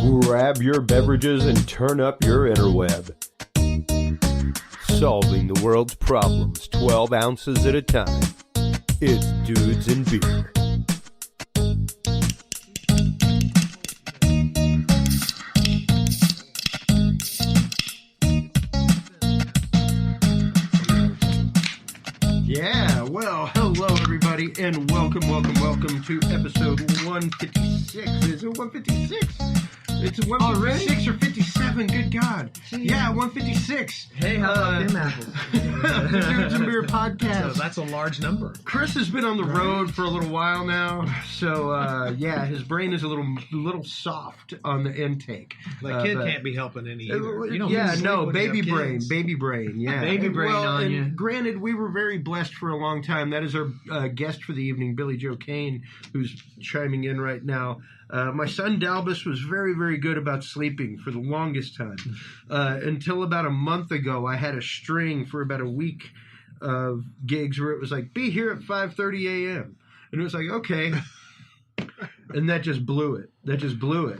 Grab your beverages and turn up your interweb. Solving the world's problems 12 ounces at a time. It's Dudes and Beer. Yeah, well, hello everybody, and welcome to episode 156. Is it 156? It's 156 or 57, good God. Yeah, 156. Hey, how about them apples? The Dudes and Beer podcast. So that's a large number. Chris has been on the road for a little while now, so yeah, his brain is a little soft on the intake. The kid can't be helping any either. You don't Yeah, sleep no, when you baby have brain, kids. baby brain, yeah. Baby brain on and you. Granted, we were very blessed for a long time. That is our guest for the evening, Billy Joe Cain, who's chiming in right now. My son Dalbus was very, very good about sleeping for the longest time. Until about a month ago, I had a string for about a week of gigs where it was like, be here at 5:30 a.m. And it was like, okay. And that just blew it.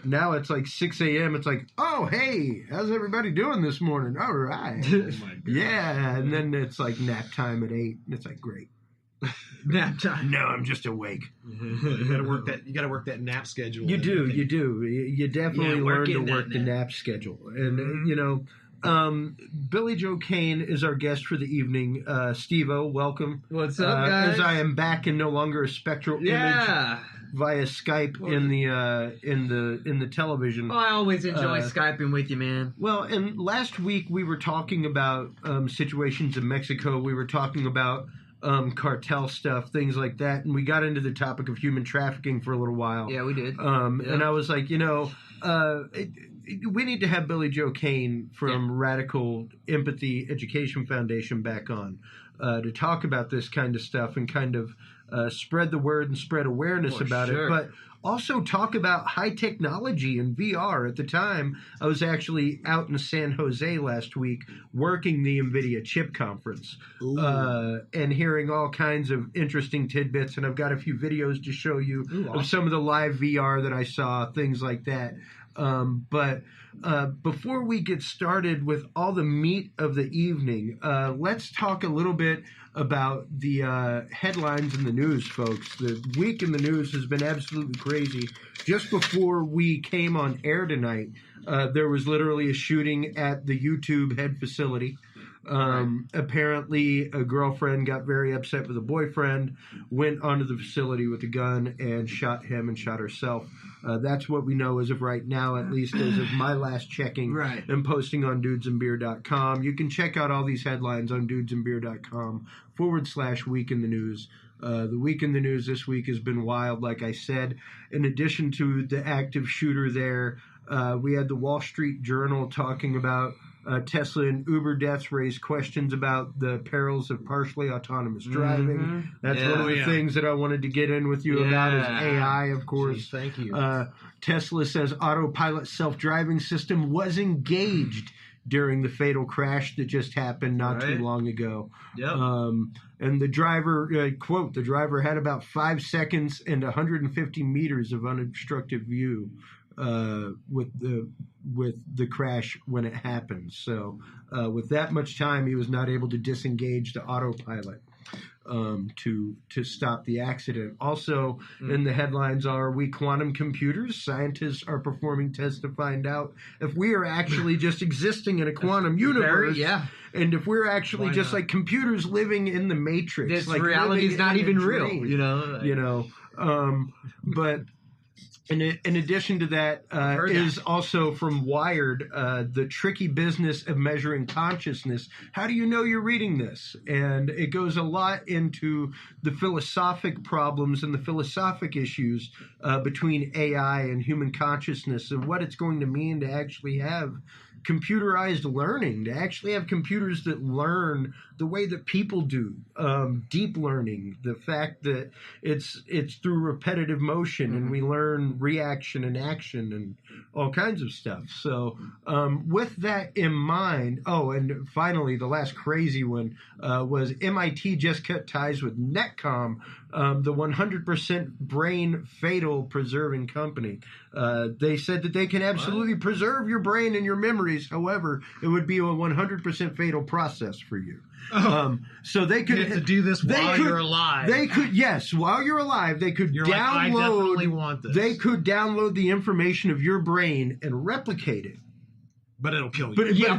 Now it's like 6 a.m. It's like, oh, hey, how's everybody doing this morning? All right. Oh my God. Yeah. And then it's like nap time at 8. And it's like, great. Nap time. No, I'm just awake. You gotta work that nap schedule. You do. You definitely learn to work the nap schedule. And, you know, Billy Joe Cain is our guest for the evening. Steve-O, welcome. What's up, guys? As I am back and no longer a spectral image via Skype in the television. Oh, I always enjoy Skyping with you, man. Well, and last week we were talking about situations in Mexico. We were talking about cartel stuff, things like that, and we got into the topic of human trafficking for a little while. Yeah, we did. And I was like, you know, we need to have Billy Joe Cain from Radical Empathy Education Foundation back on to talk about this kind of stuff and kind of spread the word and spread awareness about it, but also talk about high technology and VR. At the time, I was actually out in San Jose last week working the NVIDIA chip conference and hearing all kinds of interesting tidbits. And I've got a few videos to show you of some of the live VR that I saw, things like that. But before we get started with all the meat of the evening, let's talk a little bit about the headlines in the news, folks. The week in the news has been absolutely crazy. Just before we came on air tonight, there was literally a shooting at the YouTube head facility. Apparently, a girlfriend got very upset with a boyfriend, went onto the facility with a gun and shot him and shot herself. That's what we know as of right now, at least as of my last checking and posting on dudesandbeer.com. You can check out all these headlines on dudesandbeer.com/week in the news. The week in the news this week has been wild, like I said. In addition to the active shooter there, we had the Wall Street Journal talking about Tesla and Uber deaths raise questions about the perils of partially autonomous driving. That's one of the things that I wanted to get in with you about is AI, of course. Jeez, thank you. Tesla says autopilot self-driving system was engaged during the fatal crash that just happened not too long ago. And the driver, quote, the driver had about 5 seconds and 150 meters of unobstructed view with the crash when it happened. So with that much time, he was not able to disengage the autopilot to stop the accident. Also, in the headlines are we quantum computers? Scientists are performing tests to find out if we are actually just existing in a quantum universe. And if we're actually just like computers living in the Matrix. This like reality is not even real, dream, you know. But in addition to that, is also from Wired, the tricky business of measuring consciousness. How do you know you're reading this? And it goes a lot into the philosophic problems and the philosophic issues between AI and human consciousness and what it's going to mean to actually have computerized learning, to actually have computers that learn the way that people do, deep learning, the fact that it's through repetitive motion and we learn reaction and action and all kinds of stuff. So with that in mind, and finally the last crazy one was MIT just cut ties with Netcom the 100% brain fatal preserving company. They said that they can absolutely preserve your brain and your memories. However, it would be a 100% fatal process for you. So they could You have to do this while you're alive. They could, yes, while you're alive, they could You're like, I definitely want this. They could download the information of your brain and replicate it. But it'll kill you. But it'll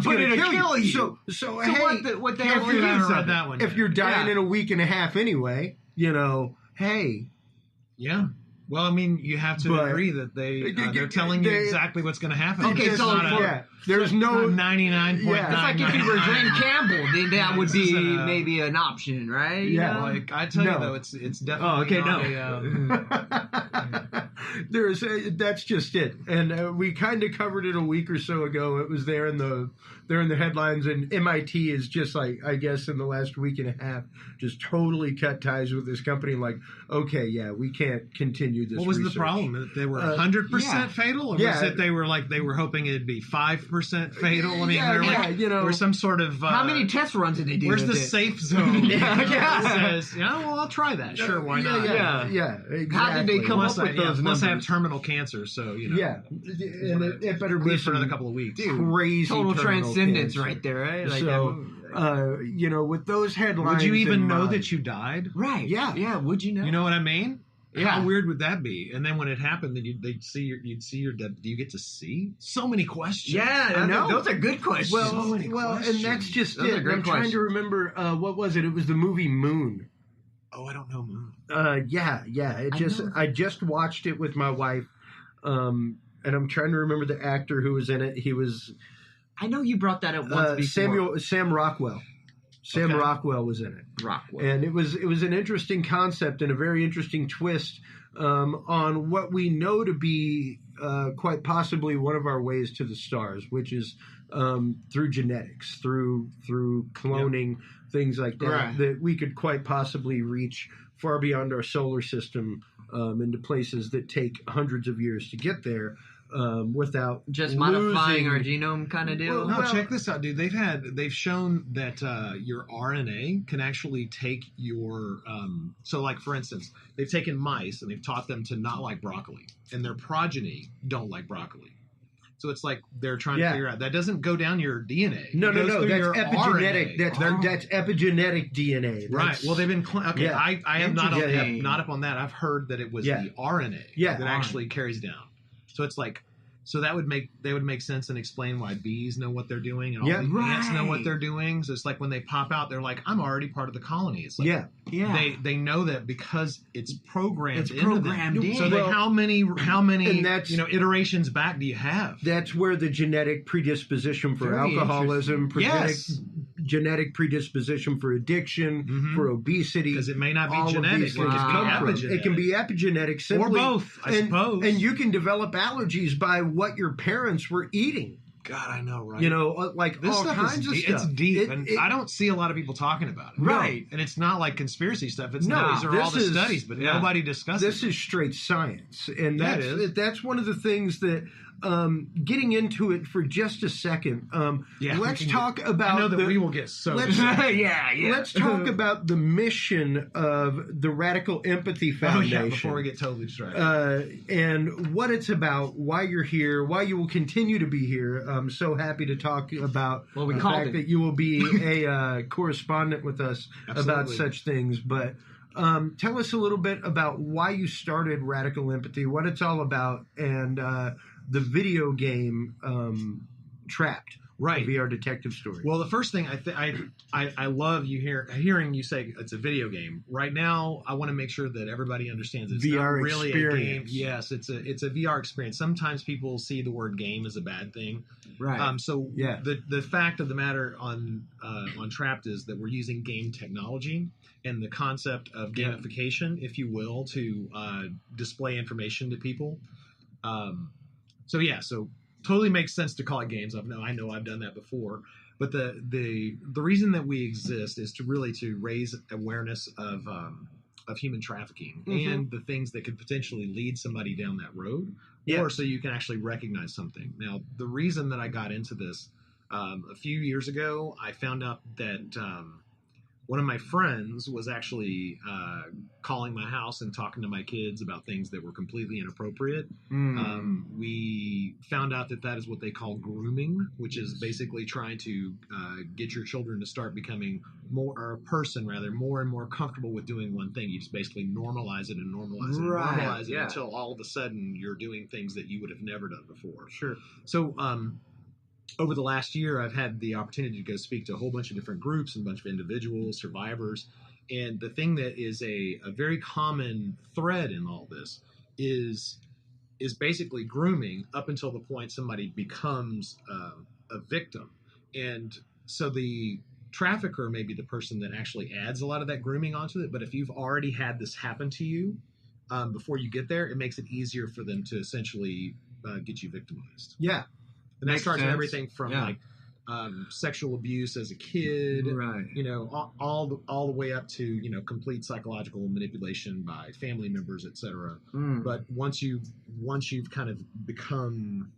kill you. So hey, what the if hell? you're- I haven't read that one. if yet. you're dying Yeah. in a week and a half anyway, hey. Yeah. Well, I mean, you have to But- agree that they're telling you they- exactly what's going to happen. Okay, It's so not a- there's no 99.9. Yeah. It's like if you were Jane Campbell, then that would This is be a- maybe an option, right? You Yeah. know? Like I tell No. you though, it's definitely okay, not that's just it, and we kind of covered it a week or so ago. It was there in the headlines, and MIT is just like, I guess in the last week and a half, just totally cut ties with this company. Like, okay, yeah, we can't continue this. What was research. the problem? That they were 100% yeah. fatal, or Yeah. was it they were hoping it'd be 5% fatal? I mean, Yeah, they're yeah, like, you know. there's some sort of How many test runs did they do? where's with the it? safe zone? Yeah. That says, well, I'll try that. Sure, why not? Yeah, exactly. How did they come Unless up with those unless I have numbers? terminal cancer, so you know. Yeah, and it better At be least for some another couple of weeks. crazy Total terminal transcendence cancer. right there, right? Like So, with those headlines, Would you even in know mind- that you died? right. Yeah. Yeah. Would you know? You know what I mean? Yeah. How weird would that be? And then when it happened, then you'd see your dead. Do you get to see? So many questions. Yeah, I know. those are good questions. Well, So many and questions. that's just Those are it. great I'm trying questions. to remember what was it? It was the movie Moon. Oh, I don't know, Moon. Yeah. I just watched it with my wife, and I'm trying to remember the actor who was in it. He was I know you brought that up once before. Sam Rockwell. Sam Okay. Rockwell was in it. Rockwell. And it was an interesting concept and a very interesting twist on what we know to be quite possibly one of our ways to the stars, which is through genetics, through cloning, things like that, Right. that we could quite possibly reach far beyond our solar system into places that take hundreds of years to get there. Without Just modifying our losing- genome kind of deal. No, Well- check this out, dude. They've shown that your RNA can actually take your so like for instance, they've taken mice and they've taught them to not like broccoli, and their progeny don't like broccoli. So it's like they're trying Yeah. to figure out that doesn't go down your DNA. No, It goes through that's your epigenetic. RNA. That's epigenetic DNA. Right. That's- Well, they've been okay. Yeah. I am not Interesting. not up on that. I've heard that it was Yeah. the RNA Yeah. that actually carries down. So it's like, so that would make sense and explain why bees know what they're doing and all Yeah. the ants know what Right. they're doing. So it's like when they pop out, they're like, I'm already part of the colony. It's like, yeah. Yeah. They know that because it's programmed. It's into programmed them. in. So Well, how many and that's- iterations back do you have? That's where the genetic predisposition for Very alcoholism, Yes. genetic predisposition for addiction, Mhm. for obesity. Because it may not all be of genetic. these It things could be come from. epigenetic. It can be epigenetic, simply, or both, I suppose. And you can develop allergies by what your parents were eating. God, I know, right? You know, like This all stuff kinds is of deep. stuff. It's deep, It- and it- I don't see a lot of people talking about it. Right. And it's not like conspiracy stuff. It's No, these are all this the is- studies, but yeah. nobody discusses This it. is straight science, and Yeah, it that's one of the things that. Getting into it for just a second, Yeah, we let's can talk about. I know that the, we will get so. let's- yeah. Let's talk about the mission of the Radical Empathy Oh Foundation. yeah, before we get totally distracted. And what it's about, why you're here, why you will continue to be here. I'm so happy to talk about Well, we the called fact it. that you will be a correspondent with us about Absolutely. such things. But tell us a little bit about why you started Radical Empathy, what it's all about, and the video game Trapped, Right. a VR detective story. Well, the first thing I love hearing you say it's a video game. Right now, I want to make sure that everybody understands it's VR not really a game. experience. Yes, it's a VR experience. Sometimes people see the word game as a bad thing. Right. So Yeah. the fact of the matter on Trapped is that we're using game technology and the concept of gamification, if you will, to display information to people. So totally makes sense to call it games. I know I've done that before, but the reason that we exist is to raise awareness of human trafficking and the things that could potentially lead somebody down that road, Yeah. or so you can actually recognize something. Now, the reason that I got into this a few years ago, I found out that one of my friends was actually calling my house and talking to my kids about things that were completely inappropriate. We found out that is what they call grooming, which is basically trying to get your children to start becoming more and more comfortable with doing one thing. You just basically normalize it and normalize it and normalize it until all of a sudden you're doing things that you would have never done before. Sure. So over the last year, I've had the opportunity to go speak to a whole bunch of different groups and a bunch of individuals, survivors. And the thing that is a very common thread in all this is basically grooming up until the point somebody becomes a victim. And so the trafficker may be the person that actually adds a lot of that grooming onto it. But if you've already had this happen to you before you get there, it makes it easier for them to essentially get you victimized. Yeah. And that Makes starts with sense. everything from like sexual abuse as a kid, Right. you know, all the way up to, you know, complete psychological manipulation by family members, etc. But once you've kind of become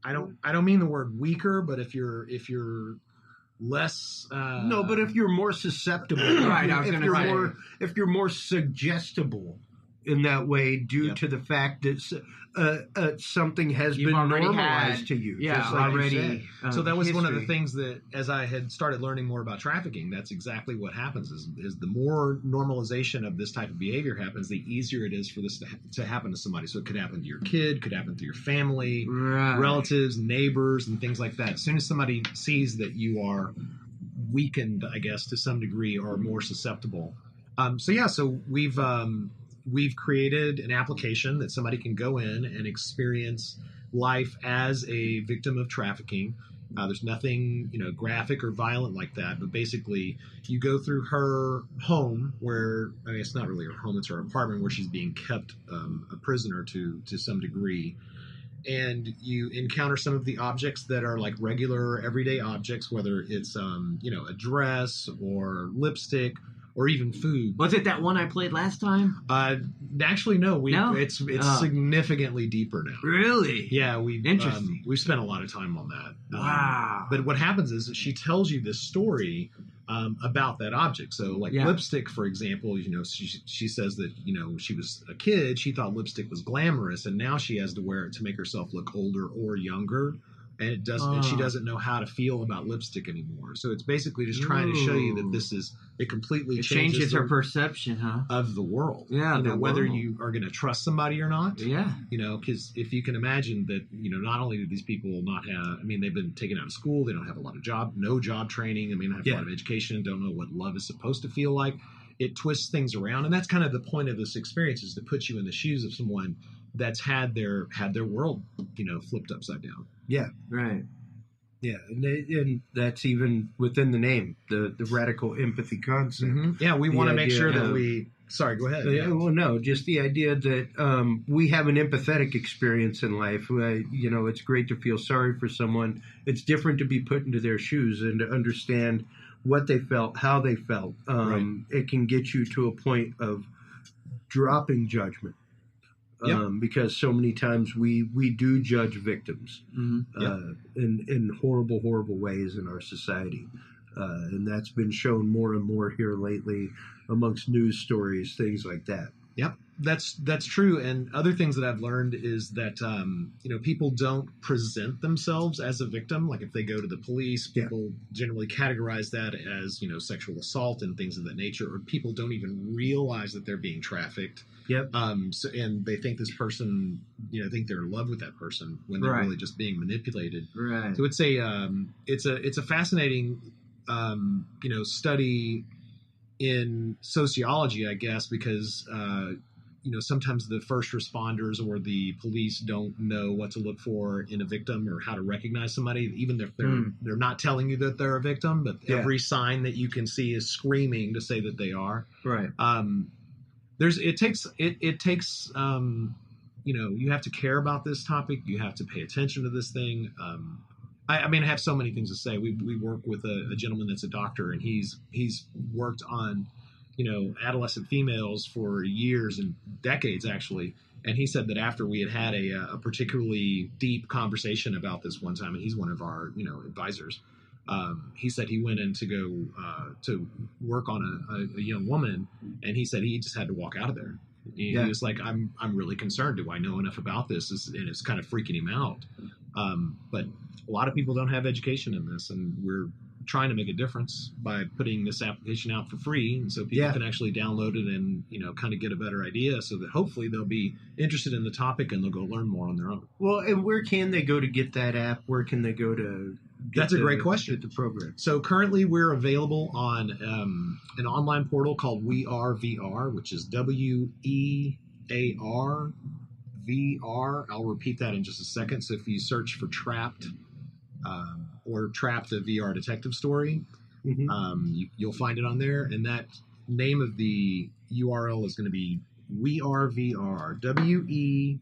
I don't mean the word weaker, but if you're less No, but if you're more susceptible, Right, I was if gonna you're say. more if you're more suggestible in that way due to the fact that something has You've been already normalized had- to you. Yeah, just like you already. said. So that was one of the history. things that, as I had started learning more about trafficking, that's exactly what happens. Is the more normalization of this type of behavior happens, the easier it is for this to happen to somebody. So it could happen to your kid, could happen to your family, Right. relatives, neighbors, and things like that. As soon as somebody sees that you are weakened, I guess, to some degree, or more susceptible. So we've created an application that somebody can go in and experience life as a victim of trafficking. There's nothing, you know, graphic or violent like that, but basically you go through her home where, I mean, it's not really her home, it's her apartment where she's being kept a prisoner to some degree. And you encounter some of the objects that are like regular everyday objects, whether it's, you know, a dress or lipstick or even food. Was it that one I played last time? Actually, no. No? It's Oh. significantly deeper now. Really? Yeah, we've Interesting. we've spent a lot of time on that. Wow. But what happens is that she tells you this story about that object. So, like lipstick, for example, you know, she says that, you know, she was a kid, she thought lipstick was glamorous, and now she has to wear it to make herself look older or younger. And it doesn't. And she doesn't know how to feel about lipstick anymore. So it's basically just trying to show you that it completely It changes her the- perception, huh? of the world. Yeah, you know, the whether world. you are going to trust somebody or not. Yeah. You know, because if you can imagine that, you know, not only do these people not have, I mean, they've been taken out of school, they don't have a lot of no job training, I mean, don't have a lot of education, don't know what love is supposed to feel like. It twists things around, and that's kind of the point of this experience, is to put you in the shoes of someone that's had their world, you know, flipped upside down. Yeah. Right. Yeah, and that's even within the name, the radical empathy concept. Yeah, we want to make idea sure that of- we. Sorry, go ahead. Yeah, well, no, just the idea that we have an empathetic experience in life. You know, it's great to feel sorry for someone. It's different to be put into their shoes and to understand what they felt, how they felt. It can get you to a point of dropping judgment. Because so many times we do judge victims in horrible, horrible ways in our society. And that's been shown more and more here lately amongst news stories, things like that. Yep, that's true. And other things that I've learned is that you know, people don't present themselves as a victim. Like if they go to the police, people generally categorize that as, you know, sexual assault and things of that nature, or people don't even realize that they're being trafficked. Yep. And they think this person, you know, think they're in love with that person when they're really just being manipulated. Right. So it's a fascinating you know, study in sociology, I guess, because you know, sometimes the first responders or the police don't know what to look for in a victim or how to recognize somebody, even if they're not telling you that they're a victim, but every sign that you can see is screaming to say that they are. Right. It takes you know, you have to care about this topic, you have to pay attention to this thing. I mean, I have so many things to say. We work with a gentleman that's a doctor, and he's worked on, you know, adolescent females for years and decades, actually. And he said that after we had a particularly deep conversation about this one time, and he's one of our, you know, advisors, he said he went in to go to work on a young woman, and he said he just had to walk out of there. He was like, I'm really concerned. Do I know enough about this? And it's kind of freaking him out. But a lot of people don't have education in this, and we're trying to make a difference by putting this application out for free, and so people can actually download it and kind of get a better idea, so that hopefully they'll be interested in the topic and they'll go learn more on their own. Well, and where can they go to get that app? Where can they go to get That's a great question. Get the program. So currently we're available on an online portal called We Are VR, which is WEAR VR. I'll repeat that in just a second. So if you search for Trapped or Trapped, the VR detective story, you'll find it on there. And that name of the URL is going to be We Are VR, WEAR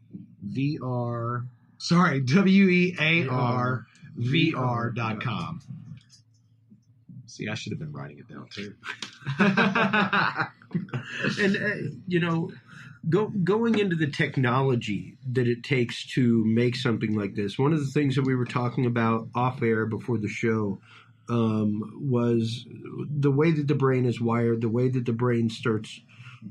VR.com. See, I should have been writing it down too. And going into the technology that it takes to make something like this, one of the things that we were talking about off air before the show was the way that the brain is wired, the way that the brain starts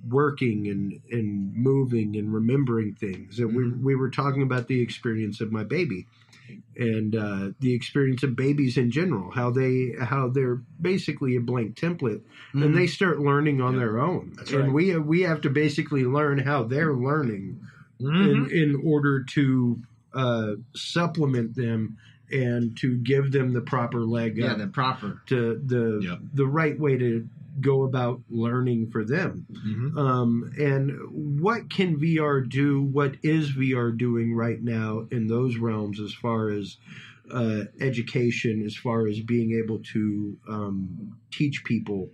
working and moving and remembering things. And we were talking about the experience of my baby, and the experience of babies in general, how they're basically a blank template, and they start learning on their own. That's and right. we have to basically learn how they're learning in order to supplement them and to give them the proper leg up. Yeah, the proper. To the right way to go about learning for them. And what can VR do? What is VR doing right now in those realms as far as education, as far as being able to teach people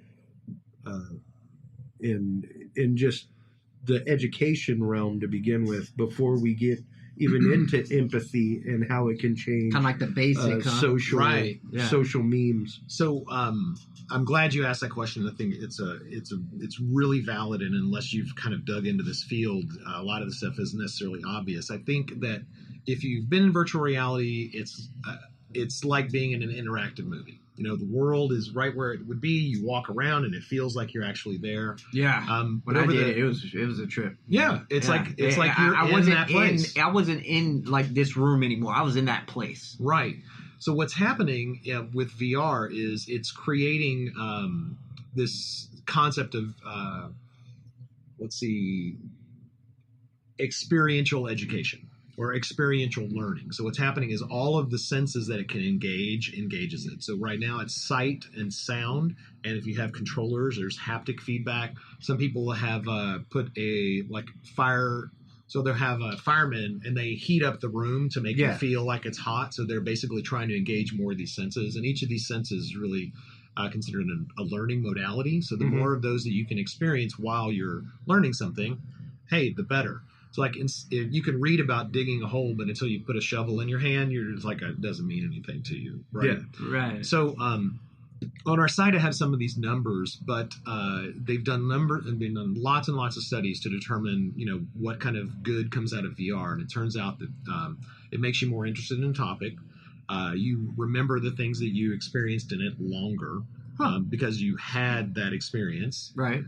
in just the education realm to begin with, before we get even into empathy and how it can change Kind of like the basic, social social memes. So I'm glad you asked that question. I think it's really valid, and unless you've kind of dug into this field, a lot of the stuff isn't necessarily obvious. I think that if you've been in virtual reality, it's like being in an interactive movie. The world is right where it would be. You walk around and it feels like you're actually there. Yeah. When I did it was a trip. Yeah, it's like you're I in that place. I wasn't in like this room anymore. I was in that place. Right. So what's happening with VR is it's creating this concept of experiential education or experiential learning. So what's happening is all of the senses that it can engages it. So right now it's sight and sound, and if you have controllers, there's haptic feedback. Some people have put fire. So they'll have firemen, and they heat up the room to make it feel like it's hot. So they're basically trying to engage more of these senses, and each of these senses is really considered a learning modality. So the more of those that you can experience while you're learning something, hey, the better. So like you can read about digging a hole, but until you put a shovel in your hand, you're just like, it doesn't mean anything to you, right? Yeah, right. So on our site, I have some of these numbers, but they've done lots and lots of studies to determine, what kind of good comes out of VR. And it turns out that it makes you more interested in a topic. You remember the things that you experienced in it longer because you had that experience. Right.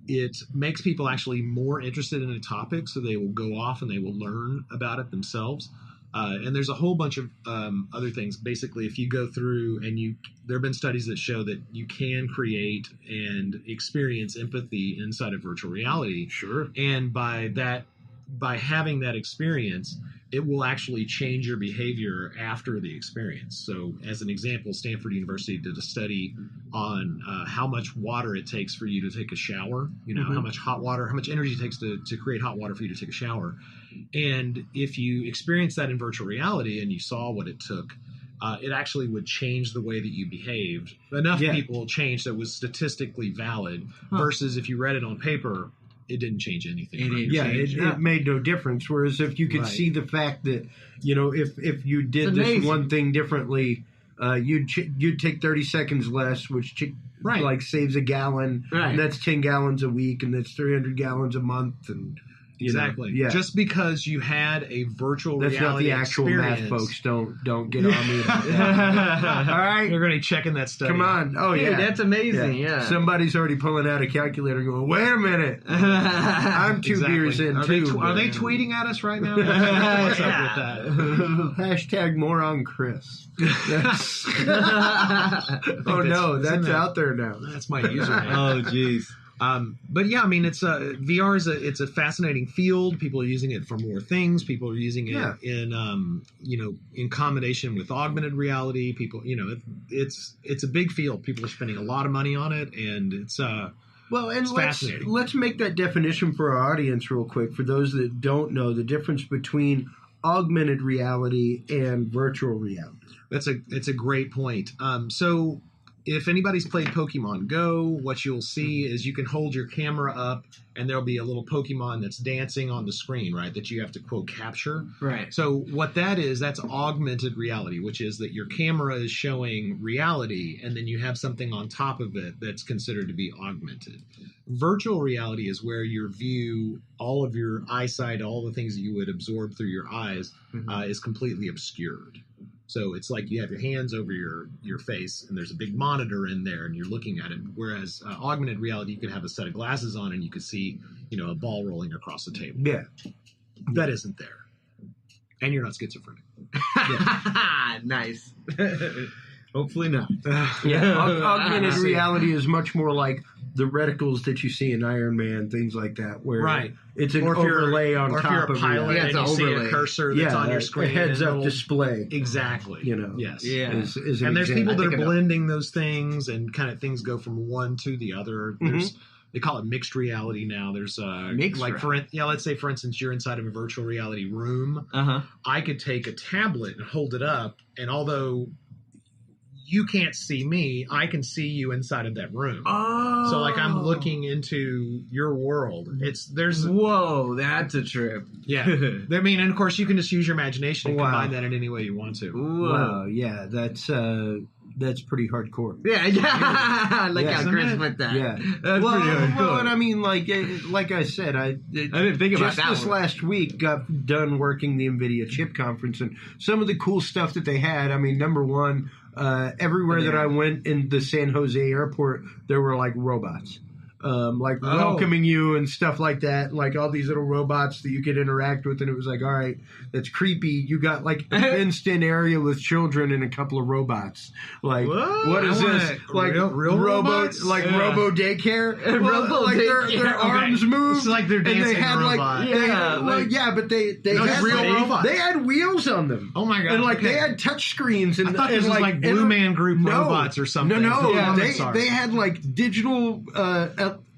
It makes people actually more interested in a topic, so they will go off and they will learn about it themselves. And there's a whole bunch of other things. Basically, if you go through and there have been studies that show that you can create and experience empathy inside of virtual reality. Sure. And by having that experience, it will actually change your behavior after the experience. So as an example, Stanford University did a study on how much water it takes for you to take a shower, how much energy it takes to create hot water for you to take a shower. And if you experience that in virtual reality and you saw what it took, it actually would change the way that you behaved. Enough people changed that was statistically valid versus if you read it on paper, it didn't change anything. It made no difference. Whereas if you could see the fact that, if you did this one thing differently, you'd take 30 seconds less, which saves a gallon. Right. And that's 10 gallons a week, and that's 300 gallons a month. And Exactly. Yeah. Just because you had a virtual That's not reality the actual experience, math, folks. Don't get on me about that. All right. You're going to be checking that study. Come on. Oh, Hey, yeah. that's amazing. Yeah. Somebody's already pulling out a calculator and going, wait a minute. I'm 2 beers in, Are too. Are they but- tweeting at us right now? What's up with that? Hashtag moron Chris. That's, oh, that's- no. isn't That's that- out there now. That's my username. Oh, jeez. But yeah, I mean, it's VR it's a fascinating field. People are using it for more things. People are using it in combination with augmented reality. People, it's a big field. People are spending a lot of money on it, and it's Well, and fascinating. let's make that definition for our audience real quick. For those that don't know the difference between augmented reality and virtual reality. It's a great point. So if anybody's played Pokemon Go, what you'll see is you can hold your camera up and there'll be a little Pokemon that's dancing on the screen, right, that you have to, quote, capture. Right. So what that is, that's augmented reality, which is that your camera is showing reality and then you have something on top of it that's considered to be augmented. Virtual reality is where your view, all of your eyesight, all the things that you would absorb through your eyes is completely obscured. So it's like you have your hands over your face and there's a big monitor in there and you're looking at it. Whereas augmented reality, you could have a set of glasses on and you could see, a ball rolling across the table. Yeah. That isn't there. And you're not schizophrenic. Nice. Hopefully not. Yeah, augmented reality is much more like the reticles that you see in Iron Man, things like that, where Right. it's an Or if you're- overlay on or if top you're a of pilot reality. Yeah, and you it's an see a overlay. cursor that's on your screen. a heads and up it'll- display. Exactly. Yes. Yeah. Is an And there's example. people that think are I know. blending those things and kind of things go from one to the other. There's they call it mixed reality now. There's Mixed let's say for instance you're inside of a virtual reality room. Uh-huh. I could take a tablet and hold it up, and although you can't see me, I can see you inside of that room. Oh. So like I'm looking into your world. Whoa, that's a trip. Yeah. I mean, and of course you can just use your imagination and Wow. combine that in any way you want to. Whoa. Wow, yeah, that's pretty hardcore. Yeah, yeah. Like Yeah. how Chris put that. Yeah. That's pretty hardcore. Well, and I mean, like I said, I didn't think about just that this one. last week got done working the NVIDIA chip conference, and some of the cool stuff that they had. I mean, number one, everywhere that I went in the San Jose airport, there were like robots. Welcoming you and stuff like that, like all these little robots that you could interact with, and it was like, all right, that's creepy. You got like a fenced-in area with children and a couple of robots. Like, what is I want this? a Like real robo, robots? like Yeah. robo daycare. Robo like daycare. their arms moved. It's like they're and they dancing had robot. like, but they No, had real like, robots. they had wheels on them. Oh my God, And like okay. they had touch screens and I thought and this was like Blue Man Group robots or something. No, Yeah, I'm they sorry. had like digital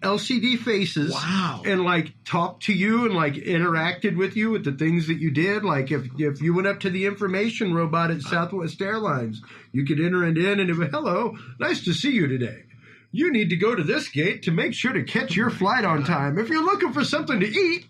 LCD faces. Wow. And like talked to you and like interacted with you with the things that you did. Like if you went up to the information robot at Southwest Airlines, you could enter it in and it would, hello, nice to see you today. You need to go to this gate to make sure to catch your flight on time. If you're looking for something to eat,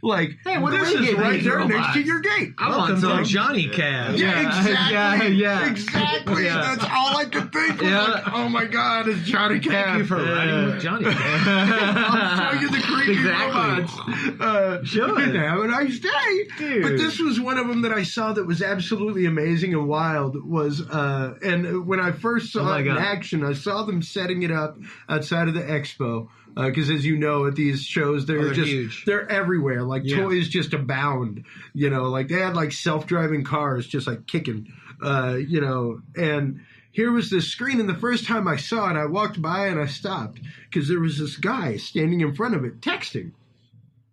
like, Hey, what do this we is get right these there robots? next to your gate. I want Welcome some. to Johnny Cab. Yeah, exactly. Yeah. Exactly. Yeah. That's all I could think was Yeah. like, oh my God, it's Johnny Cab. Thank you for riding with Johnny Cab. I'll show you the creepy Exactly. robots. Sure. And have a nice day. Dude. But this was one of them that I saw that was absolutely amazing and wild. Was and when I first saw my it in God. action, I saw them setting it up outside of the expo. Because as you know, at these shows, they're just huge. they're everywhere. Like Yeah. toys just abound. Like they had like self-driving cars just like kicking. And here was this screen, and the first time I saw it, I walked by and I stopped because there was this guy standing in front of it texting.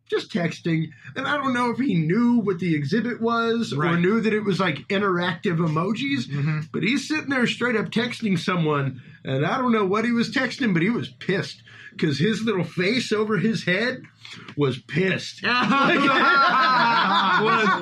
Just texting, and I don't know if he knew what the exhibit was or Right. knew that it was like interactive emojis, but he's sitting there straight up texting someone, and I don't know what he was texting, but he was pissed because his little face over his head was pissed. Was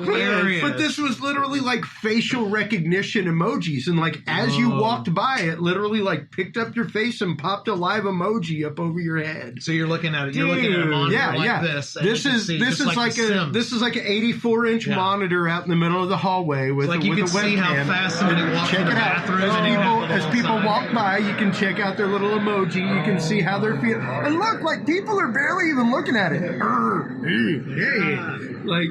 hilarious. But this was literally like facial recognition emojis, and like as you walked by, it literally like picked up your face and popped a live emoji up over your head. So you're looking at it. You're looking at a Dude, monitor this. And This you can is see, this just is like like The a Sims. this is like an 84-inch Yeah. monitor out in the middle of the hallway with Like a, you with can a see how webcam. fast somebody walks Check in the it out. bathroom and you have As the people whole walk side. by, you You can check out their little emoji. You can see how they're feeling. And look, like, people are barely even looking at it. Hey. Like,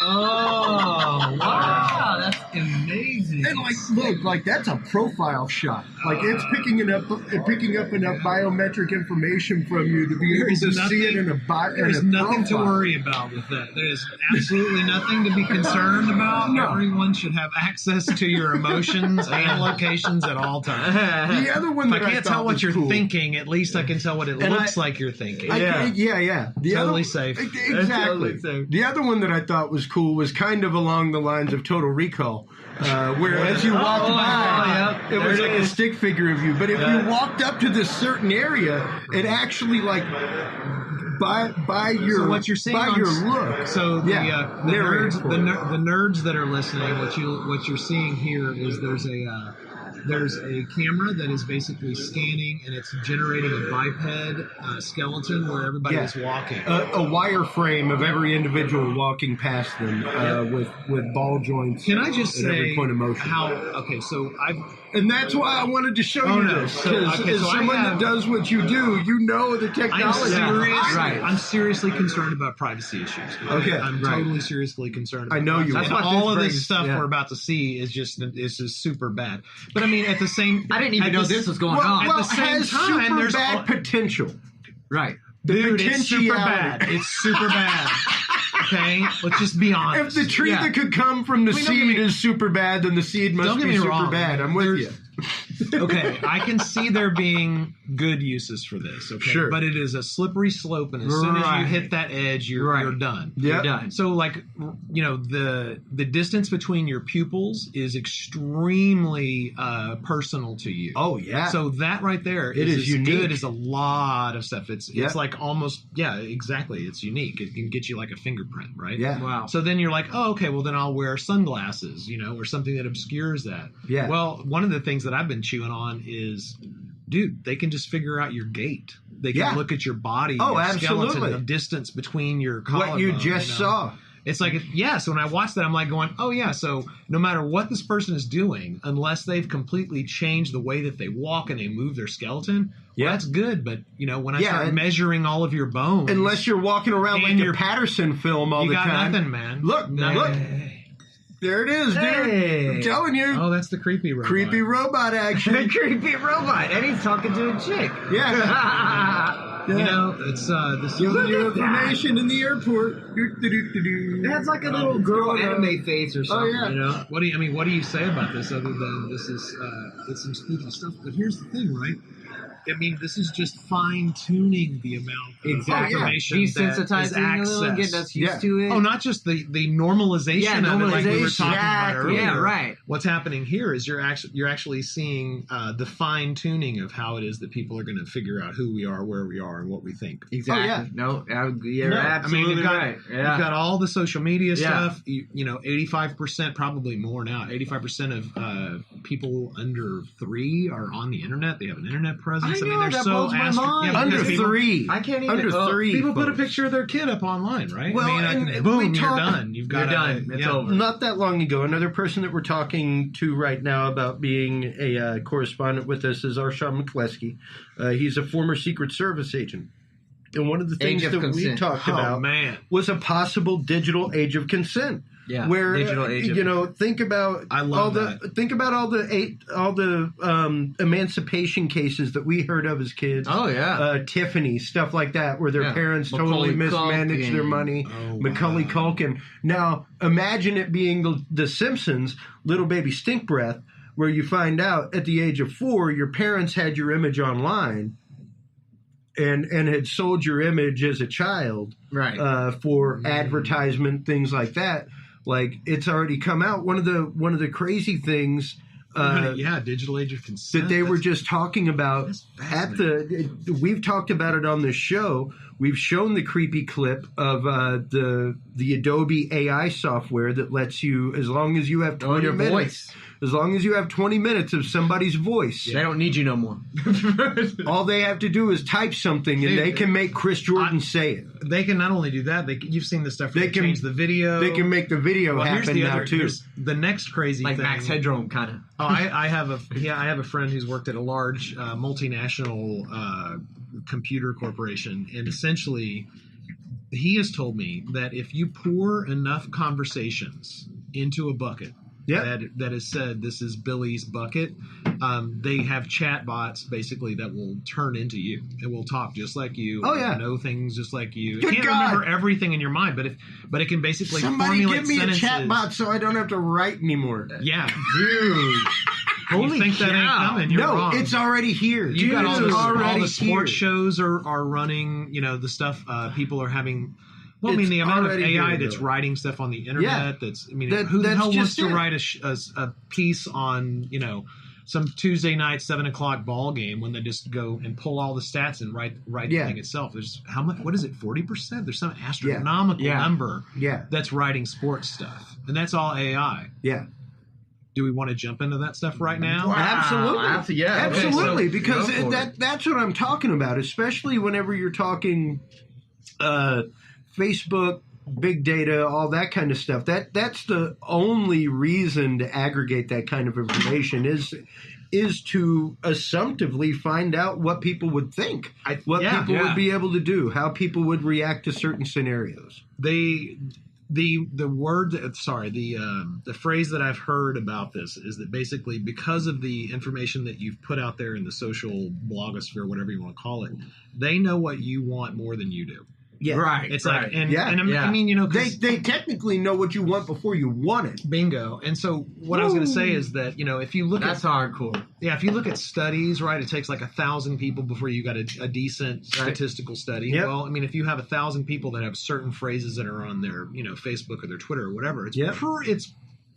Oh, wow. That's amazing. and like, look, like that's a profile shot. Like it's picking up enough biometric information from you to be able to see it in a profile. There's nothing to worry about with that. There's absolutely nothing to be concerned about. No. Everyone should have access to your emotions and locations at all times. The other one If that I can't thought tell what was you're cool, thinking, at least I can tell what it looks like you're thinking. Yeah. The Totally other, safe. Exactly. Totally safe. The other one that I thought was cool was kind of along the lines of Total Recall, where as you walked by, yep. it was There it like a is. stick figure of you. But if you walked up to this certain area, it actually like by your So what you're seeing by on your look. So the narrate nerds for the, it. ner- the nerds that are listening, what you're seeing here is there's a camera that is basically scanning and it's generating a biped skeleton where everybody is walking. A wireframe of every individual walking past them with ball joints. Can I just at every say point of motion. how? Okay, so And that's why I wanted to show Oh, you no. this. So, Because okay, as so I someone have- that does what you do, you know the technology. I'm seriously concerned about privacy issues. Okay, I'm right. totally seriously concerned about I know you privacy. are. And That's what all this of this brings- stuff yeah. we're about to see is just super bad. But I mean, at the same I didn't even at know the- this was going Well, on. At the same has time, super there's bad all- potential. Right. The Dude, it's super potentiality. bad. It's super bad. Okay, let's just be If honest. the tree Yeah. that could come from the I mean, don't get seed me- is super bad, then the seed must Don't get be me super wrong. bad. I'm with you. Okay, I can see there being good uses for this. Okay, Sure. but it is a slippery slope, and as soon as you Right. hit that edge, you're done. Yeah. You're done. So, like, you know, the distance between your pupils is extremely personal to you. Oh yeah. So that right there It is is as unique. good as a lot of stuff. It's Yeah. like almost exactly. It's unique. It can get you like a fingerprint, right? yeah. Wow. So then you're like, oh, okay, well then I'll wear sunglasses, or something that obscures that. Yeah. Well, one of the things that I've been chewing on is, dude, they can just figure out your gait. They can Yeah. look at your body, Oh, your skeleton, absolutely. the distance between your collarbone. What you just saw. It's like, so when I watch that, I'm like going, oh yeah, so no matter what this person is doing, unless they've completely changed the way that they walk and they move their skeleton, Yeah. that's good. But, when I Yeah, start and- measuring all of your bones. Unless you're walking around like And the you're- Patterson film all you the got time. nothing, man. Look, Nothing. look. There it is, dude. Hey. I'm telling you. Oh, that's the creepy robot. Creepy robot action. Creepy robot, and he's talking to a chick. Yeah. It's this Giving you information in the airport. Do-do-do-do-do. That's like a little girl anime face or something, yeah. you know? What do you say about this other than this is it's some spooky stuff? But here's the thing, right? I mean, this is just fine tuning the amount of information that is Desensitizing a little, accessed. getting us used Yeah. to it. Oh, not just the normalization of it, like we were normalization. talking about earlier. Yeah, right. What's happening here is you're actually seeing the fine tuning of how it is that people are going to figure out who we are, where we are, and what we think. Exactly. yeah. No, you're No, absolutely you've got, right. You've got all the social media Yeah. stuff. 85%, probably more now. 85% of people under 3 are on the internet. They have an internet presence. I know, mean, they're that so blows my mind. because Under people- 3. I can't even. Under 3. People put a folks. picture of their kid up online, right? Well, I mean, and boom, we you're talk- done. You've got You're done. It's over. Not that long ago, another person that we're talking to right now about being a correspondent with us is Arshawn McCleskey. He's a former Secret Service agent. And one of the things Age of that we consent. talked Oh, about man. was a possible digital age of consent. Yeah, Where digital age of think about I love think about all the emancipation cases that we heard of as kids. Oh, yeah. Tiffany, stuff like that, where their Yeah. parents totally Macaulay mismanaged their Culkin. money. Oh, Macaulay wow. Culkin. Now, imagine it being the Simpsons, Little Baby Stink Breath, where you find out at the age of 4, your parents had your image online and had sold your image as a child Right. for advertisement, things like that. Like, it's already come out. One of the crazy things Digital age of consent. that they were just talking about that's we've talked about it on this show. We've shown the creepy clip of the Adobe AI software that lets you, as long as you have 20 your minutes, voice. As long as you have 20 minutes of somebody's voice, They don't need you no more. all they have to do is type something, and they can make Chris Jordan say it. They can not only do that. You've seen the stuff. They They can- change the video. They can make the video Here's happen the now other. too. Here's the next crazy Like thing. Max Headroom, kind of. Oh, I have a friend who's worked at a large multinational computer corporation, and essentially, he has told me that if you pour enough conversations into a bucket, that has said this is Billy's bucket, they have chat bots basically that will turn into you. It will talk just like you. Oh, yeah. Know things just like you. Good It can't God. remember everything in your mind, but it can basically Somebody formulate give me sentences. a chat bot so I don't have to write anymore. Yeah, Dude. you think that ain't cow. coming? You're No, wrong. it's already here. You got It's all already the sports here. shows are running. The stuff people are having. Well, I mean, It's the amount of already AI here, that's though. writing stuff on the internet. Yeah. That's. I mean, That- who the that's hell wants just to it. write a piece on some Tuesday night 7:00 ball game when they just go and pull all the stats and write the Yeah. thing itself? There's how much? What is it? 40%? There's some astronomical Yeah. number Yeah, that's writing sports stuff, and that's all AI. yeah. Do we want to jump into that stuff right now? Wow. Absolutely. Yeah. okay, Absolutely, so because go for it. that's what I'm talking about, especially whenever you're talking Facebook, big data, all that kind of stuff. That's the only reason to aggregate that kind of information is to assumptively find out what people would think, what people would be able to do, how people would react to certain scenarios. The phrase that I've heard about this is that basically because of the information that you've put out there in the social blogosphere, whatever you want to call it, they know what you want more than you do. Yeah, Right. It's right. like, and Yeah. I mean, 'cause- They technically know what you want before you want it. bingo. And so what I was going to say is that, if you look That's at hardcore. if you look at studies, right, it takes like 1,000 people before you got a decent statistical study. Yep. Well, I mean, if you have 1,000 people that have certain phrases that are on their, Facebook or their Twitter or whatever, it's it's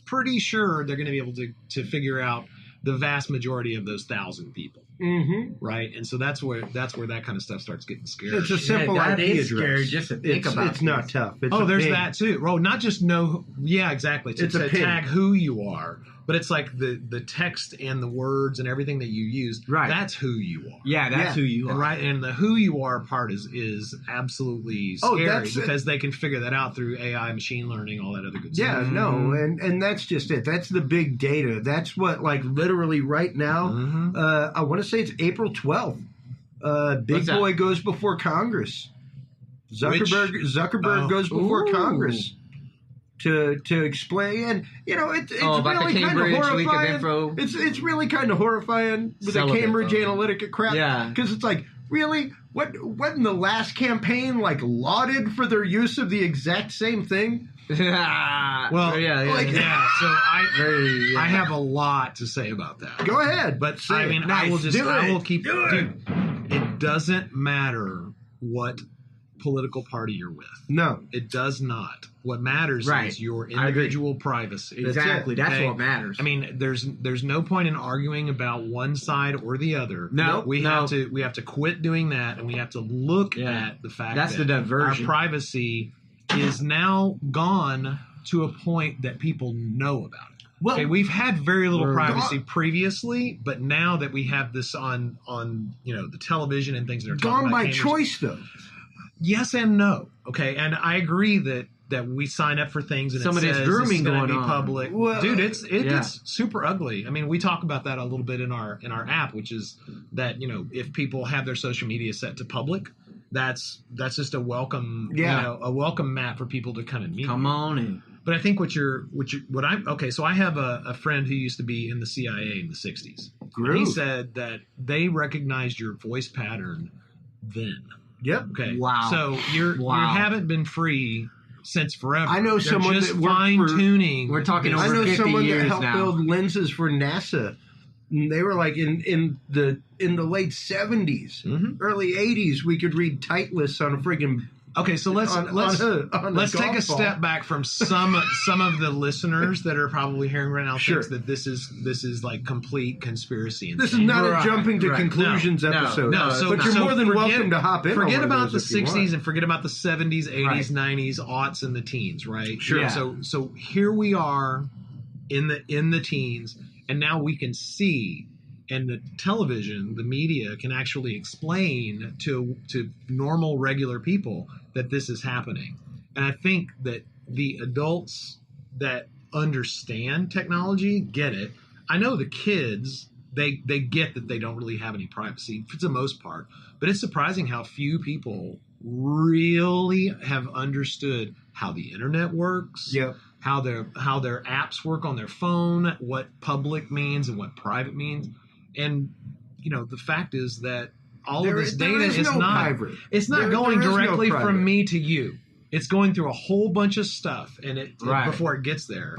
pretty sure they're going to be able to figure out the vast majority of those 1,000 people. Mm-hmm. Right, and so that's where that kind of stuff starts getting scary. It's a simple that IP is address. scary just to think about. It's not tough. It's Oh, a there's ping. that too. Oh, not just know. Yeah, exactly. It's a to ping. tag who you are, but it's like the text and the words and everything that you use. Right. That's who you are. Yeah, that's Yeah. who you are. And right, and the who you are part is absolutely Oh, scary that's it. because they can figure that out through AI, machine learning, all that other good Yeah, stuff. no, and that's just it. That's the big data. That's what, like, literally right now, Mhm. I want to say it's April 12th. Big What's that? boy goes before Congress. Zuckerberg Oh. goes before Ooh. Congress to explain. And, it's about the really kind of Cambridge leak of horrifying. info? It's really kind of horrifying with the Celibate Cambridge info. Analytica crap. Yeah. Because it's like, really? What in the last campaign, like, lauded for their use of the exact same thing? Well, yeah. Yeah, so Very, yeah. I have a lot to say about that. Go ahead. But Say I it. mean, Nice. I will keep. Do it. Dude, it doesn't matter what political party you're with. No. It does not. What matters Right. is your I agree. individual privacy. Exactly. That's Okay? what matters. I mean, there's no point in arguing about one side or the other. No, we no. have to quit doing that, and we have to look Yeah. at the fact That's that the diversion. our privacy is now gone to a point that people know about it. Well, Okay, we've had very little We're privacy previously, but now that we have this on the television and things that are talking gone about by Cambridge- choice, though. Yes and no. Okay, and I agree that we sign up for things and Some it of this says grooming this is gonna going be on. public. Well, Dude, it yeah. gets super ugly. I mean, we talk about that a little bit in our app, which is that if people have their social media set to public, that's just a welcome a welcome mat for people to kind of meet. Come on in. But I think so I have a friend who used to be in the CIA in the 60s. And he Groove. said that they recognized your voice pattern then. Yep. Okay. Wow. So you Wow. haven't been free since forever. I know They're someone just that worked fine for- tuning. We're talking this. I over know 50 someone that years helped now. build lenses for NASA. And they were like in the late 70s, Mhm. early 80s. We could read Titleist on a friggin' Okay, so let's on a let's take a golf ball. step back from some of the listeners that are probably hearing right now Sure. thinks that this is like complete conspiracy. And This is not Right, a jumping to right. conclusions No, episode. No, so but you're so more than forget- welcome to hop in. on Forget one of about the those if you 60s want. and forget about the 70s, 80s, Right. 90s, aughts, and the teens, right? Sure. Yeah. So here we are in the teens, And now we can see, and the television, the media can actually explain to normal, regular people that this is happening. And I think that the adults that understand technology get it. I know the kids, they get that they don't really have any privacy for the most part, but it's surprising how few people really have understood how the internet works. Yep. How their apps work on their phone, what public means and what private means. And the fact is that all of this data is not private. It's not going directly from me to you. It's going through a whole bunch of stuff before it gets there.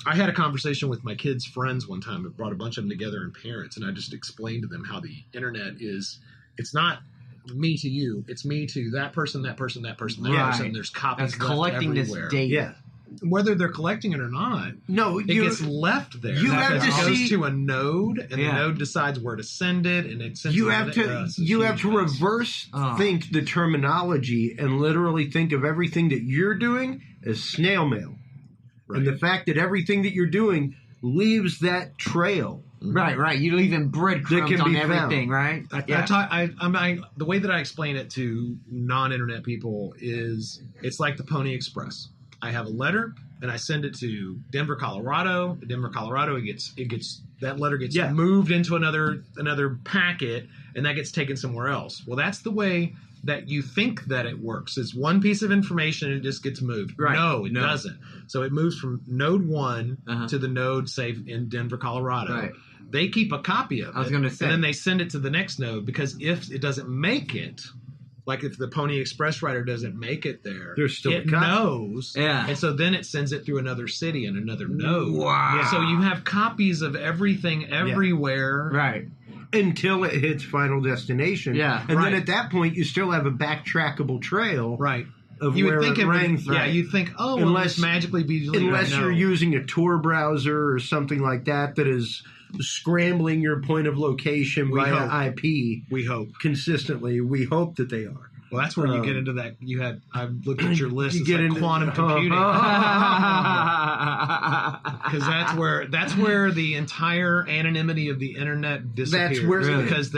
I had a conversation with my kids' friends one time. It brought a bunch of them together and parents, and I just explained to them how the internet is. It's not me to you. It's me to that person, that person, that person, that person. There's copies collecting everywhere. this data. Yeah. Whether they're collecting it or not, it gets left there. It goes to a node, and the node decides where to send it, and it sends it. You have to reverse think the terminology and literally think of everything that you're doing as snail mail, and the fact that everything that you're doing leaves that trail. Right. You're leaving breadcrumbs on everything, right? The way that I explain it to non-internet people is it's like the Pony Express. I have a letter and I send it to Denver, Colorado. Denver, Colorado, that letter gets moved into another packet, and that gets taken somewhere else. Well, that's the way that you think that it works. It's one piece of information and it just gets moved. Right. No, it doesn't. So it moves from node 1 to the node, say, in Denver, Colorado. Right. They keep a copy of it. I was going to say. And then they send it to the next node, because if it doesn't make it, like if the Pony Express writer doesn't make it there, it knows. Yeah. And so then it sends it through another city and another node. Wow. So you have copies of everything everywhere. Yeah. Right. Until it hits final destination. Yeah. And then at that point, you still have a backtrackable trail. Right. Of where it rang through. Yeah, you'd think, unless magically be deleted. Unless you're using a Tor browser or something like that is scrambling your point of location via IP. We hope. Consistently. We hope that they are. Well, that's where you get into that. I've looked at your list. It's like quantum computing. Because that's where the entire anonymity of the internet disappears. That's where because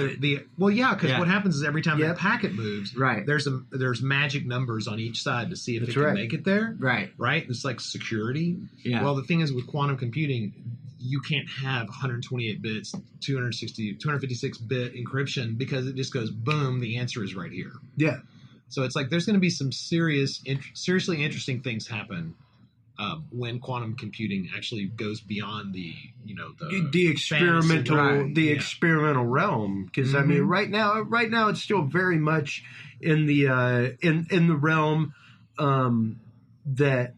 what happens is every time that packet moves, there's magic numbers on each side to see if it can make it there. Right. It's like security. Yeah. Well, the thing is with quantum computing, you can't have 128 bits, 256-bit encryption, because it just goes boom. The answer is right here. Yeah. So it's like there's going to be some seriously interesting things happen when quantum computing actually goes beyond the experimental realm. Because I mean, right now it's still very much in the in the realm that,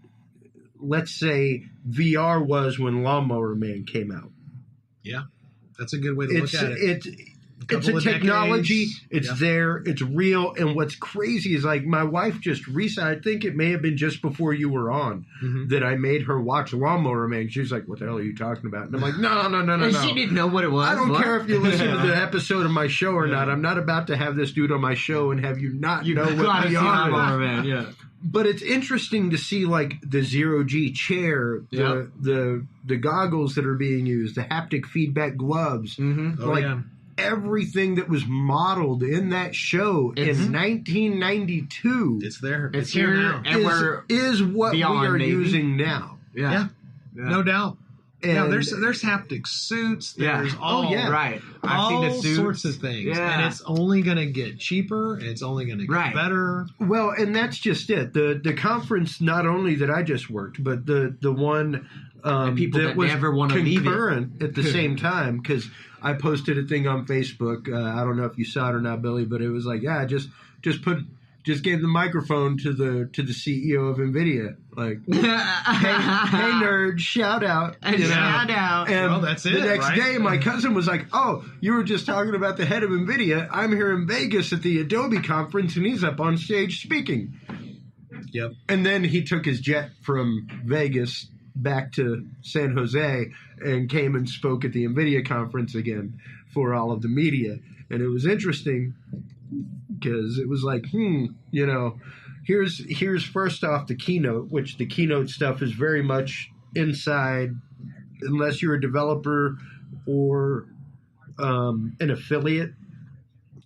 let's say, VR was when Lawnmower Man came out. Yeah, that's a good way to look at it. It's a technology. It's there. It's real. And what's crazy is, like, my wife just recently, I think it may have been just before you were on, that I made her watch Lawnmower Man. She was like, "What the hell are you talking about?" And I'm like, No. She didn't know what it was. I don't care if you listen to the episode of my show or not. I'm not about to have this dude on my show and have you not know what Lawnmower Man. Yeah. But it's interesting to see, like, the zero-G chair, the goggles that are being used, the haptic feedback gloves, everything that was modeled in that show in 1992. It's there. It's here now. Is what we are using now. Yeah. No doubt. And there's haptic suits. There's right. I've seen the suits. Sorts of things. Yeah. And it's only going to get cheaper. And it's only going to get better. Well, and that's just it. The conference, not only that I just worked, but the one people that was never want to leave it at the same time, because I posted a thing on Facebook. I don't know if you saw it or not, Billy, but it was like, just gave the microphone to the CEO of NVIDIA. Like, hey nerd, shout out. Shout out. And well, that's it. The next day, my cousin was like, "Oh, you were just talking about the head of NVIDIA. I'm here in Vegas at the Adobe conference, and he's up on stage speaking." Yep. And then he took his jet from Vegas back to San Jose and came and spoke at the NVIDIA conference again for all of the media. And it was interesting because it was like, here's first off the keynote, which the keynote stuff is very much inside unless you're a developer or an affiliate,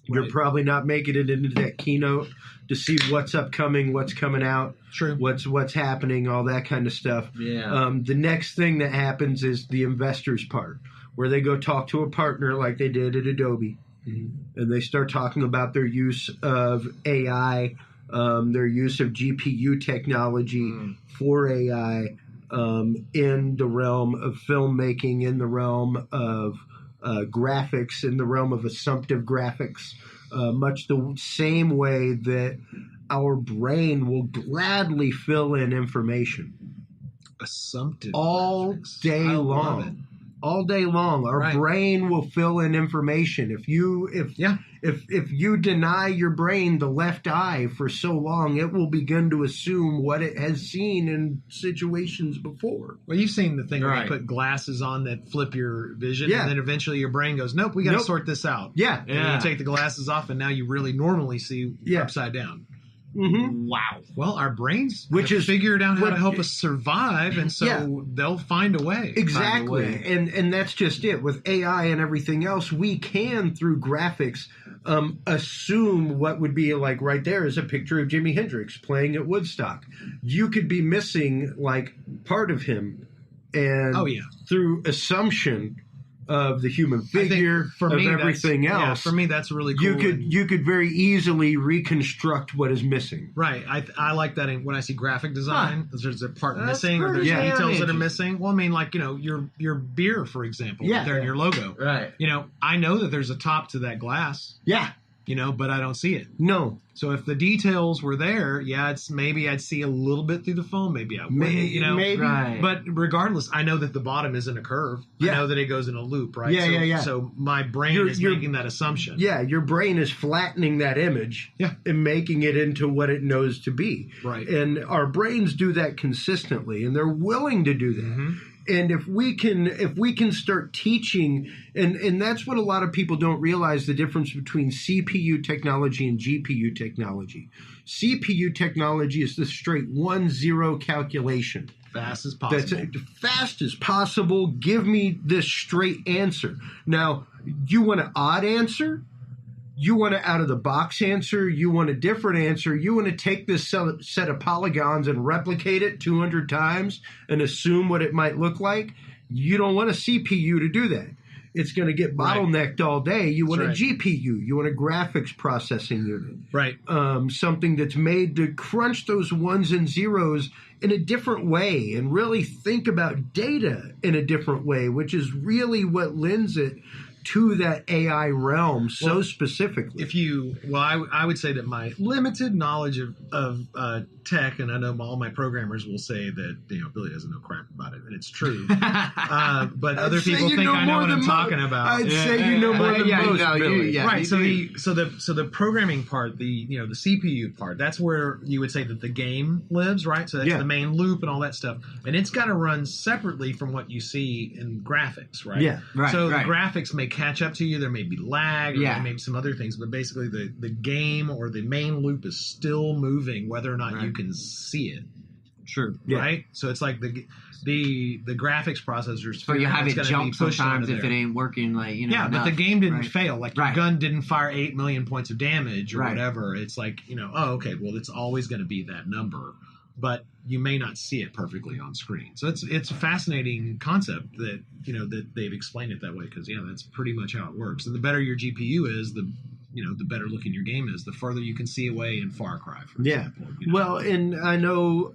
you're Right. probably not making it into that keynote to see what's upcoming, what's coming out, True. what's happening, all that kind of stuff. Yeah. The next thing that happens is the investors part, where they go talk to a partner like they did at Adobe, and they start talking about their use of AI, their use of GPU technology for AI in the realm of filmmaking, in the realm of graphics, in the realm of assumptive graphics, much the same way that our brain will gladly fill in information Assumptive all graphics. day I love it. long. All day long, our Right. brain will fill in information. If you deny your brain the left eye for so long, it will begin to assume what it has seen in situations before. Well, you've seen the thing where Right. you put glasses on that flip your vision, Yeah. and then eventually your brain goes, "Nope, we got to Nope. sort this out." Yeah. And Yeah. you take the glasses off, and now you really normally see Yeah. upside down. Mm-hmm. Wow. Well, our brains Which have is figured out how what- to help us survive, and so Yeah. they'll find a way. Exactly. way. And that's just it. With AI and everything else, we can, through graphics, assume what would be like right there is a picture of Jimi Hendrix playing at Woodstock. You could be missing like part of him. And Oh, yeah. through assumption of the human I think figure, of that's- everything yeah, else, for me, that's really cool. you could very easily reconstruct what is missing. Right. I like that when I see graphic design. There's a part That's missing, or there's pretty details that are damaging. missing. Well, I mean, like, your beer, for example, Yeah. there in your logo. Right. I know that there's a top to that glass, Yeah. but I don't see it. No. So if the details were there, it's maybe I'd see a little bit through the foam. Maybe I wouldn't, Maybe. Right. But regardless, I know that the bottom isn't a curve. Yeah. I know that it goes in a loop, right? Yeah, so, yeah. So my brain You're- is you're- making that assumption. Yeah, your brain is flattening that image Yeah. and making it into what it knows to be. Right. And our brains do that consistently, and they're willing to do that. Mm-hmm. And if we can start teaching, and that's what a lot of people don't realize, the difference between CPU technology and GPU technology. CPU technology is the straight 1-0 calculation. Fast as possible. That's fast as possible. Give me this straight answer. Now, you want an odd answer? You want an out-of-the-box answer? You want a different answer? You want to take this set of polygons and replicate it 200 times and assume what it might look like? You don't want a CPU to do that. It's going to get bottlenecked all day. You want That's a GPU. You want a graphics processing unit. Right. Something that's made to crunch those ones and zeros in a different way and really think about data in a different way, which is really what lends it to that AI realm so specifically. I would say that my limited knowledge of tech, and I know all my programmers will say that Billy doesn't know crap about it, and it's true. But other I'd say people you think know I know more what than I'm talking about. I'd say you know more than most, Billy. Right. So the programming part, the CPU part, that's where you would say that the game lives, right? So that's Yeah. the main loop and all that stuff, and it's got to run separately from what you see in graphics, right? Yeah. Right, So right. the graphics may catch up to you. There may be lag, or Yeah. there may be some other things, but basically the game or the main loop is still moving, whether or not you Right. can see it. Sure. Yeah. Right. So it's like the graphics processors. So you have it's it gonna jump be pushed sometimes onto if there. it ain't working, Yeah, but enough, the game didn't right? fail. Like your Right. gun didn't fire 8 million points of damage or Right. whatever. It's like, oh, okay, well, it's always going to be that number, but you may not see it perfectly on screen. So it's a fascinating concept that, that they've explained it that way, because, that's pretty much how it works. And the better your GPU is, the better looking your game is, the further you can see away in Far Cry, for Yeah. example. Well, and I know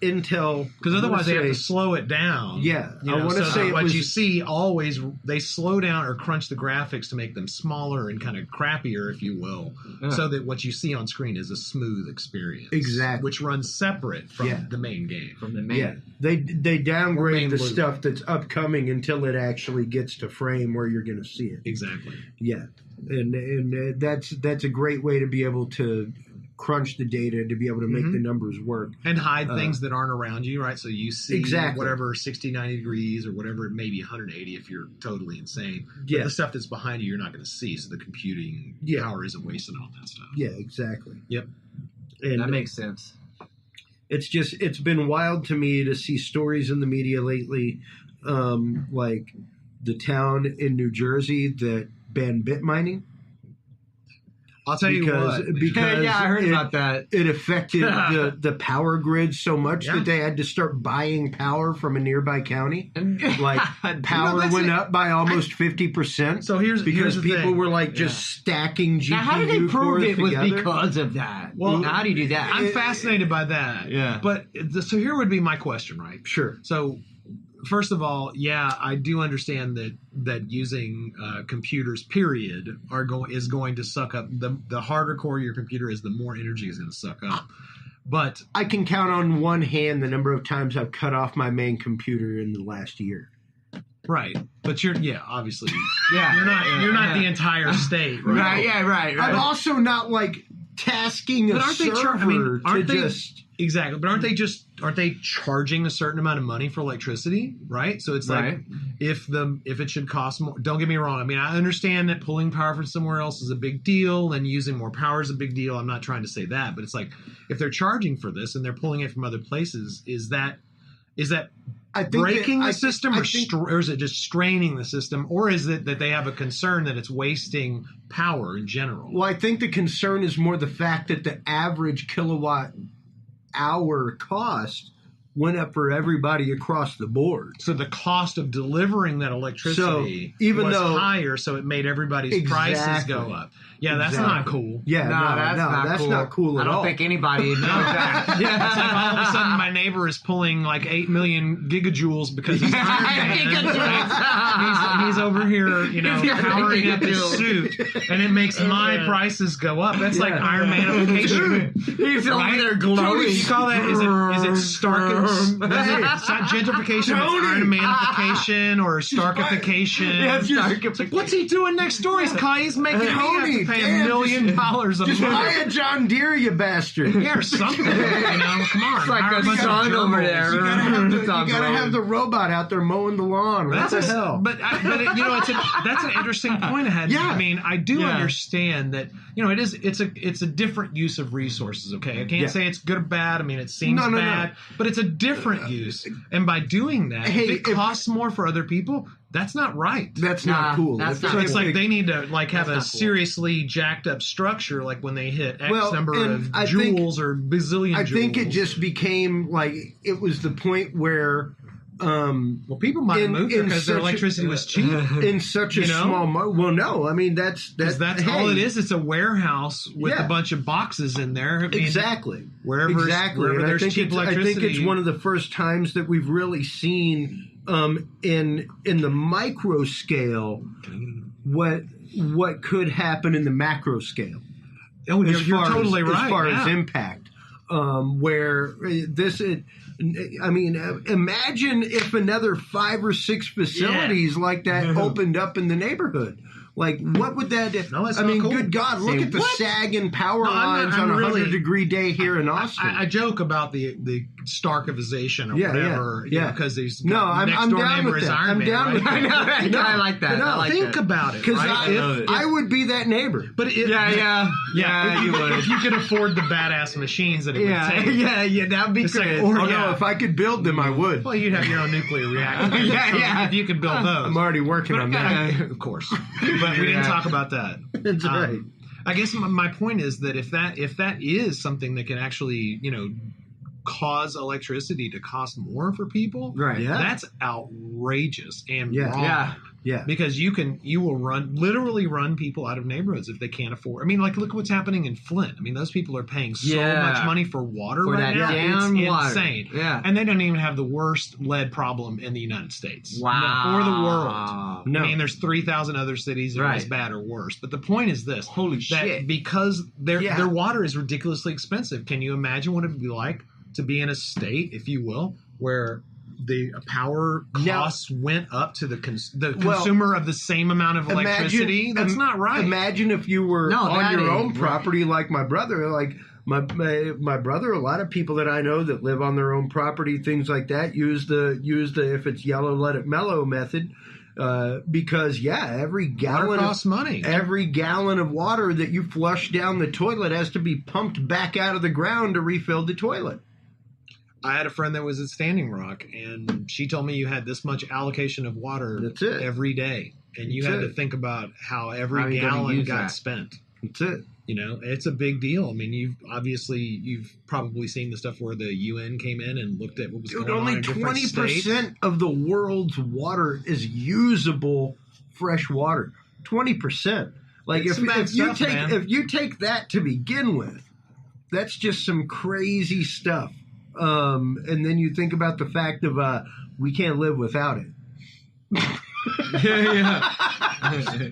Intel, Because otherwise they have to say- slow it down. Yeah, You I know, wanna so say that it what was- you see always, they slow down or crunch the graphics to make them smaller and kind of crappier, if you will, Yeah. so that what you see on screen is a smooth experience. Exactly. Which runs separate from Yeah. the main game. From the main. Yeah, they downgrade Main the loop. stuff that's upcoming until it actually gets to frame where you're going to see it. Exactly. Yeah, and that's a great way to be able to crunch the data, to be able to make Mhm. the numbers work. And hide things that aren't around you, right? So you see Exactly. whatever 60, 90 degrees or whatever, it may be 180 if you're totally insane. Yeah. But the stuff that's behind you, you're not going to see. So the computing Yeah. power isn't wasted on that stuff. Yeah, exactly. Yep. And That makes sense. it's been wild to me to see stories in the media lately like the town in New Jersey that banned bit mining? I'll tell you what. Because I heard about that. It affected the power grid so much Yeah. that they had to start buying power from a nearby county. Like power that's went it. up by almost 50%. So here's because the people thing. were like just stacking GPU Now, how did they prove cores it was together. because of that? Well, how do you do that? I'm fascinated by that. Yeah. But so here would be my question, right? Sure. So first of all, yeah, I do understand that using computers, period, is going to suck up the harder core your computer is, the more energy is going to suck up. But I can count on one hand the number of times I've cut off my main computer in the last year. right, but obviously, Yeah. you're not the entire state, right? Right, yeah, right. I'm also not like tasking a But aren't they server aren't to they just. exactly? But aren't they charging a certain amount of money for electricity? Right. So it's Right. like if it should cost more. Don't get me wrong. I mean, I understand that pulling power from somewhere else is a big deal, and using more power is a big deal. I'm not trying to say that, but it's like if they're charging for this and they're pulling it from other places, is that I think breaking that- the I system, think- or is it just straining the system, or is it that they have a concern that it's wasting power in general? Well, I think the concern is more the fact that the average kilowatt hour cost went up for everybody across the board. So the cost of delivering that electricity even was though- higher, so it made everybody's prices Exactly. go up. Yeah, that's Exactly. not cool. Yeah, No, that's not cool at I don't all. think anybody knows that. It's like all of a sudden my neighbor is pulling like 8 million gigajoules because he's Iron Man. He's over here, powering up his suit, and it makes my prices go up. That's like Iron Man-ification. He's over there glowing. You call that? Is it Stark? It's not gentrification. It's Iron Manification or Starkification. Yeah, Starkification. What's he doing next door? He's making me have to pay $1 million a Just buy month. a John Deere, you bastard. Yeah, or something. Come on. It's like Hire a bunch of son over gerbils. there. You gotta have the, It's on you gotta road. have the robot out there mowing the lawn. What the hell? But that's an interesting point ahead. Yeah. I mean, I do Yeah. understand that it's a different use of resources. Okay, I can't say it's good or bad. I mean, it seems No. bad, but it's a different use. And by doing that, Hey, if it if- costs more for other people, that's not right. That's Nah, not cool. that's not So it's cool. like they need to have That's a not cool. seriously jacked up structure, like when they hit X Well, number and of I think- joules or bazillion I joules. think it just became like it was the point where well, people might have moved there because their electricity was cheap. in such a You know? small well no I mean that's Because that's all it is. It's a warehouse with Yeah. a bunch of boxes in there. I mean, exactly Wherever and there's cheap I think electricity. it's one of the first times that we've really seen in the micro scale what could happen in the macro scale. Oh, As you're far totally right. As far yeah. as impact, where I mean, imagine if another 5 or 6 facilities like that opened up in the neighborhood. Like, what would that? No, that's I not mean, cool. good God, look Say at the what? sagging power No, I'm lines not- on a I'm really- 100-degree day here in Austin. I joke about the Starkifization or Yeah, whatever, yeah. because these No, I'm next door down neighbor with is that. Iron I'm Man. down right? with that. I know, right? No, I like that. no, I like Think that. about it, Because right? I would be that neighbor. But it, Yeah, if you would. if you could afford the badass machines that it would Yeah, take. yeah, that'd be It's like, great. or- Oh yeah. no, if I could build them, I would. Well, you'd have your own nuclear reactor. Yeah, So yeah. If you could build those. I'm already working on that. Of course. But we didn't talk about that. That's right. I guess my point is that if that is something that can actually, cause electricity to cost more for people, Right. Yeah. that's outrageous and Yeah. wrong. Yeah. Yeah. Because you will literally run people out of neighborhoods if they can't afford. I mean, like, look what's happening in Flint. I mean, those people are paying so Yeah. much money for water For right that now. damn It's water. insane. Yeah. And they don't even have the worst lead problem in the United States. Wow. Or the world. No. I mean, there's 3,000 other cities that are as Right. bad or worse. But the point is this. Holy that shit. Because their Yeah. water is ridiculously expensive. Can you imagine what it would be like to be in a state, if you will, where the power costs went up to the consumer of the same amount of electricity? That's not right. Imagine if you were No, on that your own ain't property like my brother. Like my brother, a lot of people that I know that live on their own property, things like that, use the if it's yellow, let it mellow method. Because every Water gallon costs money. every gallon of water that you flush down the toilet has to be pumped back out of the ground to refill the toilet. I had a friend that was at Standing Rock, and she told me you had this much allocation of water That's it. every day, and you That's had it. to think about how How every are you gonna gallon use got that? spent. That's it. You know, it's a big deal. I mean, you've probably seen the stuff where the UN came in and looked at what was Dude, going on only in different 20% states. of the world's water is usable fresh water. 20%. Like It's some bad stuff, man. if you take that to begin with, that's just some crazy stuff. And then you think about the fact of we can't live without it.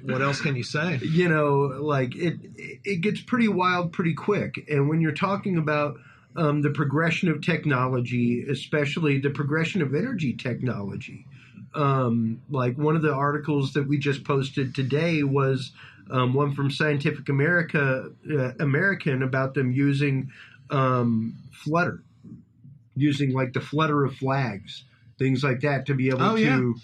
What else can you say? You know, like it gets pretty wild pretty quick. And when you're talking about the progression of technology, especially the progression of energy technology, like one of the articles that we just posted today was one from Scientific American about them using Flutter, using like the flutter of flags, things like that to be able to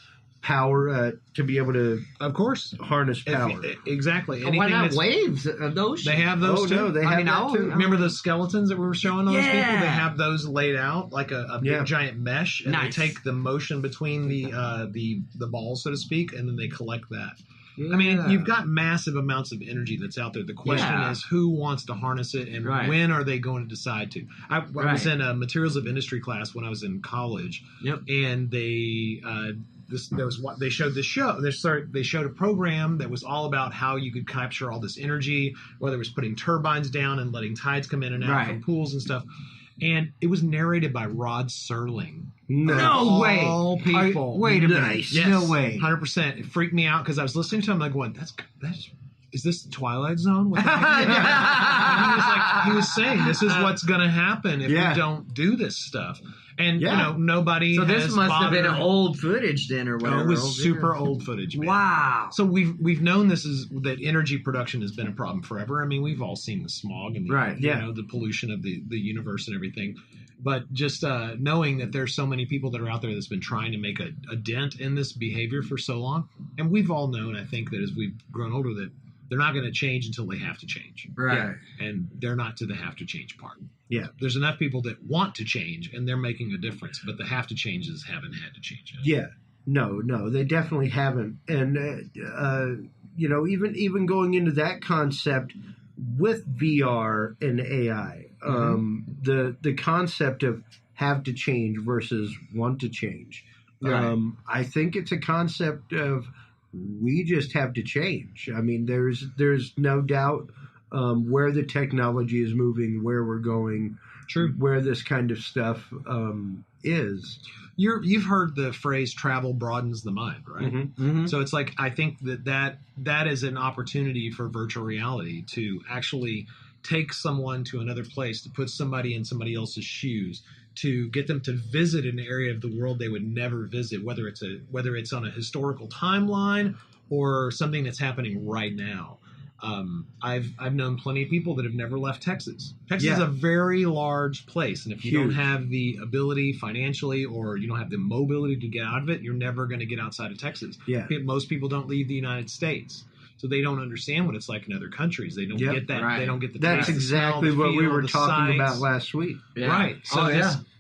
power, to be able to, Of course. harness power. Exactly. Why not waves of those? They have those too. No, they have that too. Remember those skeletons that we were showing on those people? Yeah. They have those laid out like a big giant mesh, and Nice. they take the motion between the balls, so to speak, and then they collect that. I mean, you've got massive amounts of energy that's out there. The question is who wants to harness it, and when are they going to decide to? I was in a materials of industry class when I was in college, and they they showed this show. They showed a program that was all about how you could capture all this energy, whether it was putting turbines down and letting tides come in and out from pools and stuff. And it was narrated by Rod Serling. No way. All people. Wait a minute. Nice. Yes, No way. 100%. It freaked me out because I was listening to him like going, that's is this the Twilight Zone? What the heck? And he was saying this is what's going to happen if we don't do this stuff. And you know, nobody. So has this must have been bothered. old footage then, or whatever. Oh, it was super old footage. Man. Wow. So we've known that energy production has been a problem forever. I mean, we've all seen the smog and the you know, the pollution of the universe and everything. But just knowing that there's so many people that are out there that's been trying to make a dent in this behavior for so long, and we've all known, I think, that as we've grown older, that they're not going to change until they have to change. Right. And they're not to the have to change part. Yeah. There's enough people that want to change and they're making a difference, but the have to changes haven't had to change yet. Yeah. No, they definitely haven't. And, you know, even going into that concept with VR and AI, the concept of have to change versus want to change. I think it's a concept of we just have to change. I mean, there's no doubt where the technology is moving, where we're going, where this kind of stuff is. You've heard the phrase "travel broadens the mind," right? So it's like I think that is an opportunity for virtual reality to actually take someone to another place, to put somebody in somebody else's shoes, to get them to visit an area of the world they would never visit, whether it's on a historical timeline or something that's happening right now. I've known plenty of people that have never left Texas. Texas is a very large place, and if you don't have the ability financially or you don't have the mobility to get out of it, you're never going to get outside of Texas. Most people don't leave the United States. So they don't understand what it's like in other countries. They don't get that. They don't get the That's taste, exactly the smell, what the we feel, were the talking sights. about last week. Right. So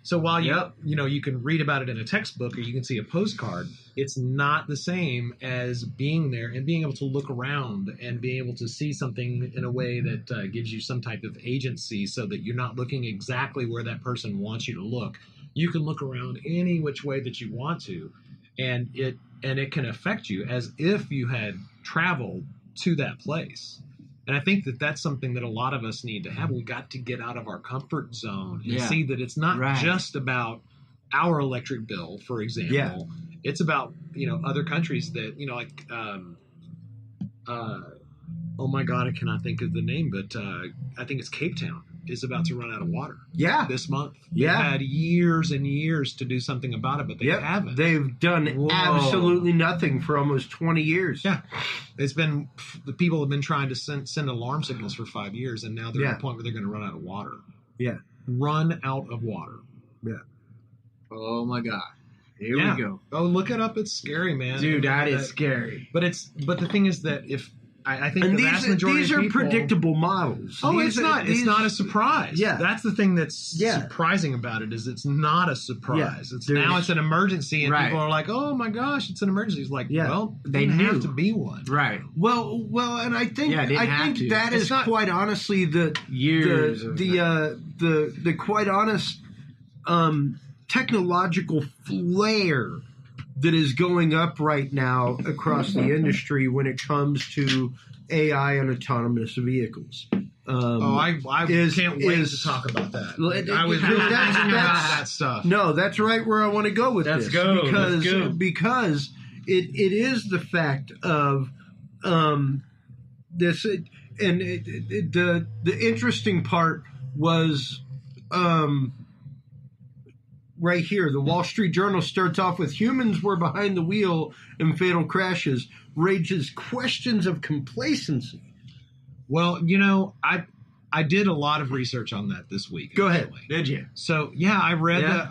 so while you know you can read about it in a textbook or you can see a postcard, it's not the same as being there and being able to look around and being able to see something in a way that gives you some type of agency, so that you're not looking exactly where that person wants you to look. You can look around any which way that you want to, and it can affect you as if you had traveled to that place. And I think that's something that a lot of us need to have. We got to get out of our comfort zone and see that it's not just about our electric bill, for example. It's about, you know, other countries that, you know, like, oh my God, I cannot think of the name, but I think it's Cape Town is about to run out of water. This month. They've had years and years to do something about it, but they haven't. They've done absolutely nothing for almost 20 years. It's been, the people have been trying to send alarm signals for 5 years, and now they're at a point where they're going to run out of water. Run out of water. Oh my God. Here we go. Oh, look it up. It's scary, man. Dude, that is scary. But the thing is that if I think And the vast majority these of are people, predictable models. Oh, These it's not. It's not a surprise. Yeah. That's the thing that's Yeah. surprising about it is it's not a surprise. Yeah. It's now it's an emergency, and Right. people are like, "Oh my gosh, it's an emergency." It's like, Yeah. well, They they have knew. to be one. Right. Well, and I think Yeah, it didn't have to. that It's is not- quite honestly the Years of the quite honest technological flare that is going up right now across the industry when it comes to AI and autonomous vehicles. I is- can't wait is- to talk about that. Well, I was because really that's- thinking about that's- that stuff. No, that's right where I want to go with Let's this. go, Because, let's go. because it is the fact of this, the interesting part was right here. The Wall Street Journal starts off with humans were behind the wheel in fatal crashes, raises questions of complacency. Well, I did a lot of research on that this week. Go ahead. actually. Did you? So yeah, I read Yeah.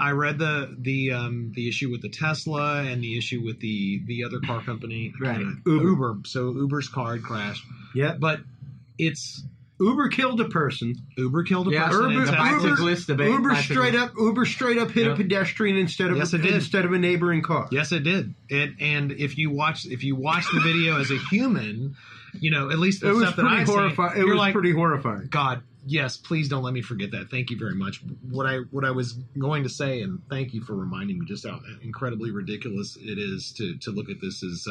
the issue with the Tesla and the issue with the other car company, Right. Uber. So Uber's car had crashed, Yeah, but it's Uber killed a person. Uber killed a Yeah, person. Uber- and the Tesla- bicyclist debate. Uber bicyclist. straight up hit a Yeah. pedestrian instead of Yes, it did. instead of a neighboring car. Yes, it did. And if you watch the video as a human, at least the It was stuff that pretty I've seen, horrifying. It you're was like, pretty horrifying. God, yes, please don't let me forget that. Thank you very much. What I was going to say, and thank you for reminding me just how incredibly ridiculous it is to look at this as,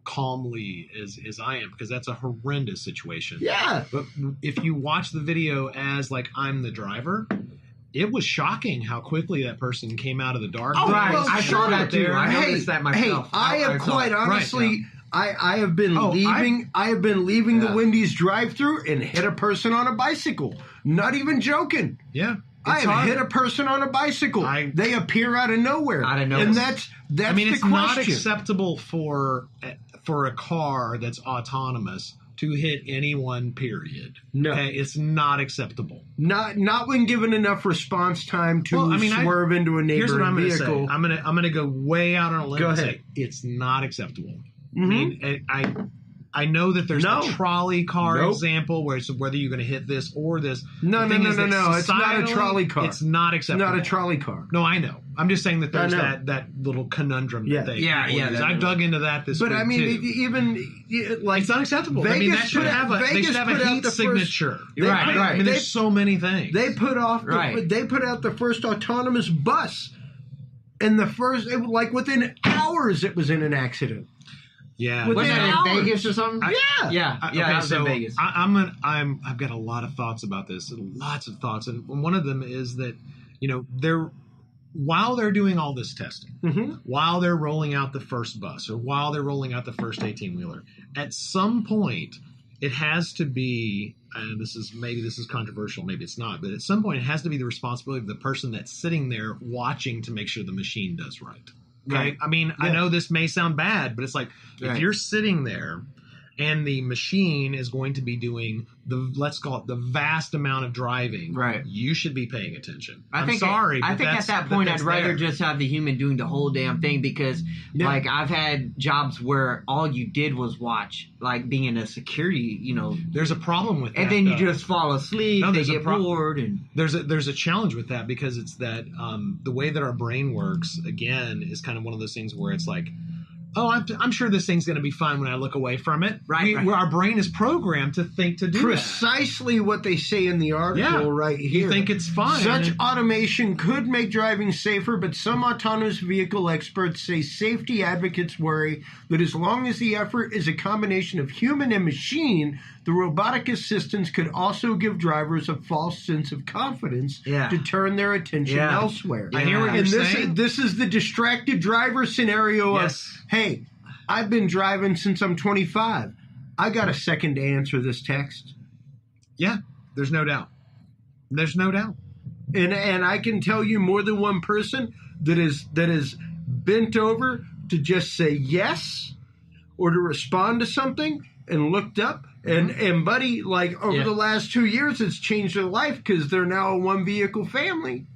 calmly as I am, because that's a horrendous situation. Yeah, But if you watch the video as like I'm the driver, it was shocking how quickly that person came out of the dark. Oh, Right. well, I saw sure. that too. I Hey, noticed that myself. I have saw quite it. honestly. I have been Oh, leaving. I have been leaving the Yeah. Wendy's drive-through and hit a person on a bicycle. Not even joking. Yeah. I It's have hard. hit a person on a bicycle. I- They appear out of nowhere. Out of nowhere. And that's I mean, the it's not question. acceptable for a car that's autonomous to hit anyone. Period. No. Okay? It's not acceptable. Not when given enough response time to Well, I mean, swerve into a Here's what I'm neighboring going to say. vehicle. I'm gonna go way out on a limb. Go and ahead. say it's not acceptable. Mhm. I mean, I know that there's No. the trolley car Nope. example where it's whether you're going to hit this or this. No, The no, thing no, is no, that no. It's not a societally, trolley car. It's not It's acceptable. not a trolley car. No, I know. I'm just saying that there's I know. that little conundrum Yeah. that they Yeah, people yeah, use. that- I've dug into that this But week I mean, too. even like It's unacceptable. I mean, Vegas that should put out- have a they Vegas should have put a out heat the first- signature. They- Right, they- right. I mean, they- there's so many things. They put off. Right. They put out the first autonomous bus, and within hours, it was in an accident. yeah. Within Wasn't that in hours. Vegas or something? Yeah. Yeah, Okay, that was so in Vegas. I've got a lot of thoughts about this, lots of thoughts, and one of them is that while they're doing all this testing, Mm-hmm. while they're rolling out the first bus or while they're rolling out the first 18-wheeler, at some point it has to be, and this is controversial, maybe it's not, but at some point it has to be the responsibility of the person that's sitting there watching to make sure the machine does right. Okay? Right. I mean, I Yeah. know this may sound bad, but it's like if Right. you're sitting there and the machine is going to be doing let's call it the vast amount of driving, Right. you should be paying attention. I I'm think sorry. I but think at that's- that point I'd that's rather there. just have the human doing the whole damn thing because, Yeah. like, I've had jobs where all you did was watch, like being in a security, There's a problem with that. and then you though. just fall asleep. No, they there's a get pro- bored, and There's a challenge with that because it's that the way that our brain works again is kind of one of those things where it's like, oh, I'm sure this thing's going to be fine when I look away from it. Right, right. Where our brain is programmed to think to do Precisely what they say in the article Yeah. right that. here. You think it's fine. Such automation could make driving safer, but some autonomous vehicle experts say safety advocates worry that as long as the effort is a combination of human and machine, the robotic assistance could also give drivers a false sense of confidence Yeah. to turn their attention Yeah. elsewhere. I hear what And you're this, saying. this is the distracted driver scenario Yes. of, hey, I've been driving since I'm 25. I got a second to answer this text. Yeah, there's no doubt. There's no doubt. And I can tell you more than one person that is bent over to just say yes or to respond to something and looked up and buddy, like over Yeah. the last 2 years, it's changed their life because they're now a one vehicle family.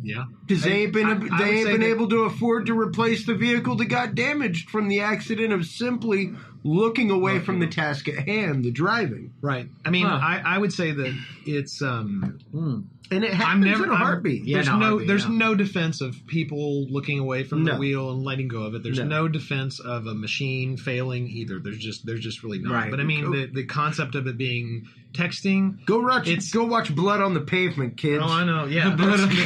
Yeah. Because they ain't been I would say that- able to afford to replace the vehicle that got damaged from the accident of simply looking away from the task at hand, the driving. Right. I mean, Huh. I would say that it's And it happens in a heartbeat. Yeah, there's no defense of people looking away from the No. wheel and letting go of it. There's No. no defense of a machine failing either. There's just really not. Right. But I mean, the concept of it being texting. Go watch Blood on the Pavement, kids. Oh, I know. Yeah.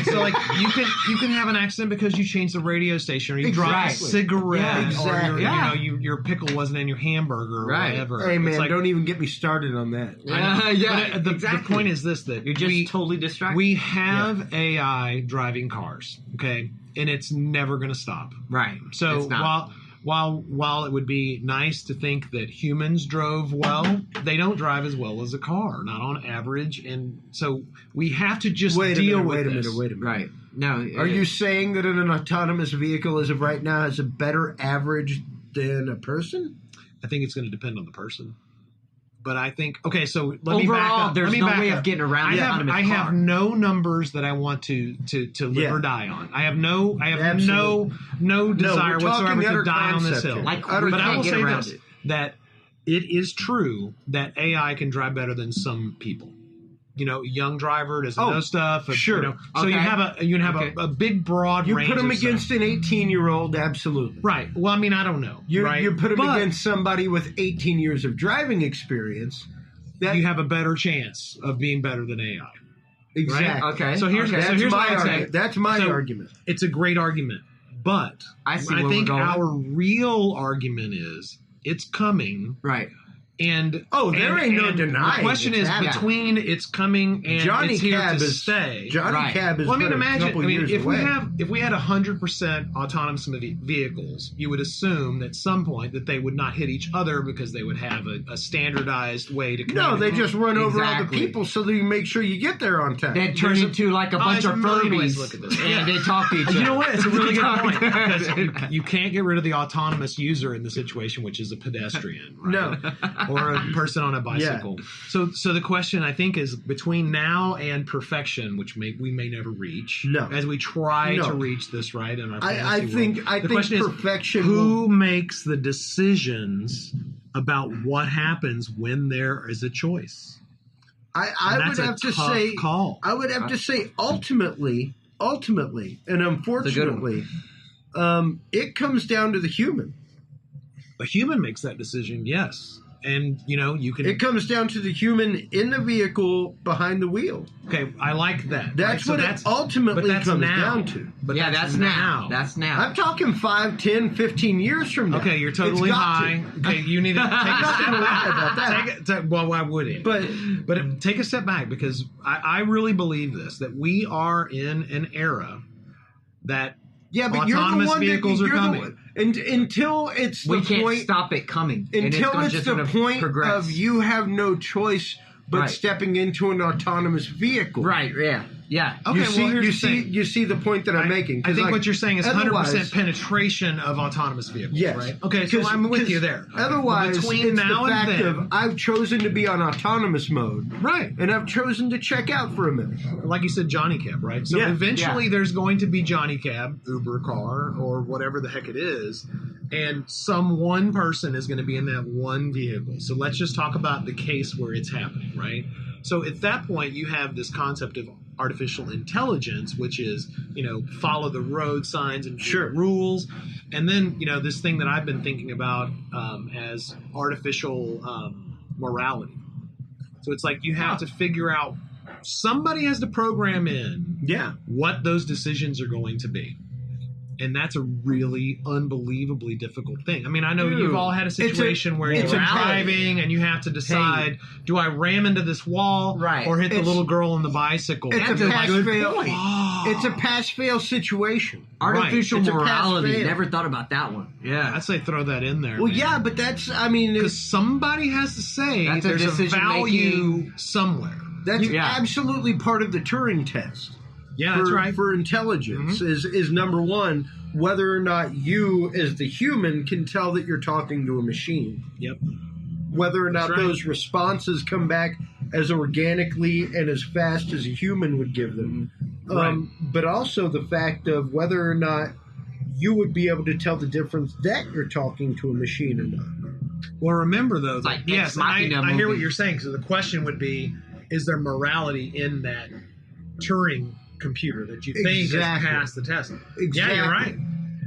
So like you can have an accident because you changed the radio station or you dropped a Exactly. cigarette Yeah, exactly. or your pickle wasn't in your hamburger or Right. whatever. Hey man, It's like, don't even get me started on that. Yeah, but exactly. the point is this: that You're just totally distracted. we have AI driving cars, okay, and it's never going to stop. Right. So It's not. while it would be nice to think that humans drove well, they don't drive as well as a car, not on average, and so we have to just deal with this. Wait a minute. Right. No. Are you saying that an autonomous vehicle as of right now has a better average than a person? I think it's going to depend on the person. But I think so. Let me back Overall, up. there's Let me no back way up. of getting around the autonomous I car. have no numbers that I want to live Yeah. or die on. I have no Absolutely. no desire we're talking whatsoever to utter die on this concept hill. here. Like, Utter we But I can't will get say around this: it. that it is true that AI can drive better than some people. You know, young driver doesn't know stuff. Sure. You know, so Okay. you have a big broad You range. put him of against stuff. an 18-year-old, absolutely. Right. Well, I mean, I don't know. You right? put him But against somebody with 18 years of driving experience. That you have a better chance of being better than AI. exactly. Okay. So here's okay. so That's here's my what I'm saying. argument. That's my So- argument. It's a great argument, but I see where we're think going. our real argument is it's coming, Right. and there ain't no denying The question it's is happening. between it's coming and Johnny it's here Cab to is stay. Johnny Right. Cab is Well, I mean, but a imagine. couple I mean, years if away. we had 100% autonomous vehicles, you would assume at some point that they would not hit each other because they would have a standardized way to. No, they just run over all the Exactly. people so that you make sure you get there on time. They'd turn There's a- into like a bunch there's of a million ways to Furbies, look at this. and Yeah. they talk to each other. You know what? It's a really good Talk- point because you can't get rid of the autonomous user in the situation, which is a pedestrian, right? No. or a person on a bicycle. So the question I think is between now and perfection, which we may never reach. No. As we try No. to reach this right in our I fantasy think world. I The think question perfection. is who makes the decisions about what happens when there is a choice. I And would that's a have to tough say. call. I would have to say ultimately, and unfortunately, it comes down to the human. A human makes that decision, yes. And you can. It comes down to the human in the vehicle behind the wheel. Okay, I like that. That's right? what it ultimately but that's comes now. down to. But Yeah, that's now. That's now. I'm talking 5, 10, 15 years from now. Okay, you're totally It's got high. to. Okay, you need to take a I'm not step gonna lie back. about that. Well, why would it? But Take a step back because I really believe this that we are in an era that yeah, but you're the autonomous one vehicles that, are you're the coming. one- and until it's the we can't point. stop it coming. and Until gonna it's just the gonna point progress. of you have no choice but Right. stepping into an autonomous vehicle. Right. Yeah. Yeah. Okay, You see, well, here's you the see, thing. you see the point that I'm making. I 'cause, think like, what you're saying is 100% otherwise- penetration of autonomous vehicles, Yes. right? Okay, so 'Cause- I'm with 'cause you there. Otherwise, But between it's now the and fact then, of I've chosen to be on autonomous mode, right? and I've chosen to check out for a minute. Like you said, Johnny Cab, right? So Yeah. eventually there's going to be Johnny Cab, Uber car, or whatever the heck it is, and some one person is going to be in that one vehicle. So let's just talk about the case where it's happening, right? So at that point, you have this concept of artificial intelligence, which is, follow the road signs and Sure. rules. And then, this thing that I've been thinking about as artificial morality. So it's like you have to figure out, somebody has to program in Yeah. what those decisions are going to be. And that's a really unbelievably difficult thing. I mean, I know Dude, you've all had a situation where you're it's a driving and you have to decide, do I ram into this wall Right. or hit the It's- little girl on the bicycle? It's That's a a pass good fail. point. It's a pass fail situation. Artificial It's a morality. pass-fail. Never thought about that one. Yeah. I'd say throw that in there. Well, yeah, but that's Because somebody has to say That's a there's a value decision-making- somewhere. that's Yeah. absolutely part of the Turing test. Yeah, for, that's right. for intelligence is number one, whether or not you as the human can tell that you're talking to a machine. Yep. Whether or not That's right. those responses come back as organically and as fast as a human would give them, But also the fact of whether or not you would be able to tell the difference that you're talking to a machine or not. Well, remember though, like yes, Ex Machina I hear what movie. you're saying. So the question would be: is there morality in that Turing computer that you think has Exactly. passed the test? Exactly. Yeah, you're right.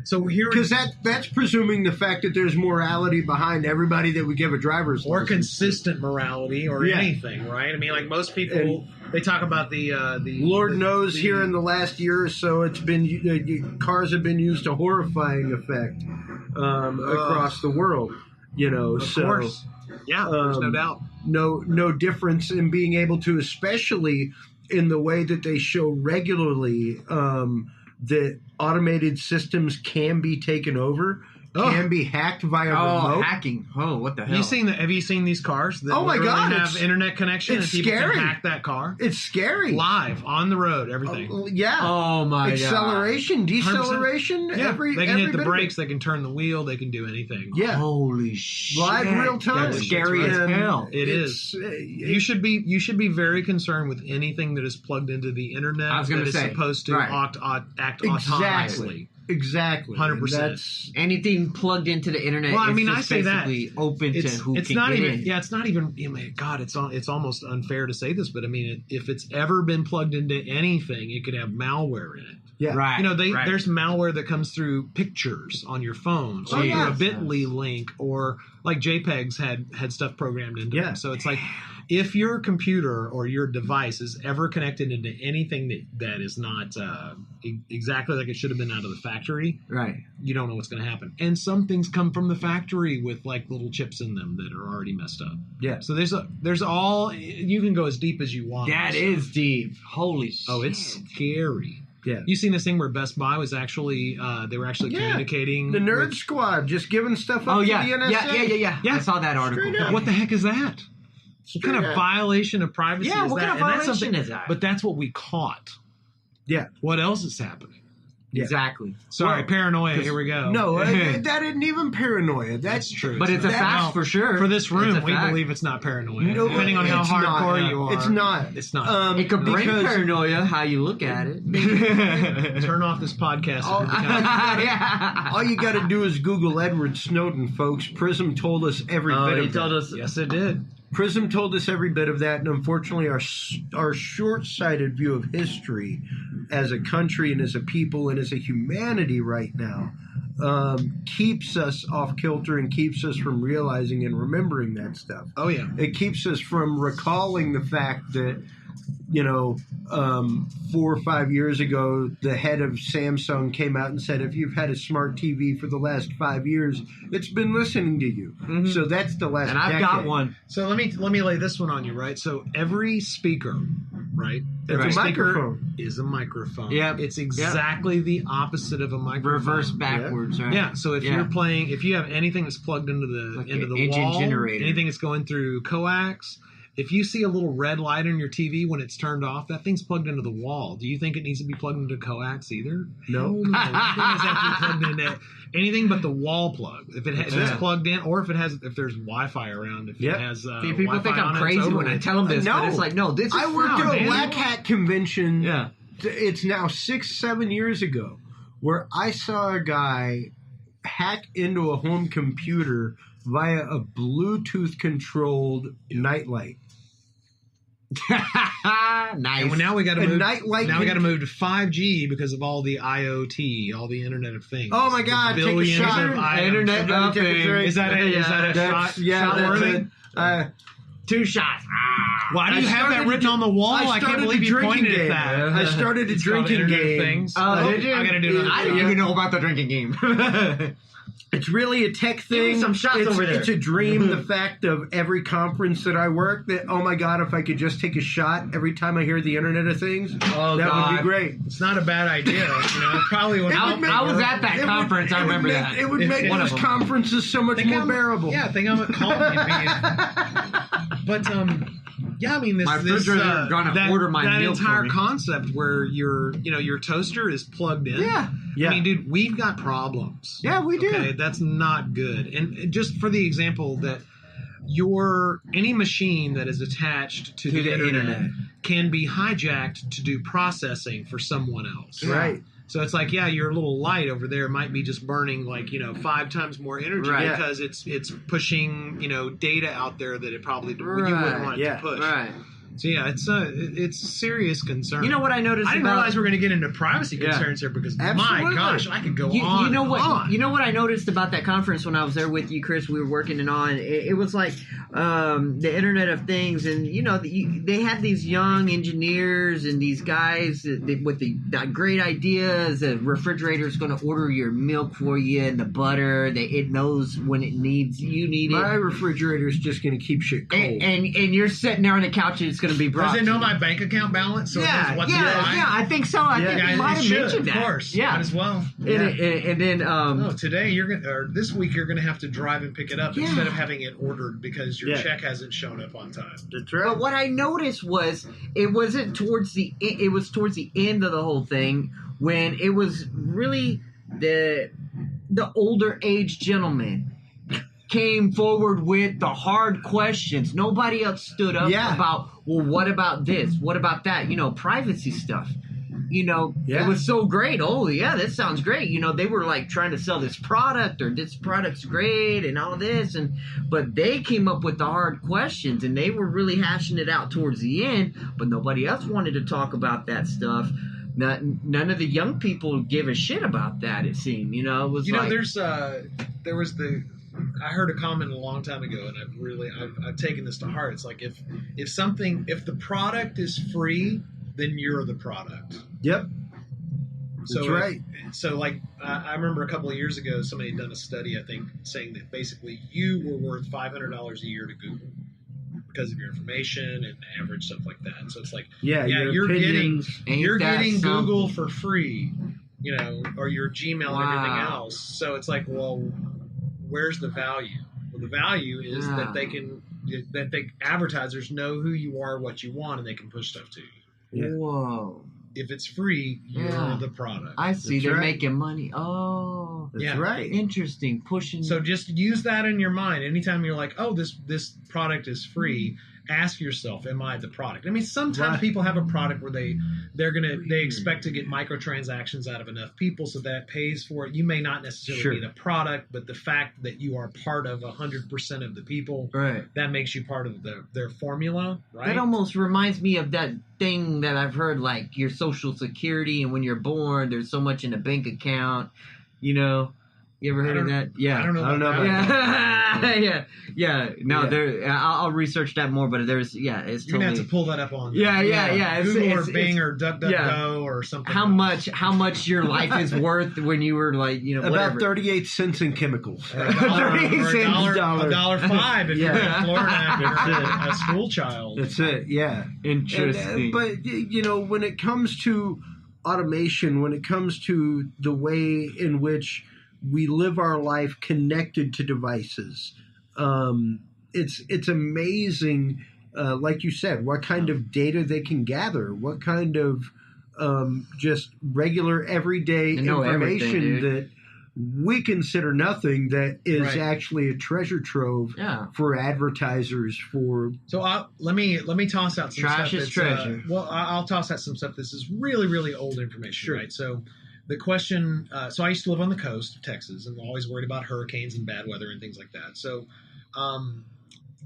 So here, Because that's presuming the fact that there's morality behind everybody that would give a driver's or license. consistent morality, or Yeah. anything, right? I mean, like most people, they talk about the Lord knows here in the last year or so, it's been cars have been used to horrifying effect across the world. Of course, yeah, there's no doubt. No difference in being able to, especially in the way that they show regularly, that automated systems can be taken over, can be hacked via remote. Hacking. Oh, what the hell? Have you seen these cars that Oh my literally God, have internet connection and it's people scary. can hack that car It's scary. live on the road, everything. Yeah. Oh my Acceleration, deceleration, Yeah, every they can every hit the bit of brakes, it. they can turn the wheel, they can do anything. Yeah. Holy shit. Live real time. That's scary as And hell. It is. You should be very concerned with anything that is plugged into the internet I was gonna that is say, supposed to right. act Exactly. autonomously. Exactly. 100%. That's Anything plugged into the internet Well, I is mean, just I say that. basically open to who It's can not get even. in. Yeah, it's not even. I mean, God, it's almost unfair to say this, but I mean, if it's ever been plugged into anything, it could have malware in it. yeah. Right. You know, right. there's malware that comes through pictures on your phone, or yeah. through a Bitly link, or like JPEGs had stuff programmed into Yeah. them. So it's like, if your computer or your device is ever connected into anything that is not exactly like it should have been out of the factory, Right. you don't know what's going to happen. And some things come from the factory with like little chips in them that are already messed up. Yeah. So there's all, you can go as deep as you want. That is deep. Holy shit. Oh, it's scary. Yeah. You seen this thing where Best Buy was actually they were actually Yeah. communicating The Nerd with- Squad just giving stuff up Oh, to yeah. the NSA. Yeah. I saw that article. Straight up. What the heck is that? What kind of up. violation of privacy Yeah, is what that? kind of And that's violation something- is that? But that's what we caught. Yeah. What else is happening? Yeah. Exactly. Sorry, Well, paranoia. Here we go. No, that isn't even paranoia. That's true. But it's a not. fact No, for sure. For this room, It's a we fact. believe it's not paranoia. No, Depending on how it's hardcore not. you are. It's not. It's not. It could bring because- paranoia how you look at it. Turn off this podcast. Oh, Yeah. All you got to do is Google Edward Snowden, folks. Prism told us every bit He of told that. us. Yes, it did. Prism told us every bit of that, and unfortunately, our short-sighted view of history as a country and as a people and as a humanity right now keeps us off kilter and keeps us from realizing and remembering that stuff. Oh yeah. It keeps us from recalling the fact that, 4 or 5 years ago, the head of Samsung came out and said, if you've had a smart TV for the last 5 years, it's been listening to you. So that's the last And I've got one. So let me lay this one on you, right? So every speaker, right? Every It's a speaker microphone. is a microphone. Yep. It's exactly the opposite of a microphone. Reverse backwards, right? Yeah. So if Yeah. you're playing, if you have anything that's plugged into the Like into an the engine wall, generator. anything that's going through coax. If you see a little red light on your TV when it's turned off, that thing's plugged into the wall. Do you think it needs to be plugged into coax either? No. No, that thing has to be plugged into anything but the wall plug. If it's Yeah. plugged in, or if there's Wi-Fi around, if Yep. it has See, people Wi-Fi think on I'm it, it's crazy over when I with. tell them this, No. but it's like, no, this is I worked fun, at a man. Black Hat convention. Yeah. It's now 6-7 years ago, where I saw a guy hack into a home computer via a Bluetooth controlled nightlight. Nice. And now we got to A move. nightlight Now we got to can- move to 5G because of all the IoT, all the Internet of Things. Oh my The God, take a billions shot. of items. Internet Somebody of take a Things. drink. Is that a That's, shot? yeah, shot that's worthy? it. 2 shots. Why do I you have that started written to- on the wall? I I can't started believe a you drinking pointed game. at that. I started a It's called drinking Internet of game. Things. Oh, did you? I got to do that. I didn't even know about the drinking game. It's really a tech thing. Give me some shots it's, over there. It's a dream. The fact of every conference that I work, that oh my God, if I could just take a shot every time I hear the Internet of Things, Oh, that would God. be great. It's not a bad idea. It probably would It help. would make- I was at that it would- conference. I it would remember make- that. It would If make one of those them. conferences so much Think more how- bearable. Yeah, think how calm you'd be. But yeah, I mean, My refrigerator gonna that, order my that milk for entire me. concept where your toaster is plugged in. Yeah. Yeah. I mean, dude, we've got problems. Yeah, we do. Okay, that's not good. And just for the example that any machine that is attached to the internet can be hijacked to do processing for someone else. Right. So it's like, yeah, your little light over there might be just burning 5 times more energy Right. because it's pushing data out there that it probably you wouldn't Right. want it to push. Right. So yeah, it's a serious concern. You know what I noticed? I didn't about, realize we were going to get into privacy concerns here because Absolutely. my gosh, I could go You, on. you know and what? on. You know what I noticed about that conference when I was there with you, Chris? We were working and on. It was like the Internet of Things, and they had these young engineers and these guys with the great ideas. The refrigerator is going to order your milk for you and the butter. It knows when you need My it. refrigerator is just going to keep shit cold. And you're sitting there on the couch and it's going to be brought. Does it know to you. my bank account balance? So it Yeah, knows what to yeah, buy? yeah. I think so. I think Yeah, you might it have should, mentioned of that. course. Yeah. Might as well. And then Oh, today or this week you're going to have to drive and pick it up Yeah. instead of having it ordered because your Yeah. check hasn't shown up on time. That's right. But what I noticed was it was towards the end of the whole thing when it was really the older age gentleman came forward with the hard questions. Nobody else stood up Yeah. about, well, what about this? What about that? Privacy stuff. Yeah. It was so great. Oh, yeah, that sounds great. They were like trying to sell this product or this product's great and all this. But they came up with the hard questions and they were really hashing it out towards the end. But nobody else wanted to talk about that stuff. None of the young people give a shit about that, it seemed. It was there was I heard a comment a long time ago, and I've taken this to heart. It's like if the product is free, then you're the product. Yep. So That's right. I remember a couple of years ago, somebody had done a study, I think, saying that basically you were worth $500 a year to Google because of your information and average stuff like that. So it's like, Yeah, your you're opinions. getting Google for free, or your Gmail and everything Wow. else. So it's like, well, where's the value? Well, the value is that advertisers know who you are, what you want, and they can push stuff to you. Yeah. Whoa. If it's free, you're Yeah. the product. I see. That's They're right. making money. Oh. That's Yeah. right. Interesting. Pushing. So just use that in your mind. Anytime you're like, oh, this product is free, ask yourself, am I the product? I mean, sometimes Right. people have a product where they expect to get microtransactions out of enough people, so that pays for it. You may not necessarily Sure. be the product, but the fact that you are part of 100% of the people, Right. that makes you part of their formula, right? That almost reminds me of that thing that I've heard, like your Social Security, and when you're born, there's so much in a bank account. You ever heard of that? Yeah. I don't know. I don't know about about that. yeah. No, Yeah. there. I'll research that more, but it's You're totally. gonna have to pull that up on Yeah. It's, Google or it's, Bing it's, or DuckDuckGo or something. how much your life is worth when you were like About whatever. 38 cents in chemicals. Or $1, Dollar. $1.05 if you're Yeah. in Florida and That's you're it. a school child. That's it. Yeah. Interesting. But when it comes to automation, when it comes to the way in which we live our life connected to devices, it's amazing. Like you said, what kind of data they can gather, what kind of just regular everyday They know information everything, dude. that we consider nothing that is Right. actually a treasure trove Yeah. for advertisers. For So let me toss out some Trash stuff. is that's, treasure. I'll toss out some stuff. This is really, really old information, Sure. right? So the question. So I used to live on the coast of Texas, and always worried about hurricanes and bad weather and things like that. So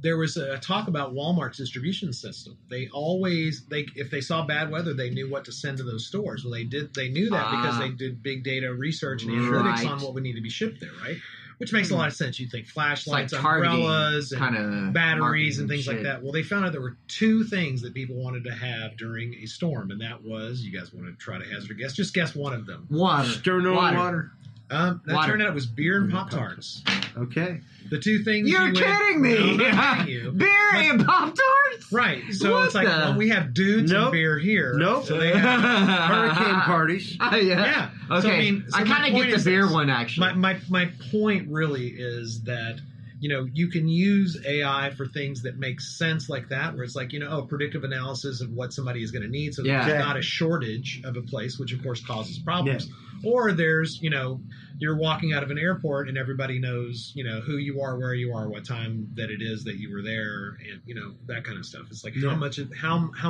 there was a talk about Walmart's distribution system. If they saw bad weather, they knew what to send to those stores. Well, they knew that because they did big data research and analytics Right. on what would need to be shipped there, right? Which makes a lot of sense. You think flashlights, It's like targeting umbrellas, and kinda batteries and marketing things like shit. that. Well, they found out there were two things that people wanted to have during a storm, and that was, you guys want to try to hazard a guess? Just guess one of them. Water. Sterno water. That Water. turned out it was beer and Pop-Tarts. Okay. The two things You're you would- kidding me! No, I'm not kidding you. Beer and Pop Tarts. Right. So What it's like, the- well, we have dudes and Nope. beer here. Nope. So they have, Hurricane parties. Yeah. yeah. Okay. So, I mean, I my kind of point get the is beer this. one actually. My point really is that, you can use AI for things that make sense like that, where it's like, predictive analysis of what somebody is going to need. So Yeah. there's not a shortage of a place, which of course causes problems. Or there's, you're walking out of an airport and everybody knows, who you are, where you are, what time that it is that you were there, and, that kind of stuff. It's like, how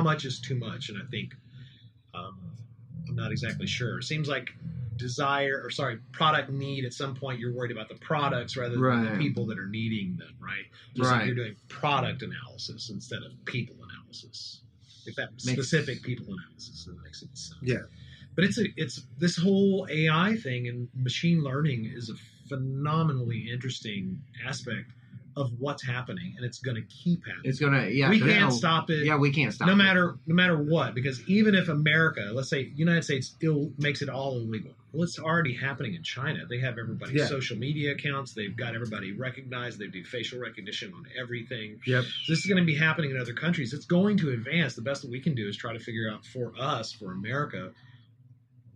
much is too much? And I think, I'm not exactly sure. It seems like product need, at some point you're worried about the products rather than the people that are needing them, right? Just like you're doing product analysis instead of people analysis. If that specific people analysis, that makes any sense. Yeah. But it's this whole AI thing and machine learning is a phenomenally interesting aspect of what's happening, and it's going to keep happening. It's gonna, we can't stop it. Yeah, we can't stop no it. matter what, because even if America, let's say United States, makes it all illegal, well, it's already happening in China. They have everybody's social media accounts. They've got everybody recognized. They do facial recognition on everything. Yep. So this is going to be happening in other countries. It's going to advance. The best that we can do is try to figure out for America,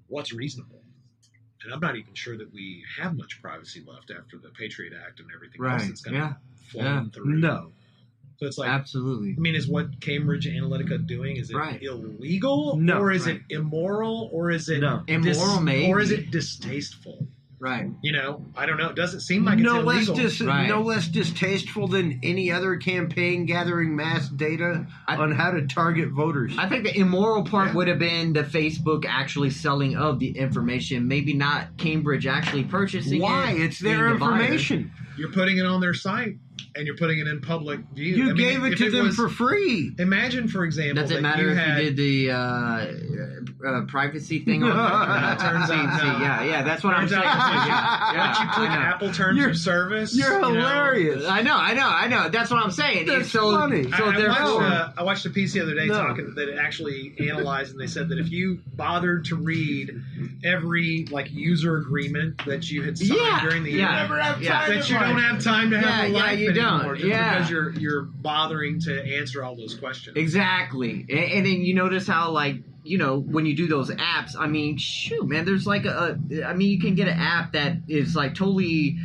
what's reasonable. And I'm not even sure that we have much privacy left after the Patriot Act and everything else that's going to flow through. No. So it's like, absolutely. I mean, is what Cambridge Analytica doing, is it illegal? No. Or is it immoral? Or is it immoral, maybe? Or is it distasteful? Right. I don't know. It doesn't seem like it's illegal. No less distasteful than any other campaign gathering mass data on how to target voters. I think the immoral part would have been the Facebook actually selling of the information, maybe not Cambridge actually purchasing it. Why? It's their information. You're putting it on their site, and you're putting it in public view. You gave it to them for free. Imagine, for example, does it matter if you did the privacy thing on there? Turns out, yeah, that's what I'm saying. Once you click Apple Terms of Service, you're hilarious. I know. That's what I'm saying. That's funny. So I watched a piece the other day talking that it actually analyzed, and they said that if you bothered to read every user agreement that you had signed during the year, that you don't have time to have a life anymore, just because you're bothering to answer all those questions. Exactly. And then you notice how when you do those apps, I mean, shoot, man, there's you can get an app that is totally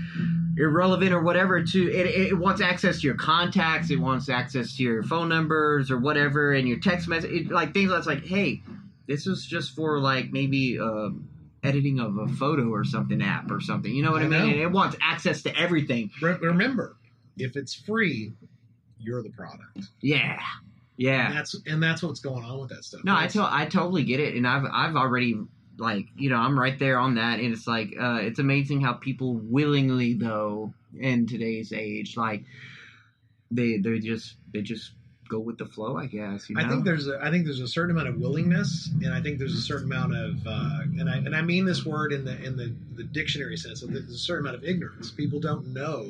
irrelevant or whatever it wants access to your contacts, it wants access to your phone numbers or whatever, and your text message, things that's like, hey, this is just for maybe editing of a photo or something app or something. You know what I mean? And it wants access to everything. Remember, if it's free, you're the product. Yeah. Yeah. And that's what's going on with that stuff. No, I totally get it. And I've already I'm right there on that. And it's it's amazing how people willingly, though, in today's age, they just go with the flow, I guess. I think there's a certain amount of willingness, and I think there's a certain amount of and I mean this word in the dictionary sense. So there's a certain amount of ignorance. People don't know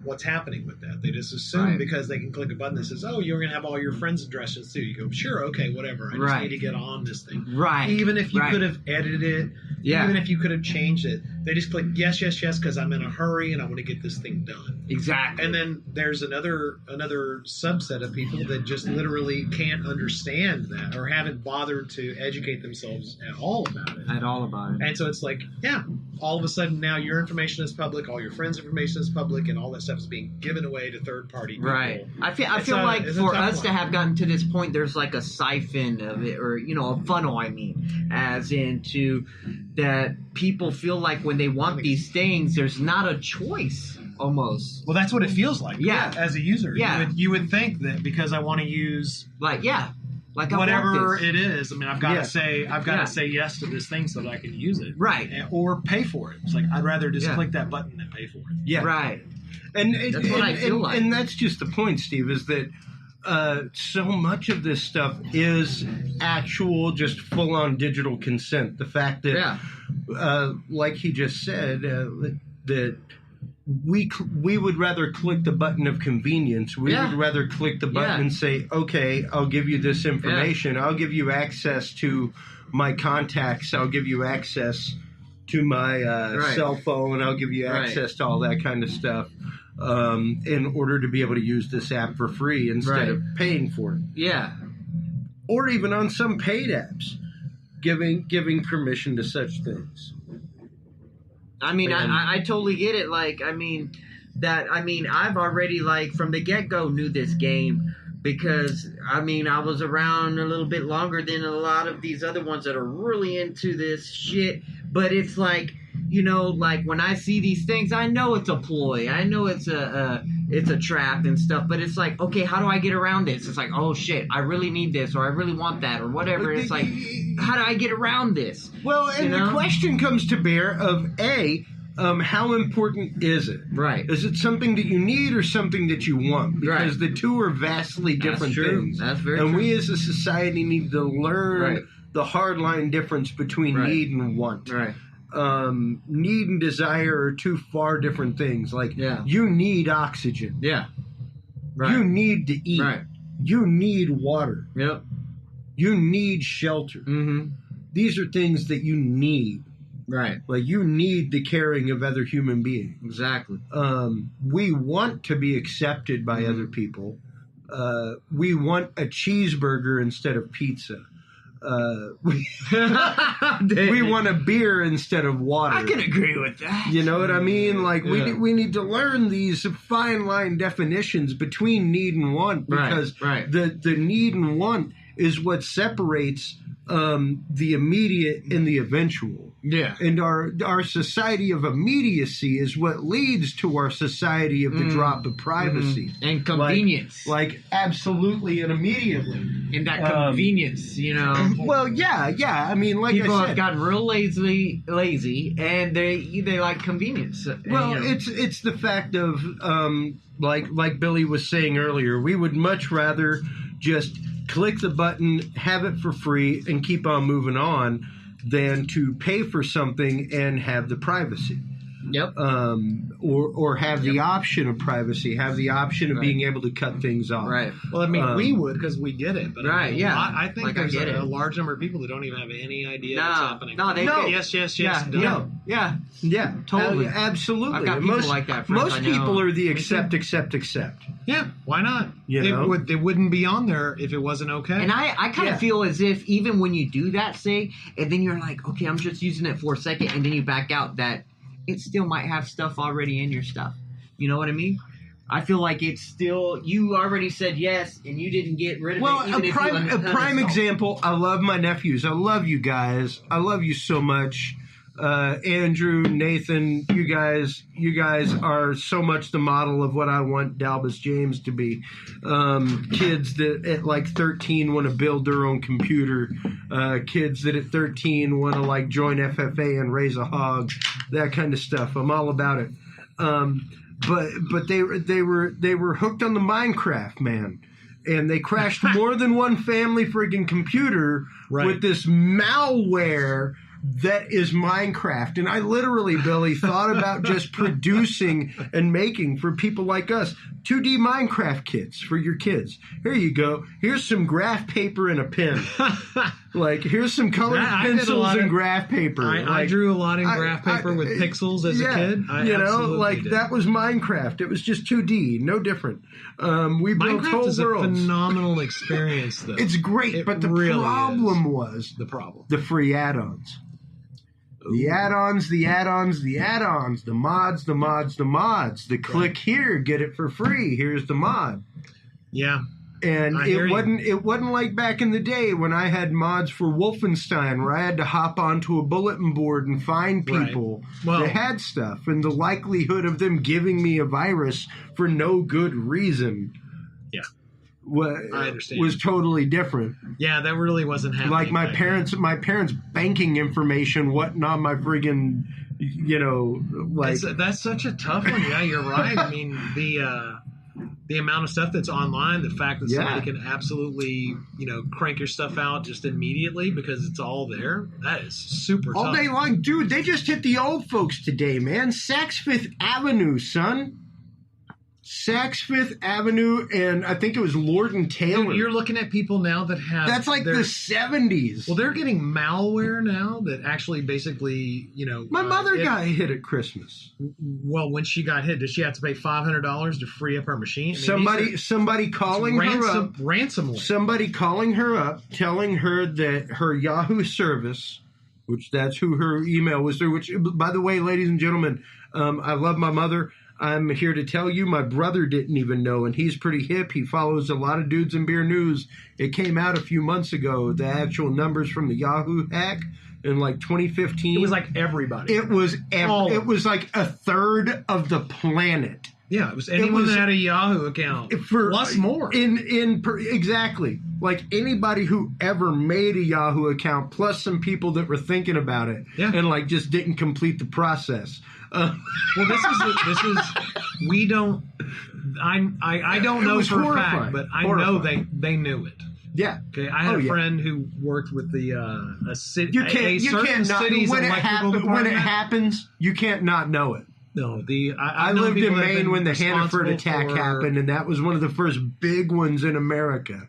what's happening with that. They just assume because they can click a button that says, "Oh, you're going to have all your friends' addresses too." You go, "Sure, okay, whatever. I just need to get on this thing." Right. Even if you could have edited it, even if you could have changed it, they just click yes, yes, yes because I'm in a hurry and I want to get this thing done. Exactly. And then there's another subset of people that just literally can't understand that or haven't bothered to educate themselves at all about it. And so it's all of a sudden now your information is public, all your friends' information is public, and all that stuff is being given away to third-party people. Right. I feel like for us to have gotten to this point, there's a siphon of it, or a funnel. I mean, as into that people feel like when they want these things, there's not a choice. Almost. Well, that's what it feels like. Yeah. As a user. Yeah. You would think that because I want to use whatever it is. I mean, I've got to say yes to this thing so that I can use it. Right. Or pay for it. It's I'd rather just click that button than pay for it. Yeah. Right. And that's what I feel like. And that's just the point, Steve, is that so much of this stuff is actual, just full-on digital consent. The fact that, like he just said, that we would rather click the button of convenience. We would rather click the button and say, okay, I'll give you this information. I'll give you access to my contacts. I'll give you access to my cell phone. I'll give you access to all that kind of stuff in order to be able to use this app for free instead of paying for it. Yeah. Or even on some paid apps, giving permission to such things. I mean, I totally get it. that, I mean, I've already, like, from the get-go knew this game because, I mean, I was around a little bit longer than a lot of these other ones that are really into this shit. But it's like, you know, like when I see these things, I know it's a ploy. I know it's a trap and stuff. But it's like, okay, how do I get around this? It's like, oh shit, I really need this, or I really want that, or whatever. It's like, how do I get around this? Well, and the question comes to bear of how important is it? Right. Is it something that you need or something that you want? Because the two are vastly different things. That's very and true. we as a society need to learn the hard line difference between need and want. Right. Need and desire are two far different things. Like, you need oxygen. Yeah. Right. You need to eat. Right. You need water. Yep. You need shelter. Mm-hmm. These are things that you need. Right. Like, you need the caring of other human beings. Exactly. We want to be accepted by other people. We want a cheeseburger instead of pizza. We want a beer instead of water. I can agree with that. You know what I mean? Like, we need to learn these fine line definitions between need and want, because the need and want is what separates the immediate and the eventual. Yeah. And our society of immediacy is what leads to our society of the drop of privacy. And convenience. Like absolutely and immediately. And that convenience, you know. Well, yeah. I mean, like people I said, have gotten real lazy, and they like convenience. Well, and, you know. it's the fact of like Billy was saying earlier, we would much rather just click the button, have it for free, and keep on moving on, than to pay for something and have the privacy. Yep. Or have the option of privacy, have the option of being able to cut things off. Right. Well, I mean, we would because we get it. But I think there's a large number of people that don't even have any idea what's happening. Yes, no. Yeah, totally. Absolutely. I've got people like that. Most people are the accept. Yeah, why not? They wouldn't be on there if it wasn't okay. And I kind of feel as if even when you do that, say, and then you're like, okay, I'm just using it for a second, and then you back out, that it still might have stuff already in your stuff. You know what I mean? I feel like it's still, you already said yes, and you didn't get rid of it. Well, a prime example, I love my nephews. I love you guys. I love you so much. Andrew, Nathan, you guys are so much the model of what I want Dalbus James to be. Kids that at like 13 want to build their own computer. Kids that at 13 want to like join FFA and raise a hog. That kind of stuff. I'm all about it. But they were hooked on the Minecraft, man. And they crashed more than one family friggin' computer with this malware that is Minecraft. And I literally, Billy, thought about just producing and making for people like us 2D Minecraft kits for your kids. Here you go. Here's some graph paper and a pen. Like, here's some colored pencils and graph paper. I drew a lot in graph paper with pixels as a kid. That was Minecraft. It was just 2D, no different. We built Minecraft whole is worlds. a phenomenal experience, though. It's great, but the really problem was the free add-ons. The add-ons, the mods, the click here, get it for free. Here's the mod. Yeah. And it wasn't like back in the day when I had mods for Wolfenstein where I had to hop onto a bulletin board and find people that had stuff, and the likelihood of them giving me a virus for no good reason. Yeah. I understand. Was totally different. Yeah, that really wasn't happening. Like my parents' banking information wasn't on my friggin', that's such a tough one. Yeah, you're right. I mean, the amount of stuff that's online, the fact that somebody can absolutely, crank your stuff out just immediately because it's all there, that is super tough. All day long. Dude, they just hit the old folks today, man. Saks Fifth Avenue, son. Saks Fifth Avenue, and I think it was Lord and Taylor. You're looking at people now that have... That's like the 70s. Well, they're getting malware now that actually basically, My mother got hit at Christmas. Well, when she got hit, did she have to pay $500 to free up her machine? I mean, somebody calling her up. Ransomware. Somebody calling her up, telling her that her Yahoo service, which that's who her email was through, which, by the way, ladies and gentlemen, I love my mother. I'm here to tell you my brother didn't even know, and he's pretty hip. He follows a lot of Dudes and Beer news. It came out a few months ago, the actual numbers from the Yahoo hack in like 2015. It was like everybody. It was like a third of the planet. Yeah, it was anyone that had a Yahoo account. Plus more. Exactly. Like anybody who ever made a Yahoo account, plus some people that were thinking about it and like just didn't complete the process. Well, we don't. I don't know for a fact, but I know they knew it. Yeah. Okay. I had a friend who worked with the a city. You can't not when it happens. You can't not know it. No, I lived in Maine when the Hannaford attack happened, and that was one of the first big ones in America.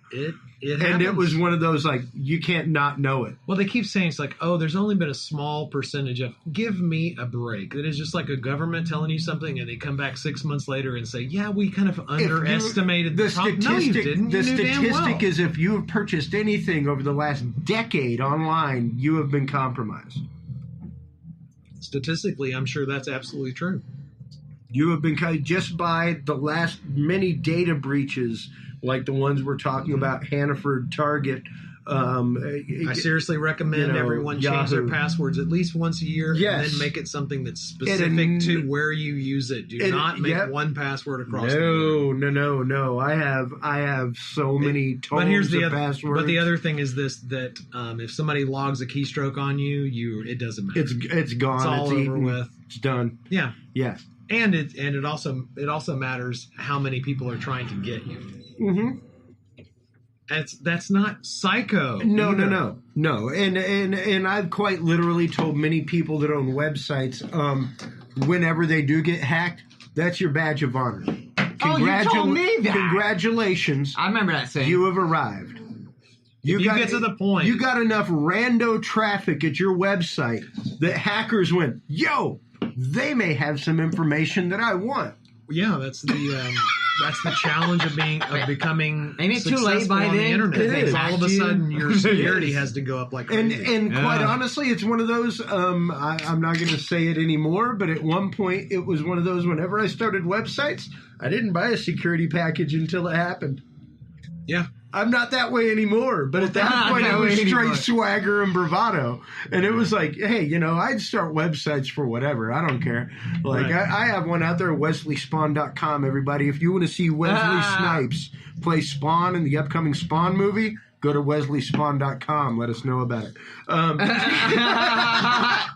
It was one of those, like, you can't not know it. Well, they keep saying it's like, oh, there's only been a small percentage of, give me a break. That is just like a government telling you something, and they come back 6 months later and say, yeah, we kind of underestimated the problem. No, you didn't. The statistic is if you have purchased anything over the last decade online, you have been compromised. Statistically, I'm sure that's absolutely true. You have been just by the last many data breaches, like the ones we're talking about, Hannaford, Target. I seriously recommend everyone change their passwords at least once a year, and then make it something that's specific to where you use it. Do not make one password across the board. No. I have so many tones of passwords. But the other thing is this: that if somebody logs a keystroke on you, it doesn't matter. It's gone. It's all over with. It's done. Yeah. Yeah. And it also matters how many people are trying to get you. Mm-hmm. That's not psycho. No. And I've quite literally told many people that own websites, whenever they do get hacked, that's your badge of honor. You told me that. Congratulations. I remember that saying. You have arrived. You get to the point. You got enough rando traffic at your website that hackers went, yo, they may have some information that I want. Yeah, that's the challenge of becoming Ain't it too successful late by on the then? internet. It is. All of a sudden, your security has to go up like crazy. And quite honestly, it's one of those, I'm not going to say it anymore, but at one point it was one of those, whenever I started websites, I didn't buy a security package until it happened. Yeah. I'm not that way anymore, but at that point it was straight swagger and bravado. And it was like, hey, I'd start websites for whatever. I don't care. Like, I have one out there, WesleySpawn.com, everybody. If you want to see Wesley Snipes play Spawn in the upcoming Spawn movie, go to WesleySpawn.com. Let us know about it.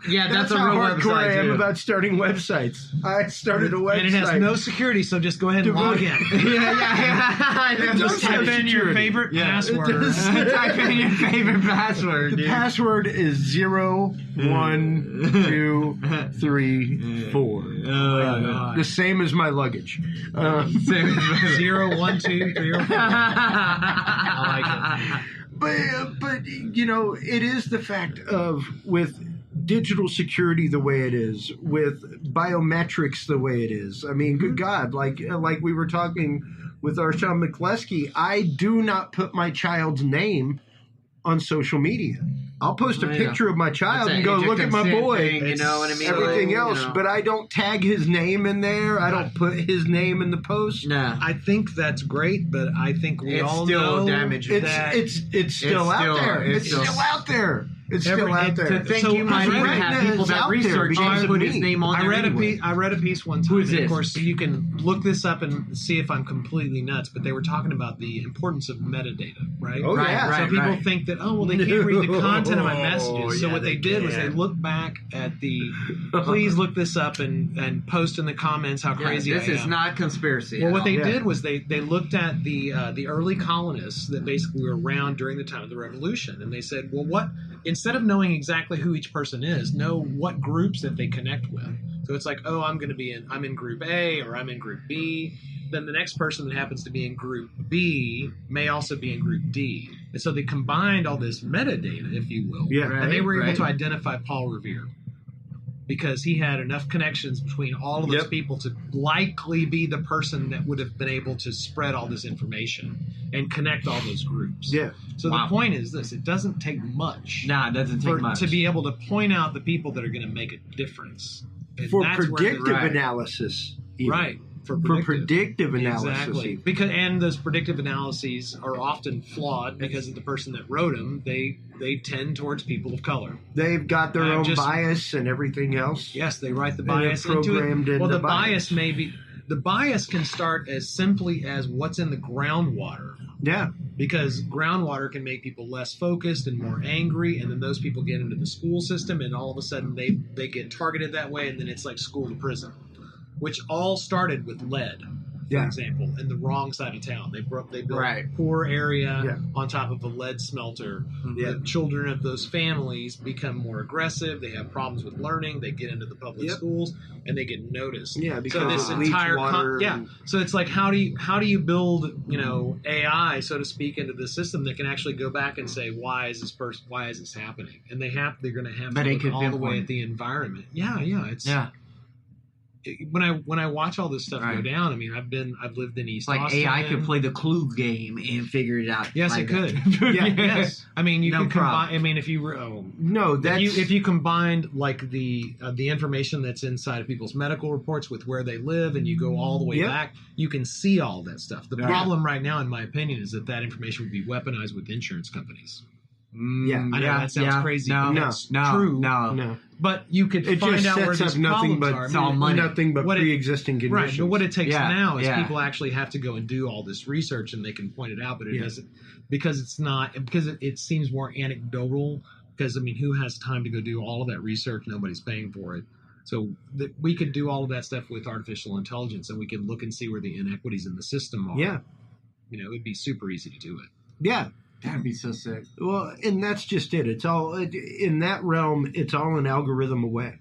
Yeah, that's a how real hardcore website, I am too. about starting websites. I started a website. And it has no security, so just go ahead and log in. yeah. Just type in your favorite password. Type in your favorite password. The password is 01234. The same as my luggage. 0, 1, 2, 3, or 4. I like it. But it is the fact of, with digital security the way it is, with biometrics the way it is. I mean, good God, like we were talking with our Sean McCleskey, I do not put my child's name on social media. I'll post a picture of my child and go, look at my boy. You know what I mean? Everything else, but I don't tag his name in there. I don't put his name in the post. No. I think that's great, but I think we all know that it's still out there. It's still out there. It's still out there. To think you might even have people that research and put his name on there anyway. I read a piece one time. Who is this? Of course, you can look this up and see if I'm completely nuts, but they were talking about the importance of metadata, right? Oh, yeah. So people think that, they can't read the content of my messages. So what they did was they looked back at please look this up and post in the comments how crazy I am. This is not conspiracy. Well, what they did was they looked at the early colonists that basically were around during the time of the Revolution, and they said, well, instead of knowing exactly who each person is, know what groups that they connect with. So it's like, I'm in group A or I'm in group B. Then the next person that happens to be in group B may also be in group D. And so they combined all this metadata, if you will. Yeah. And they were able to identify Paul Revere, because he had enough connections between all of those people to likely be the person that would have been able to spread all this information and connect all those groups. Yeah. So the point is this: it doesn't take much. Nah, it doesn't take much to be able to point out the people that are going to make a difference. And For that's predictive analysis, even. Right. For predictive analysis. Exactly. And those predictive analyses are often flawed because of the person that wrote them. They tend towards people of color. They've got their own bias and everything else. Yes, they write the bias into programmed it. Well, the bias can start as simply as what's in the groundwater. Yeah. Because groundwater can make people less focused and more angry, and then those people get into the school system, and all of a sudden they get targeted that way, and then it's like school to prison. Which all started with lead, for example, in the wrong side of town. They built a poor area on top of a lead smelter. The children of those families become more aggressive. They have problems with learning. They get into the public schools, and they get noticed. Yeah, because so this entire so it's like how do you build AI, so to speak, into the system that can actually go back and say why is this happening? And they're going to have to look all the way at the environment. When I watch all this stuff go down, I mean, I've lived in East Austin. AI could play the Clue game and figure it out. Yes, it could. Yes. I mean, you can combine. I mean, if you combined like the information that's inside of people's medical reports with where they live, and you go all the way back, you can see all that stuff. The problem right now, in my opinion, is that information would be weaponized with insurance companies. I know that sounds crazy. No, it's true. No. But you could find out where these problems are. It's all money. Nothing but pre-existing conditions. Right, but what it takes now is people actually have to go and do all this research, and they can point it out, but it doesn't, because it seems more anecdotal, because, I mean, who has time to go do all of that research? Nobody's paying for it. So we could do all of that stuff with artificial intelligence, and we could look and see where the inequities in the system are. Yeah. It would be super easy to do it. Yeah. That'd be so sick. Well, and that's just it. It's all in that realm. It's all an algorithm away.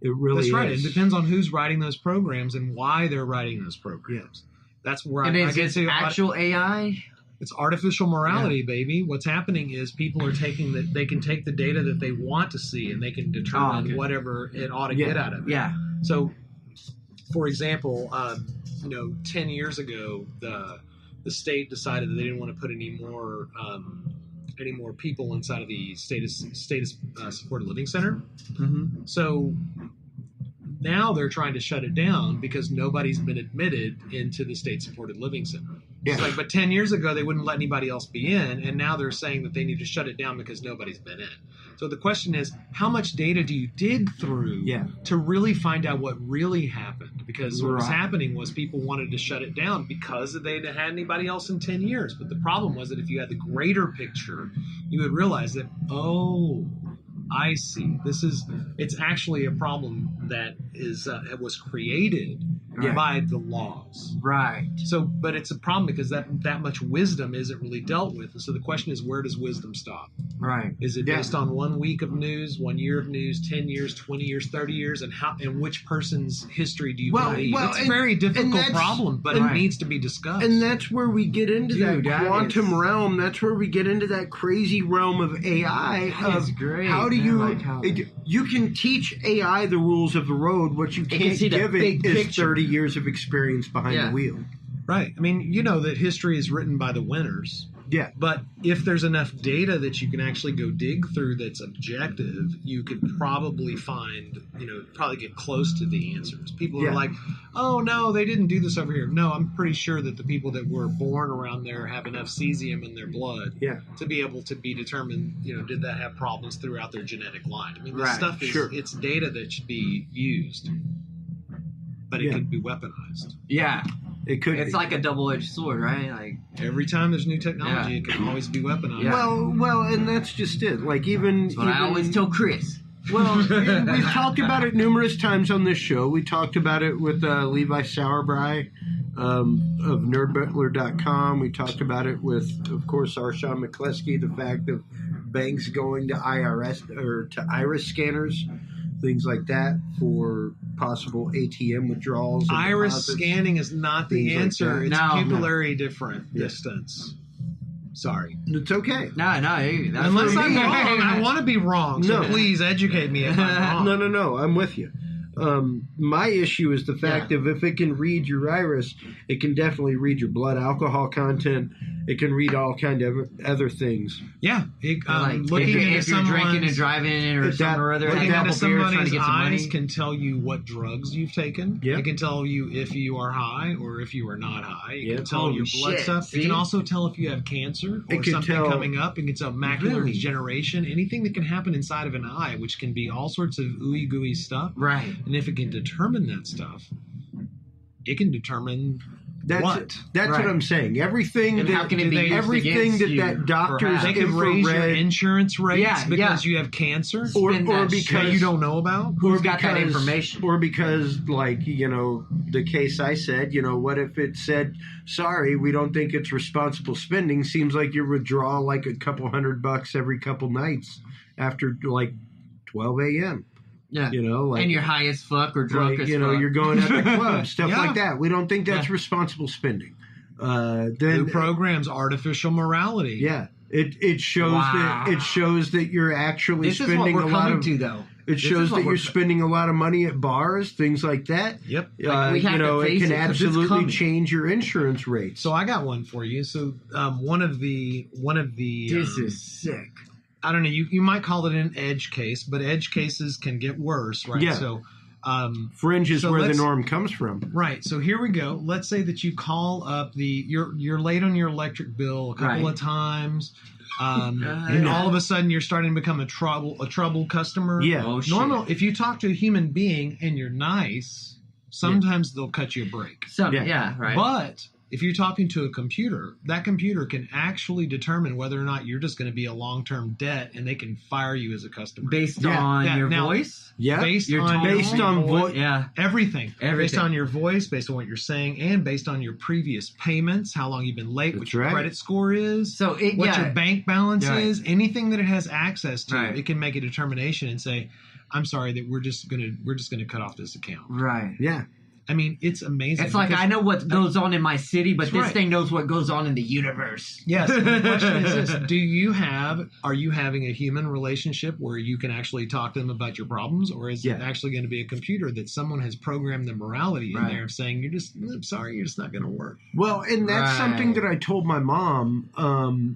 It really is. That's right. It depends on who's writing those programs and why they're writing those programs. That's where I get to actual AI. It's artificial morality, baby. What's happening is people are taking that. They can take the data that they want to see, and they can determine whatever it ought to get out of it. Yeah. So, for example, 10 years ago, the state decided that they didn't want to put any more people inside of the state supported living center. Mm-hmm. So now they're trying to shut it down because nobody's been admitted into the state supported living center. Yeah. It's like, but 10 years ago they wouldn't let anybody else be in, and now they're saying that they need to shut it down because nobody's been in. So the question is, how much data do you dig through to really find out what really happened? Because what was happening was people wanted to shut it down because they hadn't had anybody else in 10 years. But the problem was that if you had the greater picture, you would realize that, I see. It's actually a problem that was created by the laws. Right. So, but it's a problem because that much wisdom isn't really dealt with. And so the question is, where does wisdom stop? Right. Is it based on 1 week of news, 1 year of news, 10 years, 20 years, 30 years, and which person's history do you believe? It's a very difficult problem, but it needs to be discussed. And that's where we get into that quantum realm. That's where we get into that crazy realm of AI. That's great. How do you can teach AI the rules of the road. What you can't give it is 30 years of experience behind the wheel. Right. I mean, you know that history is written by the winners. Yeah. But if there's enough data that you can actually go dig through that's objective, you could probably probably get close to the answers. People are like, oh, no, they didn't do this over here. No, I'm pretty sure that the people that were born around there have enough cesium in their blood to be able to be determined, did that have problems throughout their genetic line? I mean, this stuff it's data that should be used, but it could be weaponized. Yeah. It could. It's like a double-edged sword, right? Like every time there's new technology, it can always be weaponized. Yeah. Well, and that's just it. Like even I always tell Chris. Well, we've talked about it numerous times on this show. We talked about it with Levi Sauerbrei of NerdButler.com. We talked about it with, of course, Arshawn McCleskey. The fact of banks going to iris scanners. Things like that for possible ATM withdrawals. Iris scanning is not the answer. It's pupillary different distance. Sorry. It's okay. No. Unless I'm wrong. I want to be wrong. So please educate me if I'm wrong. No. I'm with you. My issue is the fact of if it can read your iris, it can definitely read your blood alcohol content. It can read all kind of other things. Yeah, Like, looking into if you're drinking and someone's driving or something or other, looking having a into couple beers, trying to somebody's get some eyes money. can tell you what drugs you've taken. Yep. It can tell you if you are high or if you are not high. It Yep. can tell Holy your blood shit, stuff. see? It can also tell if you have cancer It or can something tell- coming up. It can tell macular Really? degeneration, anything that can happen inside of an eye, which can be all sorts of ooey gooey stuff. Right. And if it can determine that stuff, it can determine That's what. That's Right. what I'm saying. Everything And that how can it be used everything against that you that doctor's perhaps? They can raise your infrared insurance rates Yeah, because yeah. you have cancer or Spend or that shit. because that you don't know about. Who's got that information? Or because, like, the case I said, what if it said, sorry, we don't think it's responsible spending. Seems like you withdraw like a couple $100 every couple nights after like 12 a.m. Yeah. Like, And you're high as fuck or drunk like, as you're fuck. going at the club, stuff Yeah. like that. We don't think that's Yeah. responsible spending. Who Then programs artificial morality? yeah, it shows Wow. that you're actually This is what spending we're a lot coming of. to, though. It This shows is what that you're we're- spending a lot of money at bars, things like that. Yep. Like, we have to it face can it 'cause it's absolutely coming. change your insurance rates. So I got one for you. So one of the This is sick. I don't know, you might call it an edge case, but edge cases can get worse, right? Yeah. So Fringe is so where the let's- norm comes from. right. So here we go. Let's say that you call up you're late on your electric bill a couple Right. of times. And all of a sudden you're starting to become a troubled customer. Yeah. Oh, shit. Normal, if you talk to a human being and you're nice, sometimes they'll cut you a break. So, Yeah. yeah, right. But if you're talking to a computer, that computer can actually determine whether or not you're just going to be a long-term debt, and they can fire you as a customer. Based Yeah, on yeah, your now- voice? Yeah, Based Your on tone. your based on voice, Yeah. everything. Based Everything. on your voice, based on what you're saying, and based on your previous payments, how long you've been late, what That's your right. credit score is, So, what your bank balance Right. is, anything that it has access to, Right. it can make a determination and say, "I'm sorry that we're just gonna cut off this account." Right. yeah. I mean, it's amazing. It's like, because- I know what goes on in my city, but That's this right. thing knows what goes on in the universe. Yes. And the question is this: are you having a human relationship where you can actually talk to them about your problems, or is it Yeah. actually going to be a computer that someone has programmed the morality in Right. there of saying I'm sorry, you're just not going to work? Well, and that's Right. something that I told my mom.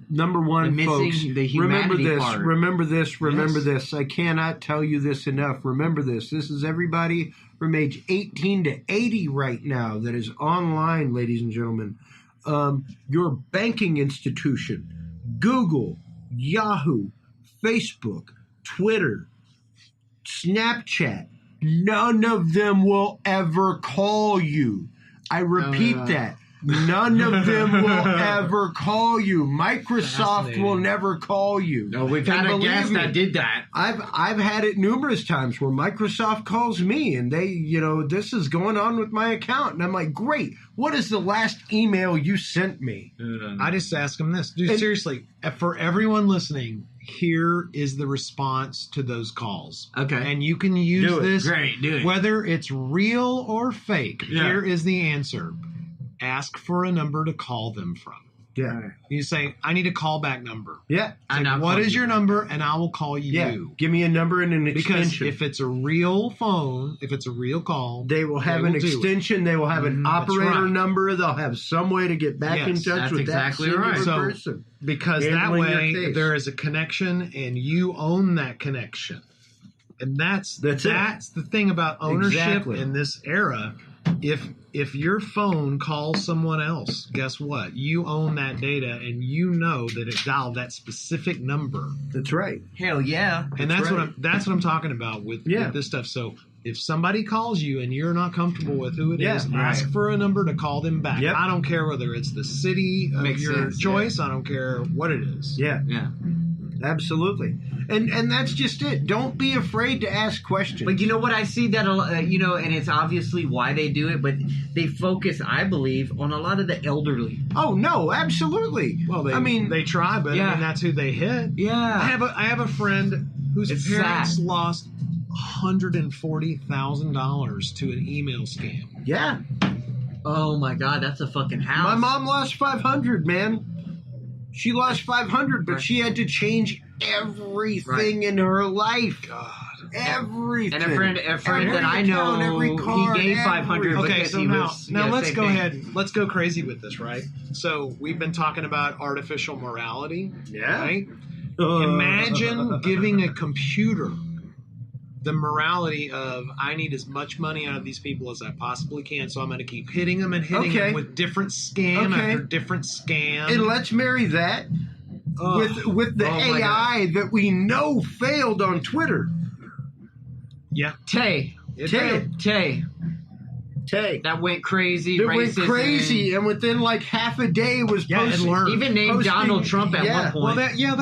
Number one, The missing- folks, the remember humanity this, part. remember this, remember Yes. this. I cannot tell you this enough. Remember this. This is everybody from age 18 to 80 right now that is online, ladies and gentlemen. Your banking institution, Google, Yahoo, Facebook, Twitter, Snapchat, none of them will ever call you. I repeat that. None of them will ever call you. Microsoft Fascinating. will never call you. No, we've And had a believe guest me, that did that. I've had it numerous times where Microsoft calls me and they, this is going on with my account. And I'm like, great. What is the last email you sent me? I just ask them this, dude. And- Seriously, for everyone listening, here is the response to those calls. Okay. And you can use Do it. this Great, do it. whether it's real or fake. Yeah. Here is the answer: ask for a number to call them from. Yeah. You say, "I need a callback number." Yeah. And I'll What call is you your back. number? And I will call you. Yeah. Give me a number and an Because extension. if it's a real phone, if it's a real call, They will have They an will do it. extension. They will have an That's operator right. number. They'll have some way to get back in Yes, touch that's with exactly that right. singular So- person. because that Handling your way case. there is a connection and you own that connection. And that's That's it. the thing about ownership Exactly. in this era. If your phone calls someone else, guess what? You own that data and you know that it dialed that specific number. That's right. Hell yeah. And That's that's right. what I'm talking about with this stuff. So if somebody calls you and you're not comfortable with who it is, Yeah, ask right. for a number to call them back. Yep. I don't care whether it's the city of Makes your sense, choice. I don't care what it is. Yeah. Yeah. Absolutely. And that's just it. Don't be afraid to ask questions. But you know what? I see that, and it's obviously why they do it, but they focus, I believe, on a lot of the elderly. Oh no, absolutely. Well, they try, but Yeah. I mean that's who they hit. Yeah. I have a friend whose It's parents sad. lost $140,000 to an email scam. Yeah. Oh my God, that's a fucking house. My mom lost 500, man. She lost 500, but Right. she had to change everything in her life. God. everything. And a friend Every that I account, know, every card, he gave 500. Okay, because so he now was, let's same go thing. ahead. Let's go crazy with this, right? So we've been talking about artificial morality, right? Imagine giving a computer the morality of, I need as much money out of these people as I possibly can, so I'm going to keep hitting them and hitting them with different scam after different scam. And let's marry that with the AI that we know failed on Twitter. Yeah. Tay. That went crazy. That went crazy, and within like half a day was posting. Even named Donald Trump at one point. Well,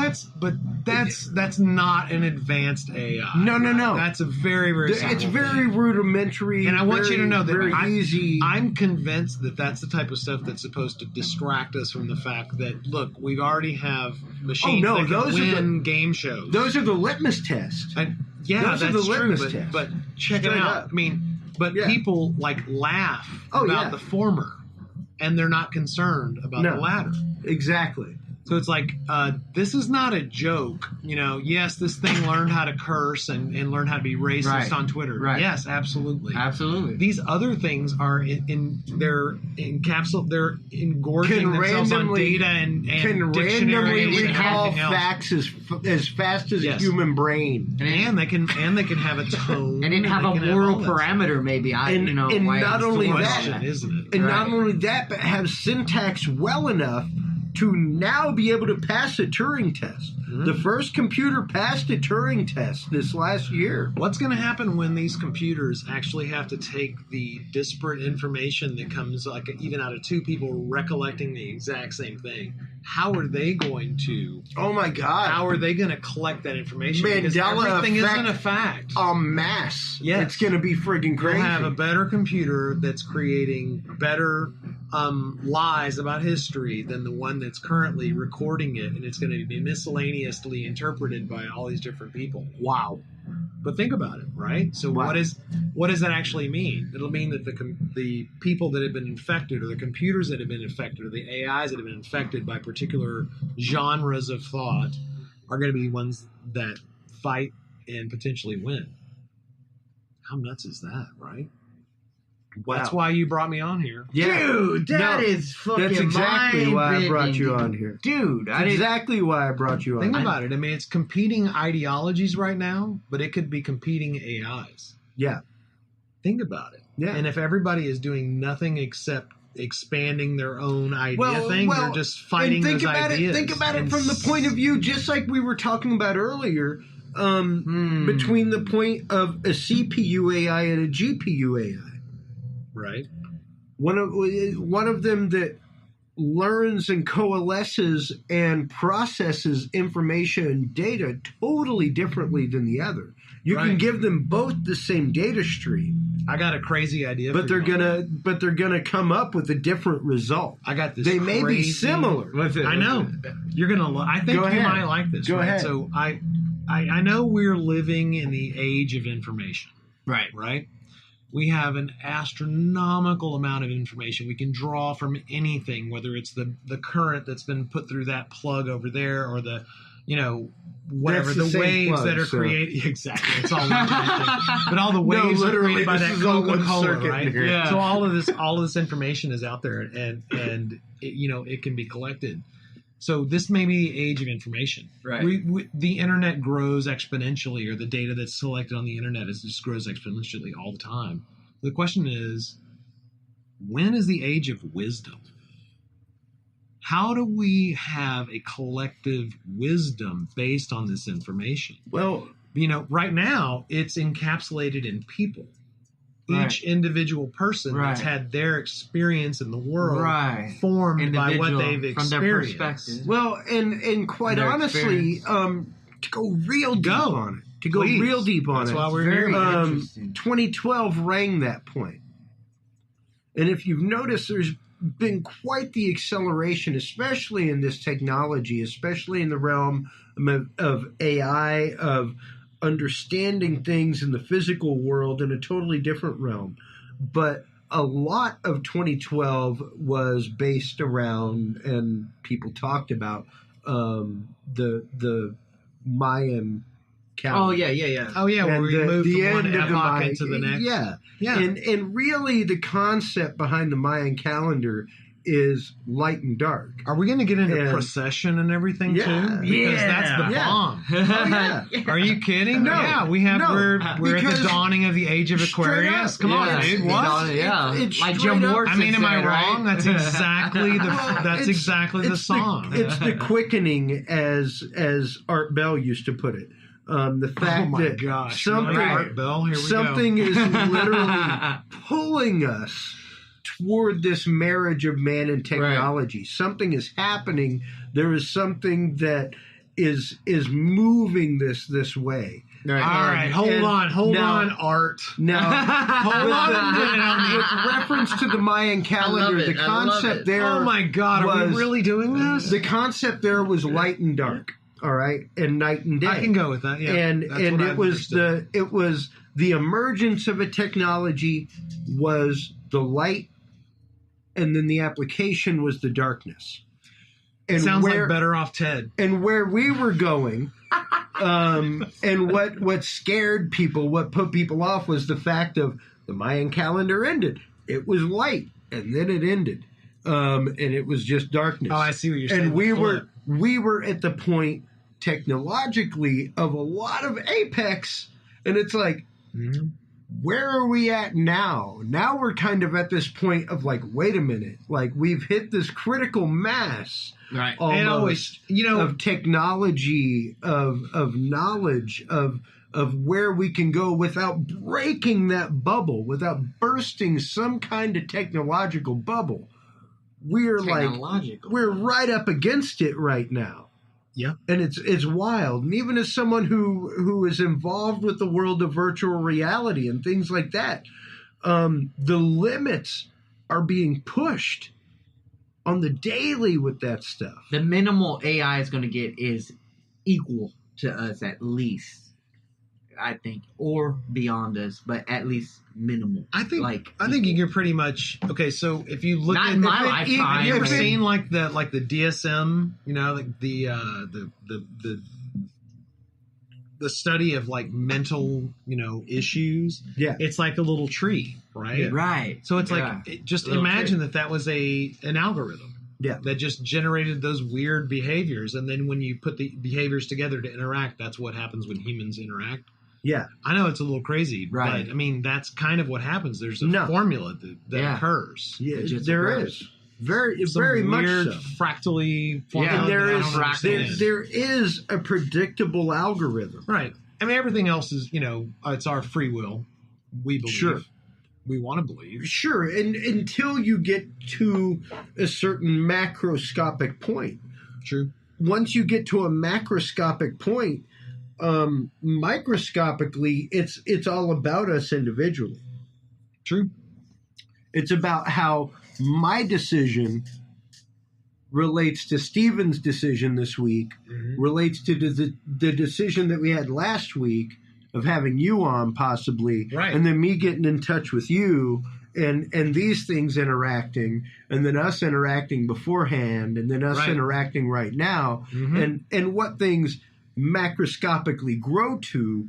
that's not an advanced AI. No. That's a very, very simple It's very thing. rudimentary. And I want you to know that very easy. I'm convinced that that's the type of stuff that's supposed to distract us from the fact that, look, we already have machines that can win game shows. Those are the litmus tests. That's true. But check it out. I mean, people like laugh about the former, and they're not concerned about the latter. Exactly. So it's like, this is not a joke. Yes, this thing learned how to curse and learn how to be racist on Twitter. Right. Yes, absolutely. Absolutely. These other things are they're engorging themselves on data and can dictionaries randomly and recall everything else. facts as fast as a human brain. And they can have a tone. And it have a moral parameter, maybe. And not only that, isn't it? And not only that, but have syntax well enough to now be able to pass a Turing test. Mm-hmm. The first computer passed a Turing test this last year. What's going to happen when these computers actually have to take the disparate information that comes even out of two people recollecting the exact same thing? How are they going to... Oh, my God. How are they going to collect that information? Mandela because everything effect isn't a fact. En masse. Yes. It's going to be friggin' crazy. You'll have a better computer that's creating better lies about history than the one that's currently recording it, and it's going to be miscellaneously interpreted by all these different people. Wow. But think about it, right? So what does that actually mean? It'll mean that the people that have been infected, or the computers that have been infected, or the AIs that have been infected by particular genres of thought are going to be ones that fight and potentially win. How nuts is that, right? Wow. That's why you brought me on here. Yeah. Dude, that is fucking That's exactly why I brought you on here. Dude, that's exactly why I brought you on. Think about it. I mean, it's competing ideologies right now, but it could be competing AIs. Yeah. Think about it. Yeah. And if everybody is doing nothing except expanding their own idea thing, they're just fighting those ideas. Think about it from the point of view, just like we were talking about earlier, between the point of a CPU AI and a GPU AI. Right. One of them that learns and coalesces and processes information and data totally differently than the other. You can give them both the same data stream. I got a crazy idea. But they're gonna come up with a different result. I got this. They may be similar. I know. You're gonna. I think you might like this. Go ahead. So I know we're living in the age of information. Right. Right. We have an astronomical amount of information. We can draw from anything, whether it's the current that's been put through that plug over there, or the, whatever, the waves plug, that are created. Exactly. It's all one thing. But all the waves are created by that Coca-Cola, right? Yeah. So all of this information is out there, and it can be collected. So this may be the age of information. Right. The internet grows exponentially, or the data that's selected on the internet just grows exponentially all the time. The question is, when is the age of wisdom? How do we have a collective wisdom based on this information? Well, right now it's encapsulated in people. Each individual person that's had their experience in the world formed by what they've experienced. From their perspective. Well, and quite honestly, to go real deep on it. That's why we're here. Very 2012 rang that point. And if you've noticed, there's been quite the acceleration, especially in this technology, especially in the realm of AI, of understanding things in the physical world in a totally different realm. But a lot of 2012 was based around, and people talked about, the Mayan calendar. yeah. Oh yeah, where And we move the from one end of the epoch Mayan, into the next. yeah. And really, the concept behind the Mayan calendar is light and dark. Are we going to get into And- procession and everything Yeah. too? Because that's the Yeah. bomb. Oh, yeah. Are you kidding? No. Yeah, we have. No. We're at Because the dawning of the age of straight Aquarius. up, Come on, yeah. dude. It's What? on- yeah, It's like straight Jim up- Morrison I mean, am I said, wrong? right? That's exactly the. Well, that's it's- exactly the it's song. It's the quickening, as Art Bell used to put it. The fact oh my that gosh! something Another Art Bell. Here we something go. is literally pulling us toward this marriage of man and technology. Something is happening. There is something that is moving this way. All right, hold and on, now- Art. Now, Hold on. with reference to the Mayan calendar, it. the I love concept it. there. Oh my God, are we was- really doing this? The concept there was light and dark. All right, and night and day. I can go with that. Yeah, and that's what I've understood. it was the emergence of a technology was the light, and then the application was the darkness. And Sounds like Better Off Ted. and where we were going, and what scared people, what put people off, was the fact of the Mayan calendar ended. It was light, and then it ended, and it was just darkness. Oh, I see what you're saying. And we Flip. were at the point technologically of a lot of apex, and it's like, Mhm. where are we at now? Now we're kind of at this point of like, wait a minute, like we've hit this critical mass Right. And almost always, of technology, of knowledge, of where we can go without breaking that bubble, without bursting some kind of technological bubble. We're like, Technological. we're right up against it right now. Yeah. And it's wild. And even as someone who is involved with the world of virtual reality and things like that, the limits are being pushed on the daily with that stuff. The minimal AI is going to get is equal to us at least, I think, or beyond us, but at least minimal. I think equal. you can pretty much. Okay, so if you look Not at in my if it- lifetime, have you ever but- seen like the DSM? You know, like the study of like mental issues. Yeah. It's like a little tree, right? Right. So it's Yeah. like just Little imagine tree. that was an algorithm. Yeah. That just generated those weird behaviors, and then when you put the behaviors together to interact, that's what happens when humans interact. Yeah. I know it's a little crazy, Right. but I mean that's kind of what happens. There's a No. formula that Yeah. occurs. Yeah, It just there occurs. is. Very, Some very much weird so. fractally formula. Yeah, And there that I is don't understand. there is a predictable algorithm. Right. I mean, everything else is it's our free will. We believe. Sure. We want to believe. Sure, and until you get to a certain macroscopic point. True. Once you get to a macroscopic point, microscopically, it's all about us individually. True. It's about how my decision relates to Steven's decision this week, relates to the decision that we had last week of having you on possibly, Right. and then me getting in touch with you, and these things interacting, and then us interacting beforehand, and then us Right. interacting right now, and what things macroscopically grow to,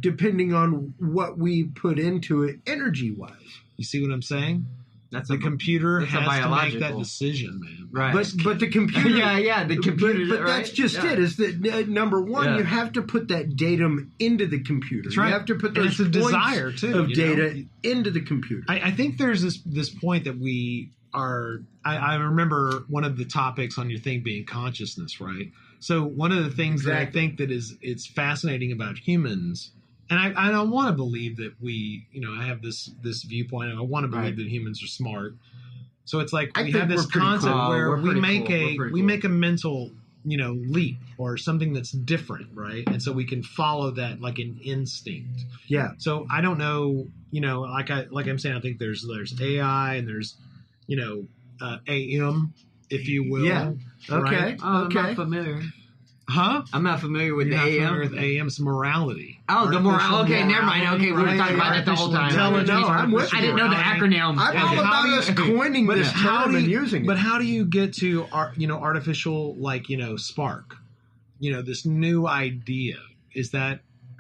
depending on what we put into it energy-wise. You see what I'm saying? That's The computer it's a has to make that biological. decision, man. Right. But the computer, yeah, the computer. But right? that's just Yeah. it. Is that number one? Yeah. You have to put that datum into the computer. That's right. You have to put And those it's a points desire, too, of you know? data into the computer. I think there's this point that we are. I remember one of the topics on your thing being consciousness, right? So one of the things that I Exactly. think that it's fascinating about humans, and I want to believe that we, I have this viewpoint, and I want to believe Right. that humans are smart. So it's like I we think have this we're pretty concept cool. where We're we pretty make cool. We're a pretty we cool. make a mental leap or something that's different, right? And so we can follow that like an instinct. Yeah. So I don't know, like I'm saying, I think there's AI and there's AM, if you will. Yeah. Okay. Right? I'm okay. not familiar. Huh? I'm not familiar with You're the not AM. familiar with AM's morality. Oh, the Artificial moral. Okay, never mind. morality, Okay, we were right? talking about that the whole time. Artificial No, I'm with intelligence, you. I didn't know the morality. acronym. I'm Yeah. all How about do you- us coining But this how term do and you- using But it. how do you get to artificial, spark? This new idea.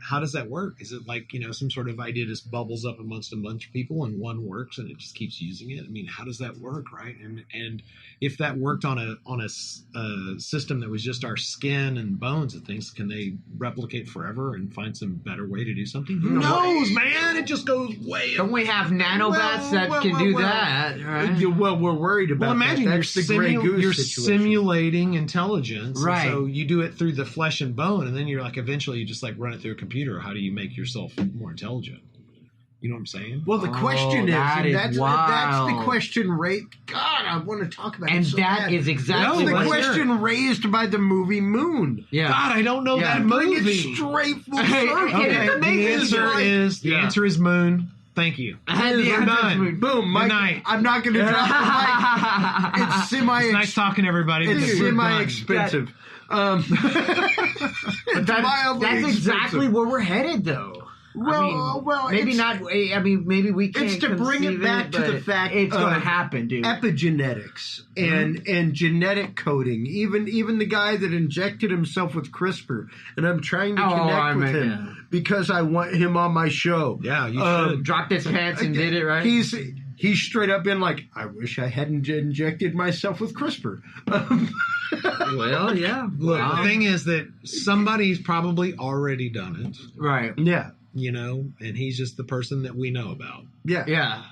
how does that work? Is it like, some sort of idea just bubbles up amongst a bunch of people and one works and it just keeps using it? I mean, how does that work, right? And if that worked on a system that was just our skin and bones and things, can they replicate forever and find some better way to do something? Who knows, man? It just goes way. Don't we have nanobots that can do that? Right? Well, we're worried about. Well, imagine that. That's the Grey Goose you're situation. simulating intelligence, and right? so you do it through the flesh and bone, and then you're like, eventually, you just like run it through a computer. How do you make yourself more intelligent? You know what I'm saying? Well, the question that is, is that's wild. the question God, I want to talk about and it so that bad. is exactly That's the what question raised by the movie Moon. Yeah. God, I don't know that Bring movie. it straight full Hey, circle. okay, The answer is Moon. Thank you. The answer is Moon. Boom, Mike. night. I'm not going to drop the mic. It's It's nice talking, everybody. It's We're done. semi-expensive. But mildly that's exactly expensive. where we're headed, though. Well, maybe it's- not. I mean, maybe we can't. It's to bring it conceive back to but the fact it's going to of happen, dude. epigenetics and genetic coding. Even the guy that injected himself with CRISPR, and I'm trying to connect with him because I want him on my show. Yeah, you should. Dropped his pants and did it right. He's straight up been like, I wish I hadn't injected myself with CRISPR. Well, yeah. Look, the thing is that somebody's probably already done it, right. Yeah, and he's just the person that we know about. Yeah.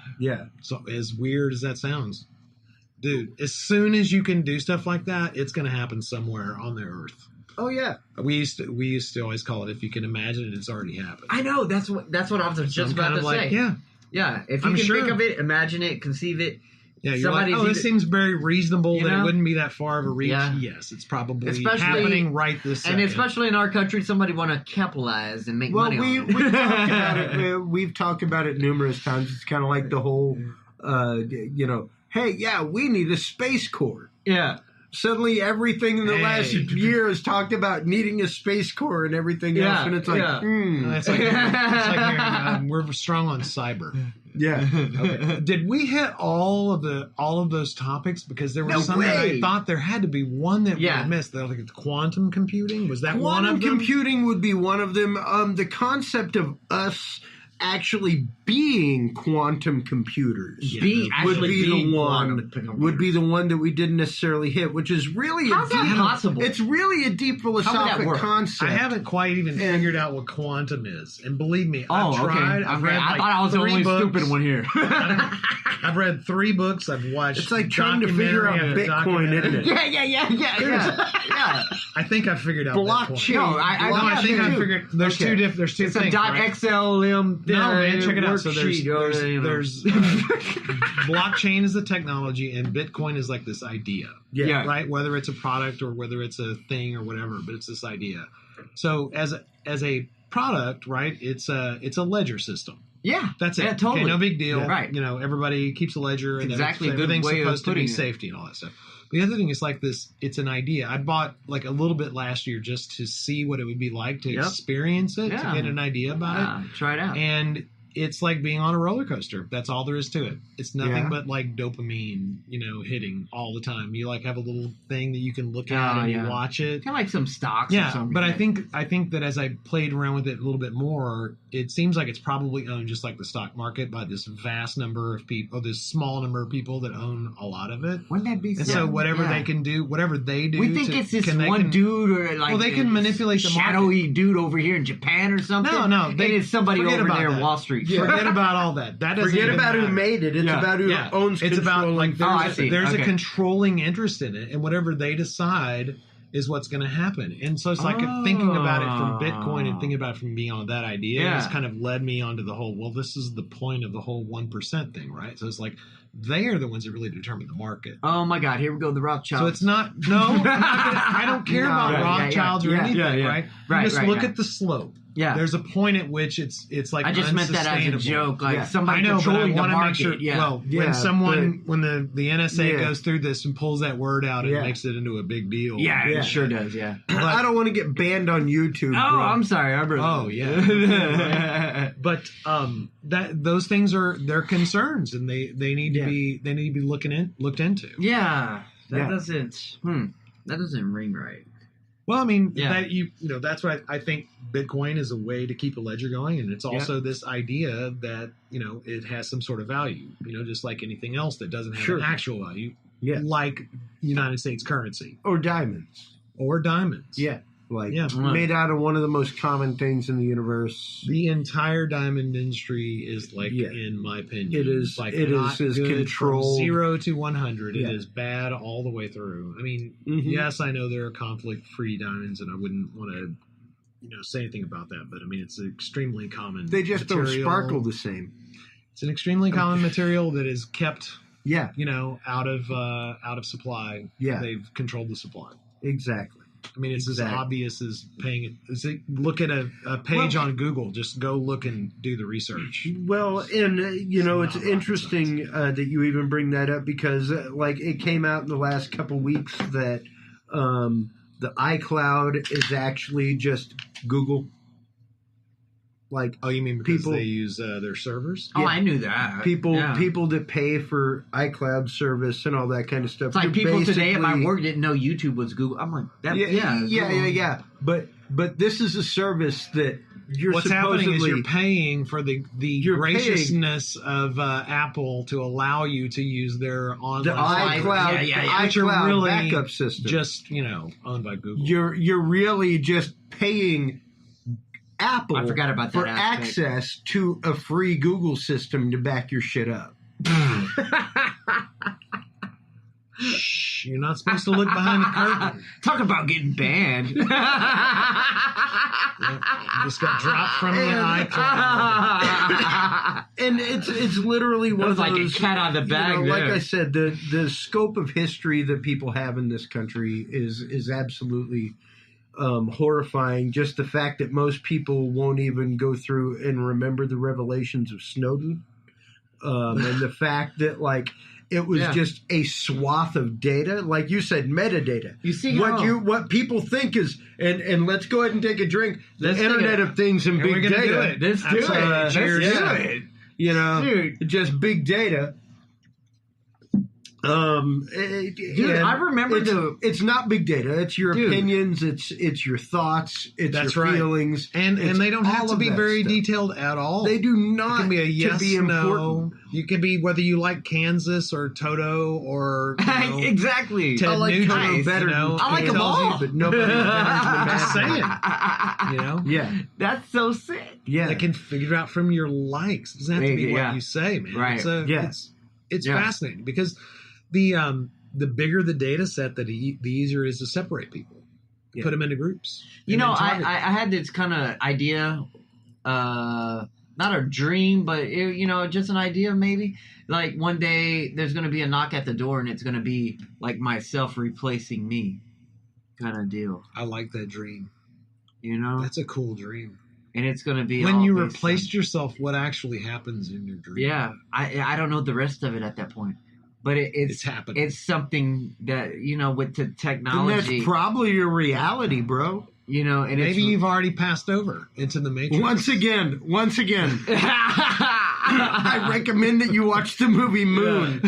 So as weird as that sounds, dude, as soon as you can do stuff like that, it's going to happen somewhere on the earth. Oh yeah. We used to always call it, if you can imagine it, it's already happened. I know. That's what I was just about to say. Yeah. If you I'm can sure. think of it, imagine it, conceive it. Yeah, you're like, this seems very reasonable that it wouldn't be that far of a reach. Yeah. Yes, it's probably Especially- happening right this second. And especially in our country, somebody want to capitalize and make Well, money on we it. talked about it. We've talked about it numerous times. It's kind of like the whole, hey, yeah, we need a space corps. Yeah. Suddenly, everything in the last year has talked about needing a space corps and everything else, and it's like, It's like here, we're strong on cyber. yeah. Okay. Did we hit all of those topics? Because there was some that I thought there had to be one that we had missed. Like quantum computing, was that one of them? Quantum computing would be one of them. The concept of us actually being quantum computers would be the one that we didn't necessarily hit, which is really How's that possible? It's really a deep philosophical work? concept. I haven't quite even figured out what quantum is, and believe me, Oh, I've tried. okay. I've read I like thought I was the 3 only books. stupid one here. I've read 3 books. I've watched. It's like trying to figure out documentary after Bitcoin, documentary. isn't it? Yeah. I think I figured out Blockchain. Bitcoin. No, I think I too. figured. There's Okay. There's two It's things. a right? .xlm. No, man, check it out. So worksheet, there's blockchain is the technology, and Bitcoin is like this idea, Yeah. right? Whether it's a product or whether it's a thing or whatever, but it's this idea. So as a product, right? It's a ledger system. Yeah. That's it. Yeah, totally. Okay, no big deal. Yeah. Right. Everybody keeps a ledger, and Exactly a good everything's way of supposed to be putting it. safety and all that stuff. The other thing is like this, it's an idea. I bought like a little bit last year just to see what it would be like to experience it, to get an idea about it. Try it out. And it's like being on a roller coaster. That's all there is to it. It's nothing but like dopamine, hitting all the time. You like have a little thing that you can look at and you watch it. Kind of like some stocks. Or Yeah, something. but I think that as I played around with it a little bit more, it seems like it's probably owned just like the stock market by this vast number of people, this small number of people that own a lot of it. Wouldn't that be? And so whatever they can do, whatever they do, we think it's this one dude or like they can manipulate the shadowy dude over here in Japan or something. No, it is somebody forget over about there in that. Wall Street. Forget about all that. That doesn't Forget even about who matter. made it. It's about who owns. It's about like I see. there's Okay. a controlling interest in it, and whatever they decide is what's going to happen. And so it's like thinking about it from Bitcoin and thinking about it from beyond that idea has kind of led me onto the whole, well, this is the point of the whole 1% thing, right? So it's like they are the ones that really determine the market. Oh my God! Here we go, the Rothschilds. So it's not. No, I don't care about Rothschilds or anything, right? You just look at the slope. Yeah. There's a point at which it's like I just meant that as a joke, like somebody I know, but I controlling the want to make market. sure. Yeah. Well, when the NSA goes through this and pulls that word out and makes it into a big deal. Yeah, it sure does. Yeah. I don't want to get banned on YouTube. Oh, bro. I'm sorry. Oh yeah. But those things are their concerns, and they need to be looked into. Yeah. That doesn't ring right. Well, I mean, Yeah. that that's what I think Bitcoin is a way to keep a ledger going. And it's also this idea that, it has some sort of value, just like anything else that doesn't have an actual value, like United States currency. Or diamonds. Yeah. Made out of one of the most common things in the universe. The entire diamond industry is in my opinion, it is like it not is good controlled. from 0 to 100. Yeah. It is bad all the way through. I mean, yes, I know there are conflict-free diamonds, and I wouldn't want to, say anything about that. But I mean, it's an extremely common. They just material. don't sparkle the same. It's an extremely common material that is kept, Yeah, out of supply. Yeah. They've controlled the supply. exactly. I mean, it's Exactly. as obvious as paying it. Look at a page on Google. Just go look and do the research. Well, and it's not interesting that you even bring that up because, it came out in the last couple weeks that the iCloud is actually just Google. Oh, you mean because people- they use their servers? Oh, I knew that. People Yeah. that pay for iCloud service and all that kind of stuff. It's like They're people today at my basically- work didn't know YouTube was Google. I'm like, Yeah. But this is a service that you're What's supposedly happening is you're paying for the You're graciousness of Apple to allow you to use their online the iCloud, which are iCloud really backup system. just owned by Google. You're really just paying Apple I forgot about that for aspect. access to a free Google system to back your shit up. Shh, you're not supposed to look behind the curtain. Talk about getting banned. You just got dropped from the iCloud. And it's literally one was of like a those, cat out of the bag like there. I said, the scope of history that people have in this country is absolutely horrifying. Just the fact that most people won't even go through and remember the revelations of Snowden, and the fact that it was just a swath of data, like you said, metadata. You see what people think is, and let's go ahead and take a drink. The Let's take Internet it. of Things and And we're big gonna data. do it. Let's do it. Cheers. Let's do Yeah. it. Dude. Just big data. Dude, I remember it's not big data. It's your Dude. opinions. It's your thoughts. It's That's your right. feelings. And It's they don't have all to of be that very stuff. detailed at all. They do not. It can be a yes, to be no. important. You can be whether you like Kansas or Toto or Exactly. Ted I like Nugent, Toto better. I I like than them all. Kelsey, but nobody better than Just Matt. saying. Yeah, That's so sick. yeah. They can figure out from your likes. It doesn't have to be Yeah. what you say, man. Right. It's Yeah. fascinating because the bigger the data set, the easier it is to separate people. Yeah. Put them into groups. You and know, then target them. I had this kind of idea, not a dream, but just an idea maybe. Like one day there's going to be a knock at the door and it's going to be like myself replacing me kind of deal, I like that dream. and That's a cool dream. it's going to be When all you based replaced yourself, what actually happens in your on- dream? Yeah, I don't know the rest of it at that point, but It's happening. It's something that with the And technology, that's probably your reality, bro. and Maybe you've already passed over into the Matrix. Once again, I recommend that you watch the movie Moon.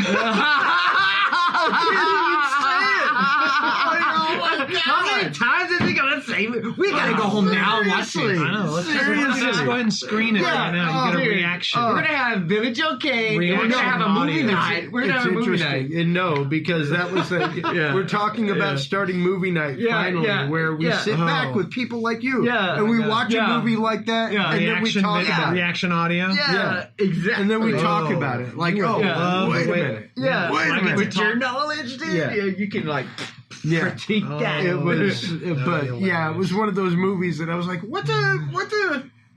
How many times is he gonna say it? We gotta go home now and watch Seriously. it. I know. Let's Seriously. just go ahead and screen it Yeah. right now. You get a Dude. reaction. We're gonna have Billy Joe Kane. We're Reaction gonna have a movie audio. night. We're gonna It's have a movie interesting. night. And no, because that was we're talking about starting movie night finally, where we sit back with people like you, and we watch a movie like that, and then we talk about it. reaction audio. Yeah. exactly. And then we Oh. talk about it. Like, You oh, love wait the a way- minute. Yeah, Wait a I get minute. to with your knowledge, dude, Yeah. you can Yeah. critique that. It was, That'd be but yeah, it was one of those movies that I was like, what the what?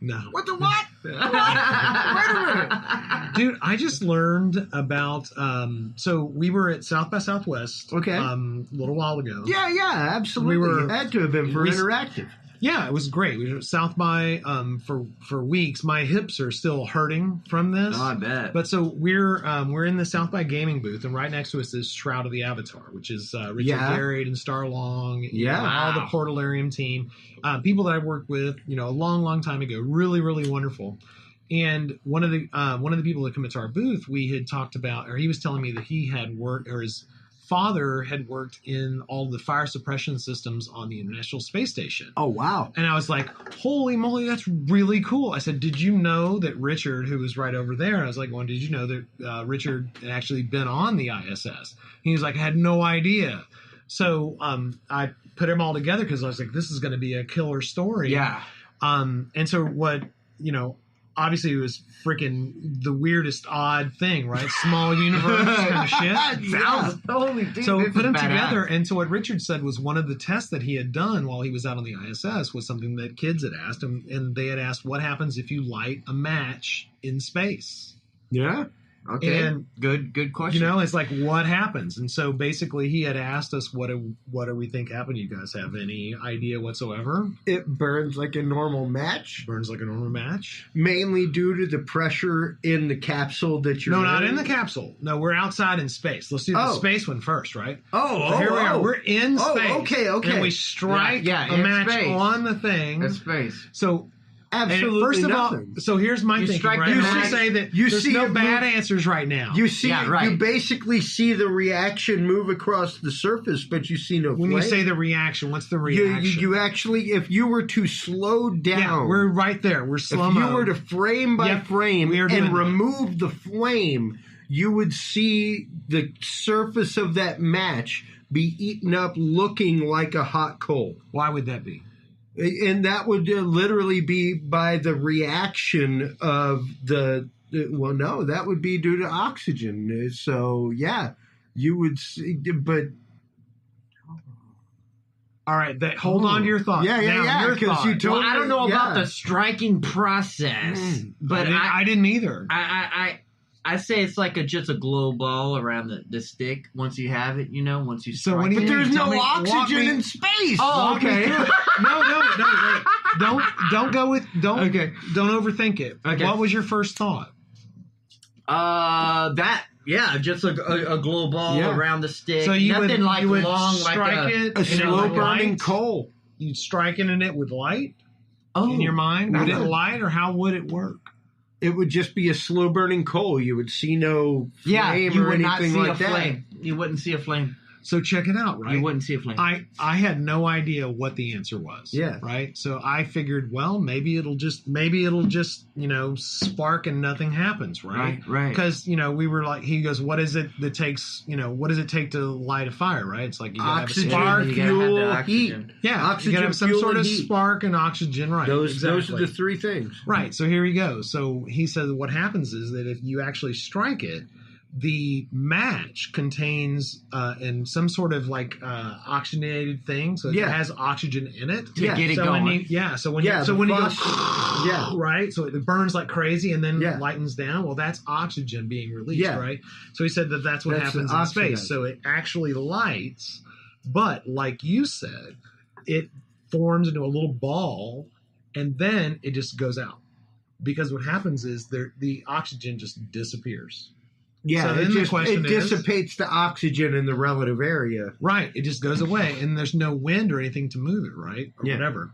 No. Wait a minute. Dude, I just learned about so we were at South by Southwest Okay. a little while ago. Yeah, absolutely. We were- it had to have been for we- interactive. Yeah, it was great. We were at South by for weeks. My hips are still hurting from this. Oh, I bet. But so we're in the South by gaming booth, and right next to us is Shroud of the Avatar, which is Richard Yeah. Garriott and Starlong, Yeah. all the Wow. Portalarium team, people that I've worked with, a long time ago. Really, really wonderful. And one of the people that come into our booth, we had talked about, or he was telling me that he had worked, or his father had worked in all the fire suppression systems on the International Space Station. Oh, wow. And I was like, holy moly, that's really cool. I said, did you know that Richard, who was right over there, I was like, well, did you know that Richard had actually been on the ISS? He was like, I had no idea. So I put them all together because I was like, this is going to be a killer story. Yeah. And so what, obviously it was freaking the weirdest odd thing, right? Small universe kind of shit. Sounds holy dude, So this put is them badass. together, and so what Richard said was one of the tests that he had done while he was out on the ISS was something that kids had asked him, and they had asked, what happens if you light a match in space? Yeah. Okay. And, good question. it's like, what happens? And so basically he had asked us, what do we think happened? You guys have any idea whatsoever? It burns like a normal match, Burns like a normal match? mainly due to the pressure in the capsule that you're No, not in the capsule. No, we're outside in space. Let's do the space one first, right? So here we are. We're in space. Okay. And we strike Yeah, a in match space. on the thing. That's space. So Absolutely first of nothing. all, so here's my You thinking, strike right? the I'm going to match, say that you there's see no it bad move- answers right now. You see, Yeah, right. you basically see the reaction move across the surface, but you see no when flame. you say the reaction, what's the you, reaction? you actually, if you were to slow down, yeah, we're right there. We're if slow you mo. were to frame by Yep, frame we are doing and that. remove the flame, you would see the surface of that match be eaten up looking like a hot coal. Why would that be? And that would literally be by the reaction of well, no, that would be due to oxygen. So, yeah, you would see, but All right, hold on to your thought. Yeah, Now, your because thought. you told Well, I don't know about yeah. the striking process, but I didn't either. I say it's like just a glow ball around the stick. Once you have it, once you So strike when it. you- But there's Tell no me- walk oxygen me- in space. Oh, Walk me okay. through it. No, wait. Don't go with don't Okay. don't overthink it. Okay. What was your first thought? Just a glow ball Yeah. around the stick. So you Nothing would, like you would long, strike like it A and slow like burning light? coal. You'd strike it in it with light oh, in your mind. Would it Nothing. light or how would it work? It would just be a slow burning coal. You would see no flame yeah. You or would not anything see like a that. flame. You wouldn't see a flame. So check it out, right? You wouldn't see a flame. I had no idea what the answer was. Yeah. Right. So I figured, well, maybe it'll just spark and nothing happens, right? Right. Because we were like, he goes, what is it that takes, what does it take to light a fire, right? It's like you gotta Oxygen, have a spark. You gotta have the fuel, heat. oxygen. Yeah, Oxygen, you gotta have some fuel, sort and of heat. spark and oxygen, right? Those are exactly. the three things. Right. So here we go. So he said that what happens is that if you actually strike it, the match contains in some sort of like oxygenated thing, so it Yeah. has oxygen in it To get it so going. When you, Yeah, so the when you fuzz- go, yeah. right, so it burns like crazy and then Yeah. lightens down. Well, that's oxygen being released, Yeah. right? So he said that that's what That's happens in oxidized. space. So it actually lights, but like you said, it forms into a little ball, and then it just goes out. Because what happens is the oxygen just disappears. Yeah, So it then the just question it is- dissipates the oxygen in the relative area. Right. It just goes away, and there's no wind or anything to move it, right? Or Yeah. whatever.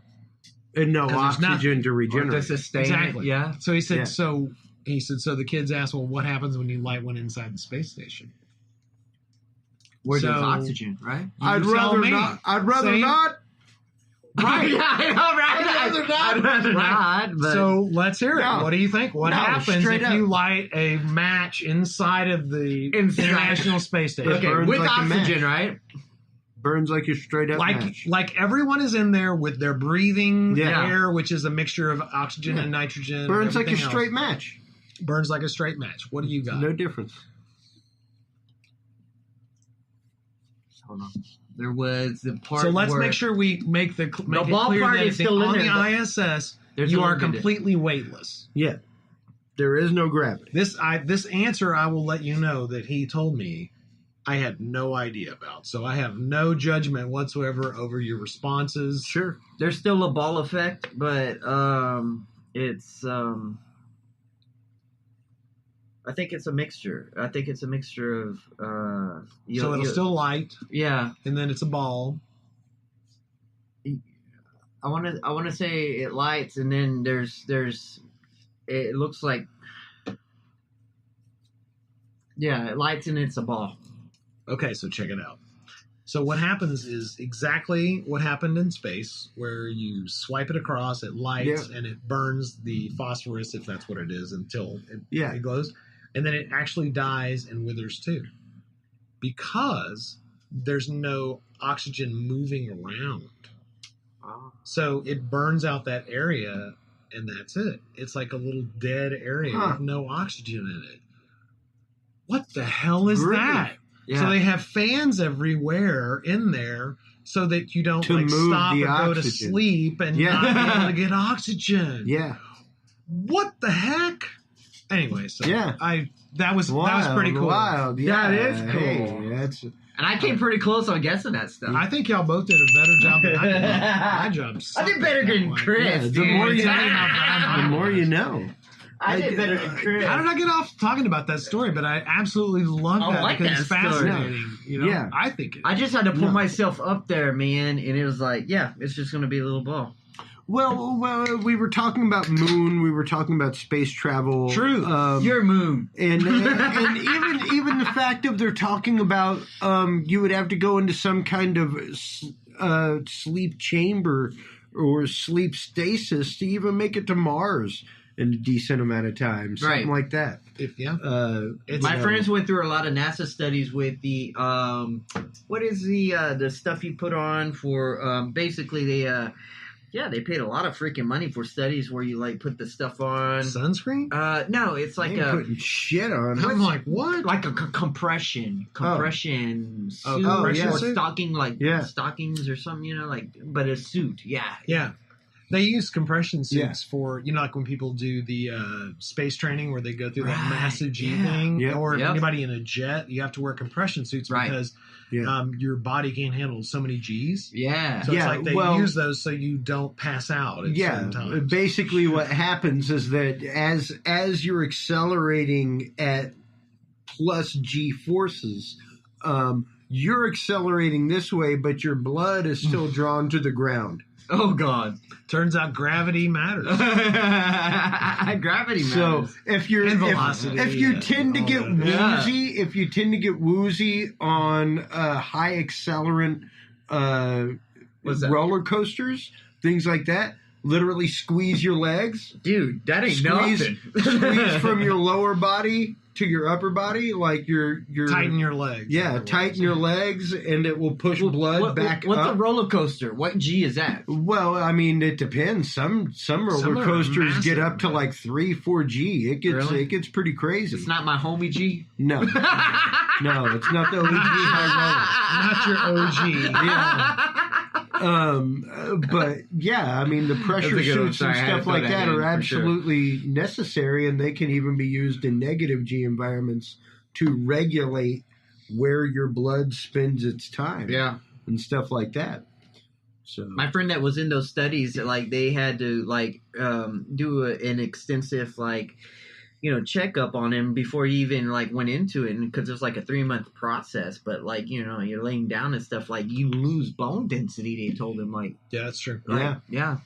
And no 'Cause there's oxygen to Or to regenerate. sustain Exactly. it. Yeah. So he said, Yeah. so the kids asked, well, what happens when you light one inside the space station? Where So- there's oxygen, right? I'd You tell rather me. not. I'd rather See? not. Right. yeah, I know, right? I'd rather not. I'd rather Right. not. But So let's hear it. No. What do you think? What No, happens straight if up. you light a match inside of the Inside. International Space Station? okay, burns with like a oxygen, match. right? Burns like a straight up match. Like everyone is in there with their breathing Yeah. air, which is a mixture of oxygen and nitrogen. and Burns like a everything straight else. match. Burns like a straight match. What do you got? No difference. Hold on. There was the part. So let's where make sure we make it ball clear part that is still in on the there, ISS There's you a are little bit- completely weightless. Yeah, there is no gravity. This answer I will let you know that he told me I had no idea about. So I have no judgment whatsoever over your responses. Sure. There's still a ball effect, but it's I think it's a mixture. I think it's a mixture of So it'll still light, yeah. and then it's a ball. I want to say it lights, and then there's it looks like it lights and it's a ball. Okay, so check it out. So what happens is exactly what happened in space, where you swipe it across, it lights, and it burns the phosphorus, if that's what it is, until it glows. And then it actually dies and withers too. Because there's no oxygen moving around. So it burns out that area, and that's it. It's like a little dead area with no oxygen in it. What the hell is that? Yeah. So they have fans everywhere in there so that you don't like stop or go to sleep and not be able to get oxygen. Yeah. What the heck? Anyway, so that was pretty cool. Wild. Yeah, that is cool. Hey, and I came pretty close on guessing that stuff. I think y'all both did a better job than I did. My job I did better than Chris. The more you know. I did better than Chris. How did I get off talking about that story? But I absolutely love that because it's fascinating. You know, yeah. I think I just had to put myself up there, man, and it was like, it's just going to be a little ball. Well, we were talking about moon. We were talking about space travel. True, your moon, and even the fact of they're talking about you would have to go into some kind of sleep chamber or sleep stasis to even make it to Mars in a decent amount of time, something like that. My friends went through a lot of NASA studies with the what is the stuff you put on for basically they paid a lot of freaking money for studies where you like put the stuff on. Sunscreen? No, it's like putting shit on. I'm like, what? Like a compression suit, or stocking, stockings or something, you know, like, but a suit. Yeah. They use compression suits for, you know, like when people do the space training where they go through that massive G thing, or anybody in a jet, you have to wear compression suits because your body can't handle so many G's. Yeah. So it's like they use those so you don't pass out at certain times. Basically what happens is that as you're accelerating at plus G forces, you're accelerating this way, but your blood is still drawn to the ground. Oh God! Turns out gravity matters. Gravity matters. So if you tend to get woozy, if you tend to get woozy on high accelerant roller coasters, things like that, literally squeeze your legs, dude. That ain't nothing. Squeeze from your lower body to your upper body, like your tighten your legs. Yeah, tighten your legs, and it will push blood back up. What's a roller coaster? What G is that? Well, I mean, it depends. Some roller coasters get up to like 3-4 G. It gets pretty crazy. It's not my homie G. No, no, it's not the OG high roller. Not your OG. Yeah. But yeah, I mean, the pressure suits and stuff like that are absolutely necessary, and they can even be used in negative G environments to regulate where your blood spends its time. Yeah. And stuff like that. So my friend that was in those studies, like they had to like do an extensive checkup on him before he even like went into it, because it was like a 3-month process. But like, you know, you're laying down and stuff, like you lose bone density. They told him, like, yeah, that's true. Yeah.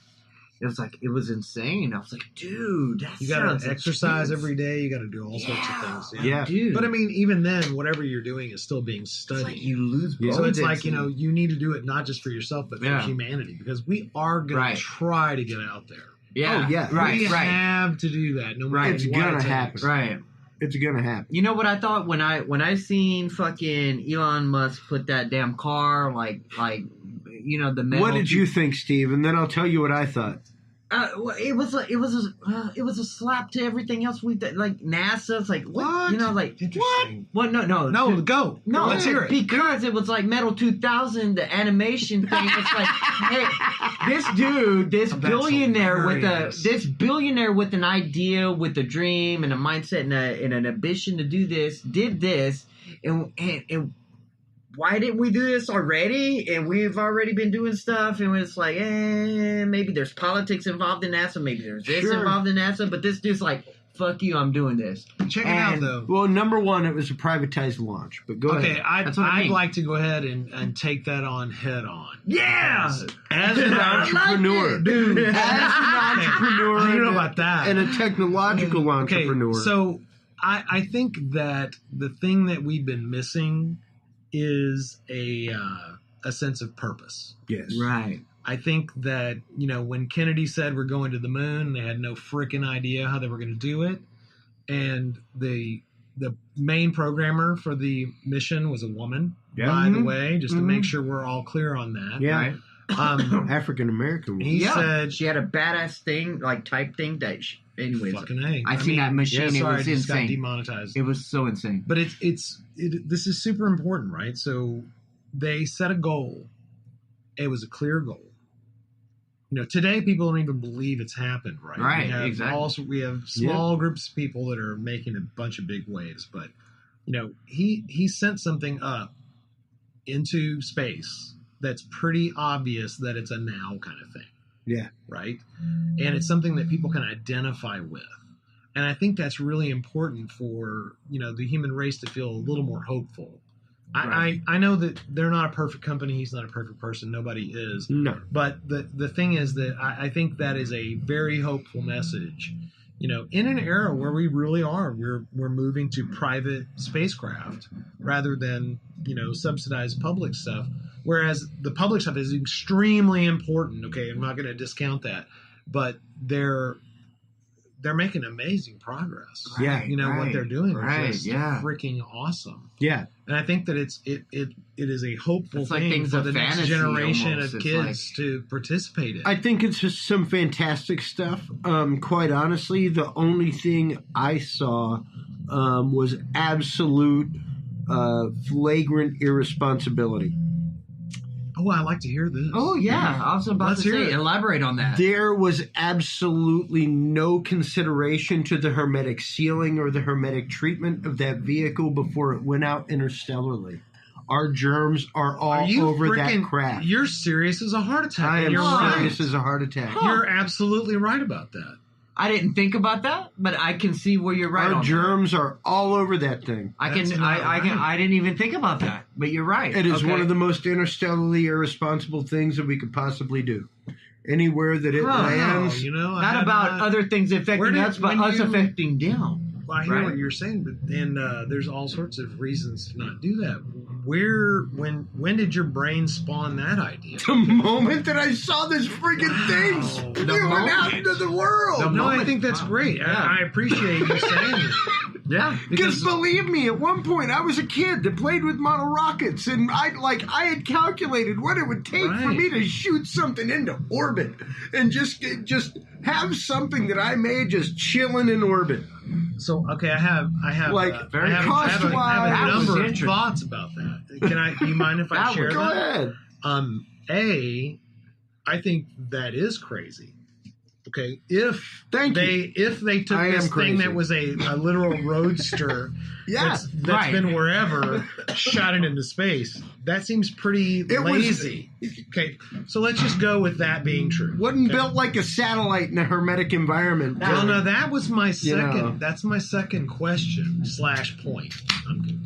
It was like, it was insane. I was like, dude, you got to exercise every day. You got to do all sorts of things. Yeah. Dude. But I mean, even then, whatever you're doing is still being studied. It's like you lose bone So it's density. like, you know, you need to do it not just for yourself, but for humanity, because we are going to try to get out there. Yeah. Oh, yeah. We have to do that. No matter It's what gonna happen. Right. It's gonna happen. You know what I thought when I seen fucking Elon Musk put that damn car like you know, the metal. What did you think, Steve? And then I'll tell you what I thought. It was a slap to everything else we did. Like NASA's like what? You know, like interesting. What? No, go. No, let's hear it. Because it was like Metal 2000, the animation thing. It's like, hey, this dude, this billionaire with an idea, with a dream and a mindset and an ambition to do this, did this, and why didn't we do this already? And we've already been doing stuff, and it's like, maybe there's politics involved in NASA, maybe there's this involved in NASA, but this dude's like, fuck you, I'm doing this. Check it out, though. Well, number one, it was a privatized launch, but go ahead. Okay, I'd like to go ahead and take that on head on. Yeah! As an entrepreneur. Dude. As an entrepreneur. I don't know about that. And a technological entrepreneur. So I think that the thing that we've been missing is a sense of purpose. Yes. Right. I think that, when Kennedy said we're going to the moon, they had no freaking idea how they were going to do it. And the main programmer for the mission was a woman, by the way, just to make sure we're all clear on that. Yeah. Right. African American. He said, she had a badass thing, like type thing that. Anyways, fucking A. I seen that machine. Yeah, sorry, it was it just got insane. demonetized. It was so insane. But this is super important, right? So they set a goal. It was a clear goal. Today people don't even believe it's happened, right? Right, We have exactly. We have small groups of people that are making a bunch of big waves, but he sent something up into space that's pretty obvious that it's a now kind of thing. Yeah. Right? And it's something that people can identify with. And I think that's really important for, the human race to feel a little more hopeful. Right. I know that they're not a perfect company. He's not a perfect person. Nobody is. No. But the thing is that I think that is a very hopeful message. In an era where we really are, we're moving to private spacecraft rather than, subsidized public stuff. Whereas the public stuff is extremely important. Okay, I'm not going to discount that, but they're making amazing progress. Yeah. What they're doing is just yeah. freaking awesome. Yeah. And I think that it is a hopeful It's like thing things for of the next fantasy generation almost. of It's kids to participate in. I think it's just some fantastic stuff. Quite honestly, the only thing I saw was absolute flagrant irresponsibility. Oh, I like to hear this. Oh yeah, I was about Let's to hear say, it. elaborate on that. There was absolutely no consideration to the hermetic sealing or the hermetic treatment of that vehicle before it went out interstellarly. Our germs are all over that crap. You're serious as a heart attack. I and am you're serious right. as a heart attack. You're absolutely right about that. I didn't think about that, but I can see where you're right. Our on germs are all over that thing. that. That's not right. I didn't even think about that, but you're right. It is Okay. one of the most interstellarly irresponsible things that we could possibly do. Anywhere that it lands. Not about other things Where affecting did- us, but when us you- affecting them. Well, I hear Right. what you're saying, but then there's all sorts of reasons to not do that. When did your brain spawn that idea? The moment that I saw this freaking thing spewing out into the world. No, I think that's great. Yeah. I appreciate you saying that. Yeah. Because believe me, at one point I was a kid that played with model rockets, and I had calculated what it would take for Right. me to shoot something into orbit, and just have something that I made just chilling in orbit. So okay, I have Like, I have cost-wise, a that was number of interesting. thoughts about that. Do you mind if I That share was- Go that? ahead. I think that is crazy. Okay, if Thank you. they took I am this thing crazy. that was a literal roadster Yeah, that's right. been wherever, shot it into space, that seems pretty It was- lazy. Okay, so let's just go with that being true. wasn't Okay. built like a satellite in a hermetic environment. Well, no, that was my second. know. That's my second question / point. I'm good.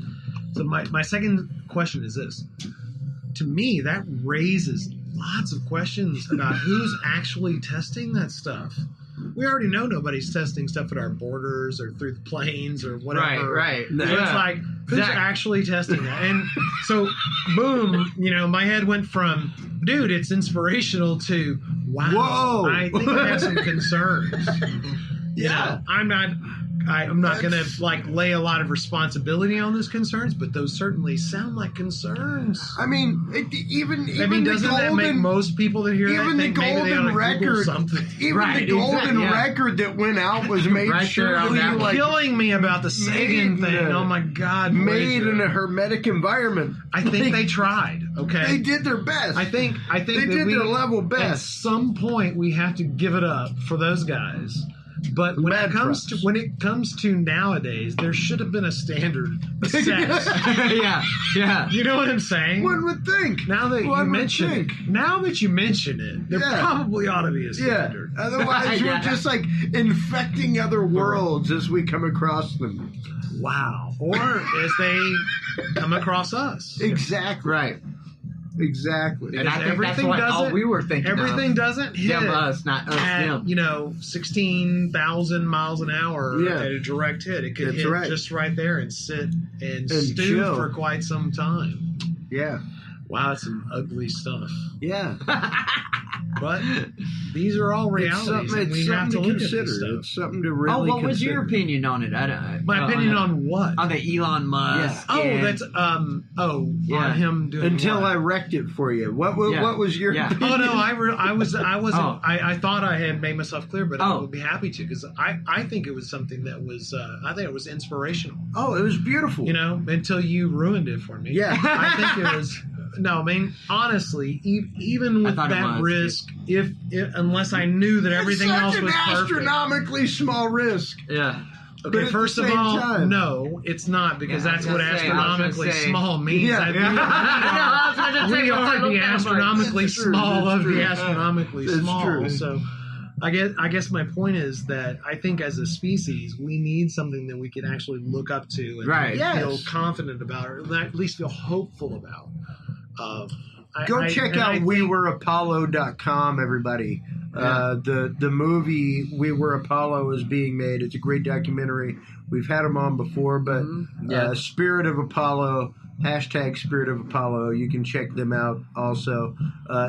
So my second question is this: to me, that raises lots of questions about who's actually testing that stuff. We already know nobody's testing stuff at our borders or through the planes or whatever. Right. So it's like, who's Exactly. actually testing that? And so, boom, my head went from, dude, it's inspirational to, wow, Whoa. I think I have some concerns. Yeah. I'm not going to lay a lot of responsibility on those concerns, but those certainly sound like concerns. I mean, even Doesn't the that make golden, most people that hear that even the think maybe they ought golden to Google record, something? even Right, the golden exactly, yeah. record that went out was made Right sure there to on be that one. Killing me about the Sagan made, thing. Oh my God! made Voyager. in a hermetic environment. I think they tried. Okay, They did their best. I think they that did we, their level At best. some point, we have to give it up for those guys. But when Bad it comes to nowadays, there should have been a standard of sex. yeah. You know what I'm saying? One would think. Now that One you would mention it, think. there Yeah. probably ought to be a Yeah. standard. Otherwise, Yeah. we're just infecting other worlds as we come across them. Wow. Or as they come across us. Exactly. Right. Exactly. And I think that's Everything what all doesn't- we were thinking Everything of. doesn't hit Them, us, not us, at, them. 16,000 miles an hour Yeah. at a direct hit. It could That's hit right. just right there and sit and stew chill. for quite some time. Yeah. Wow, that's some ugly stuff. Yeah. But these are all realities, and we have to look at consider. this stuff. It's something to really Oh, what was consider. your opinion on it? My opinion on what? on the Elon Musk. Oh, and- that's Yeah. on him doing Until what? I wrecked it for you. What was your Yeah. opinion? Oh no, I wasn't. Oh. I thought I had made myself clear, but I Oh. would be happy to because I think it was something that was I think it was inspirational. Oh, it was beautiful. You know, until you ruined it for me. Yeah. I think it was. No, I mean honestly, even with thought it that was. risk, if unless I knew that everything it's else such was an perfect. astronomically small risk. Yeah. But Okay, at first the of same all, time- no, it's not because Yeah, I that's was what gonna say- I was gonna astronomically say- small means. Yeah. That I know, I was gonna we say, I are looked the at it, I'm like, astronomically that's true, small that's of true. the astronomically That's small. true. So, I guess my point is that I think as a species we need something that we can actually look up to and Right. feel Yes. confident about, or at least feel hopeful about. Go check out WeWereApollo.com, everybody. The movie We Were Apollo is being made. It's a great documentary. We've had them on before, but Yeah. Spirit of Apollo, hashtag Spirit of Apollo. You can check them out also.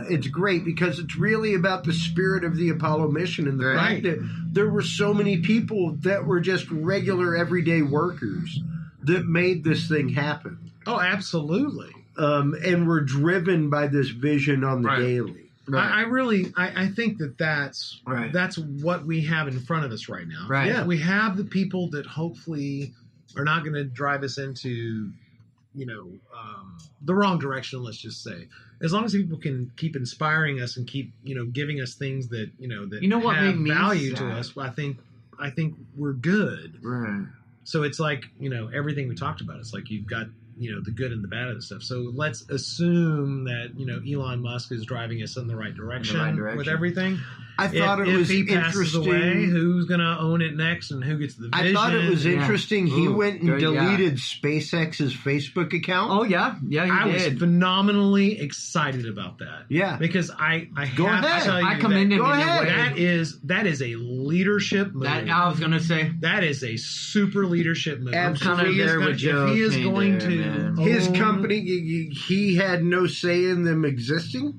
It's great because it's really about the spirit of the Apollo mission and the Right. fact that there were so many people that were just regular everyday workers that made this thing happen. Oh, absolutely. And we're driven by this vision on the Right. daily. I think that's Right. that's what we have in front of us right now. Right. Yeah. We have the people that hopefully are not going to drive us into, the wrong direction. Let's just say, as long as people can keep inspiring us and keep, giving us things that that You know what have made me value to sad? us. I think we're good. Right. So it's like, everything we talked about. It's like you've got, the good and the bad of the stuff. So let's assume that, Elon Musk is driving us in the right direction, with everything. I thought if it was he passes interesting. away, who's going to own it next and who gets the vision? I thought it was Yeah. interesting. He Ooh, went and good, yeah. deleted SpaceX's Facebook account. Oh yeah, yeah, I you was did. phenomenally excited about that. Yeah. Because I Go have ahead. to tell you I commend him Go in a ahead. way. that is a leadership move. That I was gonna say. That is a super leadership move. I'm kind of If he is there gonna- with Joe If he is Cain going there, to man. His own- company, he had no say in them existing.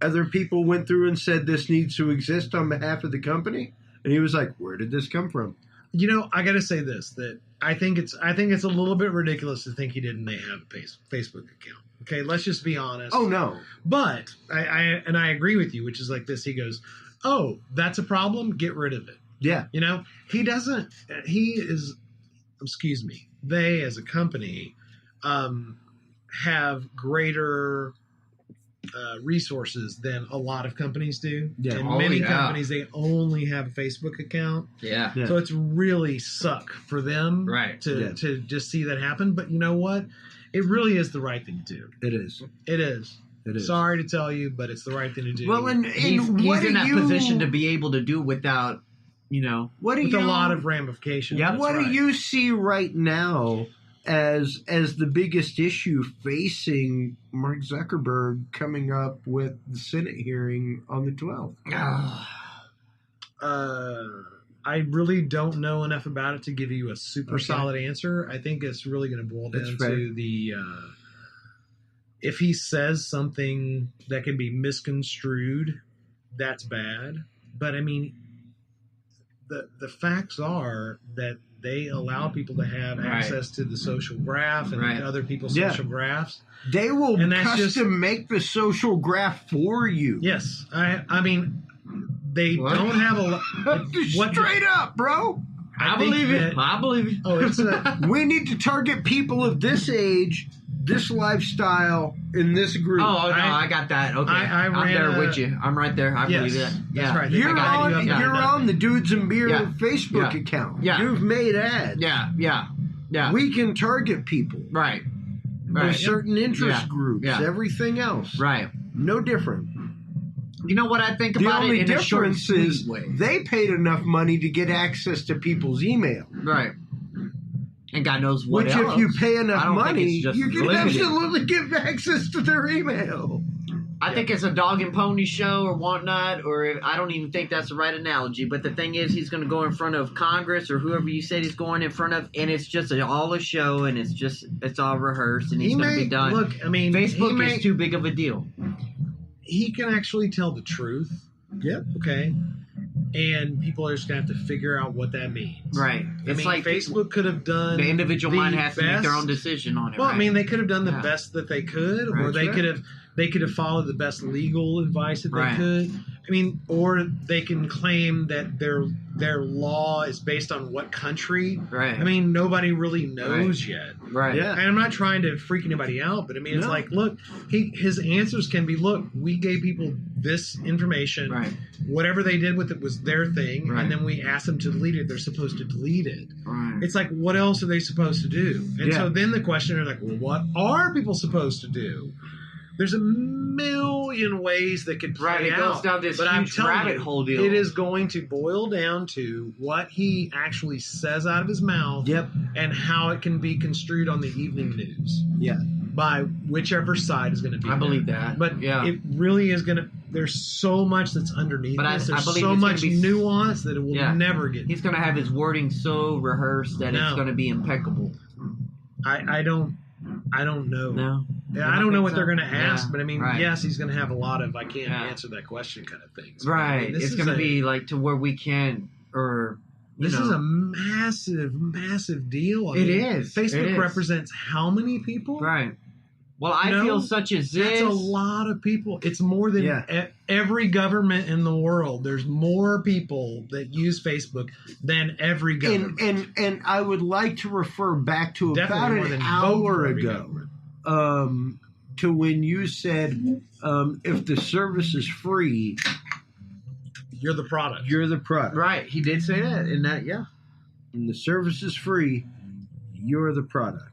Other people went through and said this needs to exist on behalf of the company, and he was like, "Where did this come from?" I got to say this: that I think it's a little bit ridiculous to think he didn't have a Facebook account. Okay, let's just be honest. Oh no, But I agree with you, which is like this. He goes, "Oh, that's a problem. Get rid of it." yeah, He doesn't. He is. Excuse me. They, as a company, have greater resources than a lot of companies do. Yeah. And Oh, many yeah. companies, they only have a Facebook account. Yeah. Yeah. So it's really suck for them Right. to just see that happen. But you know what? It really is the right thing to do. it is. It is. It is. Sorry to tell you, but it's the right thing to do. Well, and He's what in do that you, position to be able to do without, what do with you, a lot of ramifications. Yeah, That's what right. do you see right now as the biggest issue facing Mark Zuckerberg coming up with the Senate hearing on the 12th? I really don't know enough about it to give you a super Okay. solid answer. I think it's really going to boil That's down fair. to the if he says something that can be misconstrued, that's bad. But I mean, the facts are that they allow people to have Right. access to the social graph and Right. other people's Yeah. social graphs. They will And that's custom just- make the social graph for you. Yes, I mean, they What? don't have a lot. what- Straight up, bro. I I think believe it. that- I believe it. Oh, it's a, We need to target people of this age, this lifestyle, in this group. Oh, no, I got that. Okay, I I'm ran there a- with you. I'm right there. I Yes, believe that. that's Yeah, right. You're I got on. you up there. You're on the Dudes and Beer Yeah. Facebook Yeah. account. Yeah. You've made ads. Yeah. We can target people. Right. There's certain interest Yeah. groups. Yeah. Everything else. Right. No different. You know what I think The about only it in a short, difference sweet is way. they paid enough money to get access to people's email. Right. And God knows what Which, else. if you pay I enough don't think money, it's just you can limited. absolutely get access to their email. I think it's a dog and pony show or whatnot, or I don't even think that's the right analogy. But the thing is, he's going to go in front of Congress or whoever you said he's going in front of, and it's just all a show, and it's all rehearsed, and he's going to be done. Look, I mean, Facebook is too big of a deal. He can actually tell the truth. Yep. Okay. And people are just going to have to figure out what that means. Right. I mean, Facebook could have done the individual mind has to make their best. own decision on it. Well, right? I mean, they could have done the Yeah. best that they could, or Right. they could have followed the best legal advice that Right. they could. I mean, or they can claim that their law is based on what country. Right. I mean, nobody really knows yet. Right. Yeah. And I'm not trying to freak anybody out, but I mean, it's No. like, look, his answers can be, look, we gave people this information. Right. Whatever they did with it was their thing, Right. and then we asked them to delete it. They're supposed to delete it. Right. It's like, what else are they supposed to do? And Yeah. so then the question is like, well, what are people supposed to do? There's a million ways that could play Right, it out. goes down this but I'm huge telling rabbit you, hole deal. It is going to boil down to what he actually says out of his mouth Yep. and how it can be construed on the evening news Yeah. by whichever side is going to be I there. believe that. But yeah. it really is going to. There's so much that's underneath But I this. There's believe so it's gonna much be- nuance that it will Yeah. never get. He's going to have his wording so rehearsed that it's No. going to be impeccable. I don't know. No. Yeah, You I don't know think what so? they're going to ask, Yeah. but I mean, Right. yes, he's going to have a lot of I can't Yeah. answer that question kind of things. But, Right. I mean, this It's is going to a- be like to where we can, or you This know, is a massive, massive deal. I It mean, is. Facebook It is. represents how many people? right. Well, I You know, feel such as this. That's a lot of people. It's more than Yeah. every government in the world. There's more people that use Facebook than every government. And I would like to refer back to Definitely about more an than vote hour for every ago, government. to when you said, if the service is free, You're the product. you're the product. Right. He did say that, and that, yeah. And the service is free, you're the product.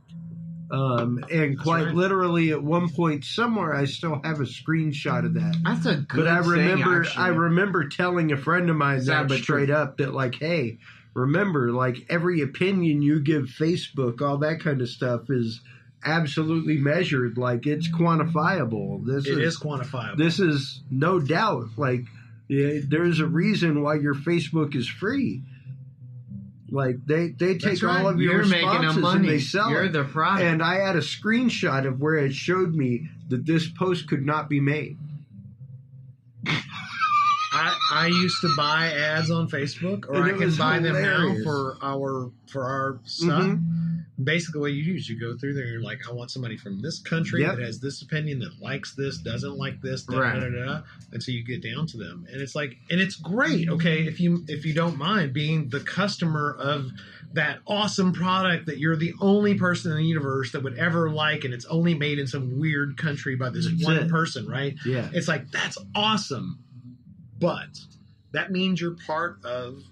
And quite right. literally, at one point somewhere, I still have a screenshot of that. That's a good But I remember, thing, I remember telling a friend of mine Sad that but straight true. up that, like, hey, remember, like, every opinion you give Facebook, all that kind of stuff is absolutely measured. Like, it's quantifiable. It is quantifiable. This is no doubt. Like, yeah, there's a reason why your Facebook is free. Like, they take That's right. all of your You're making responses them money. and they sell You're it. the product. And I had a screenshot of where it showed me that this post could not be made. I used to buy ads on Facebook, or And I it can was buy them hilarious. now for our stuff. Mhm. Basically, what you do is you go through there. And you're like, I want somebody from this country Yep. that has this opinion, that likes this, doesn't like this, da, Right. da, da, da, and so you get down to them, and it's like, and it's great. Okay, if you don't mind being the customer of that awesome product that you're the only person in the universe that would ever like, and it's only made in some weird country by this That's one it. person, right? Yeah. It's like, that's awesome. But that means you're part of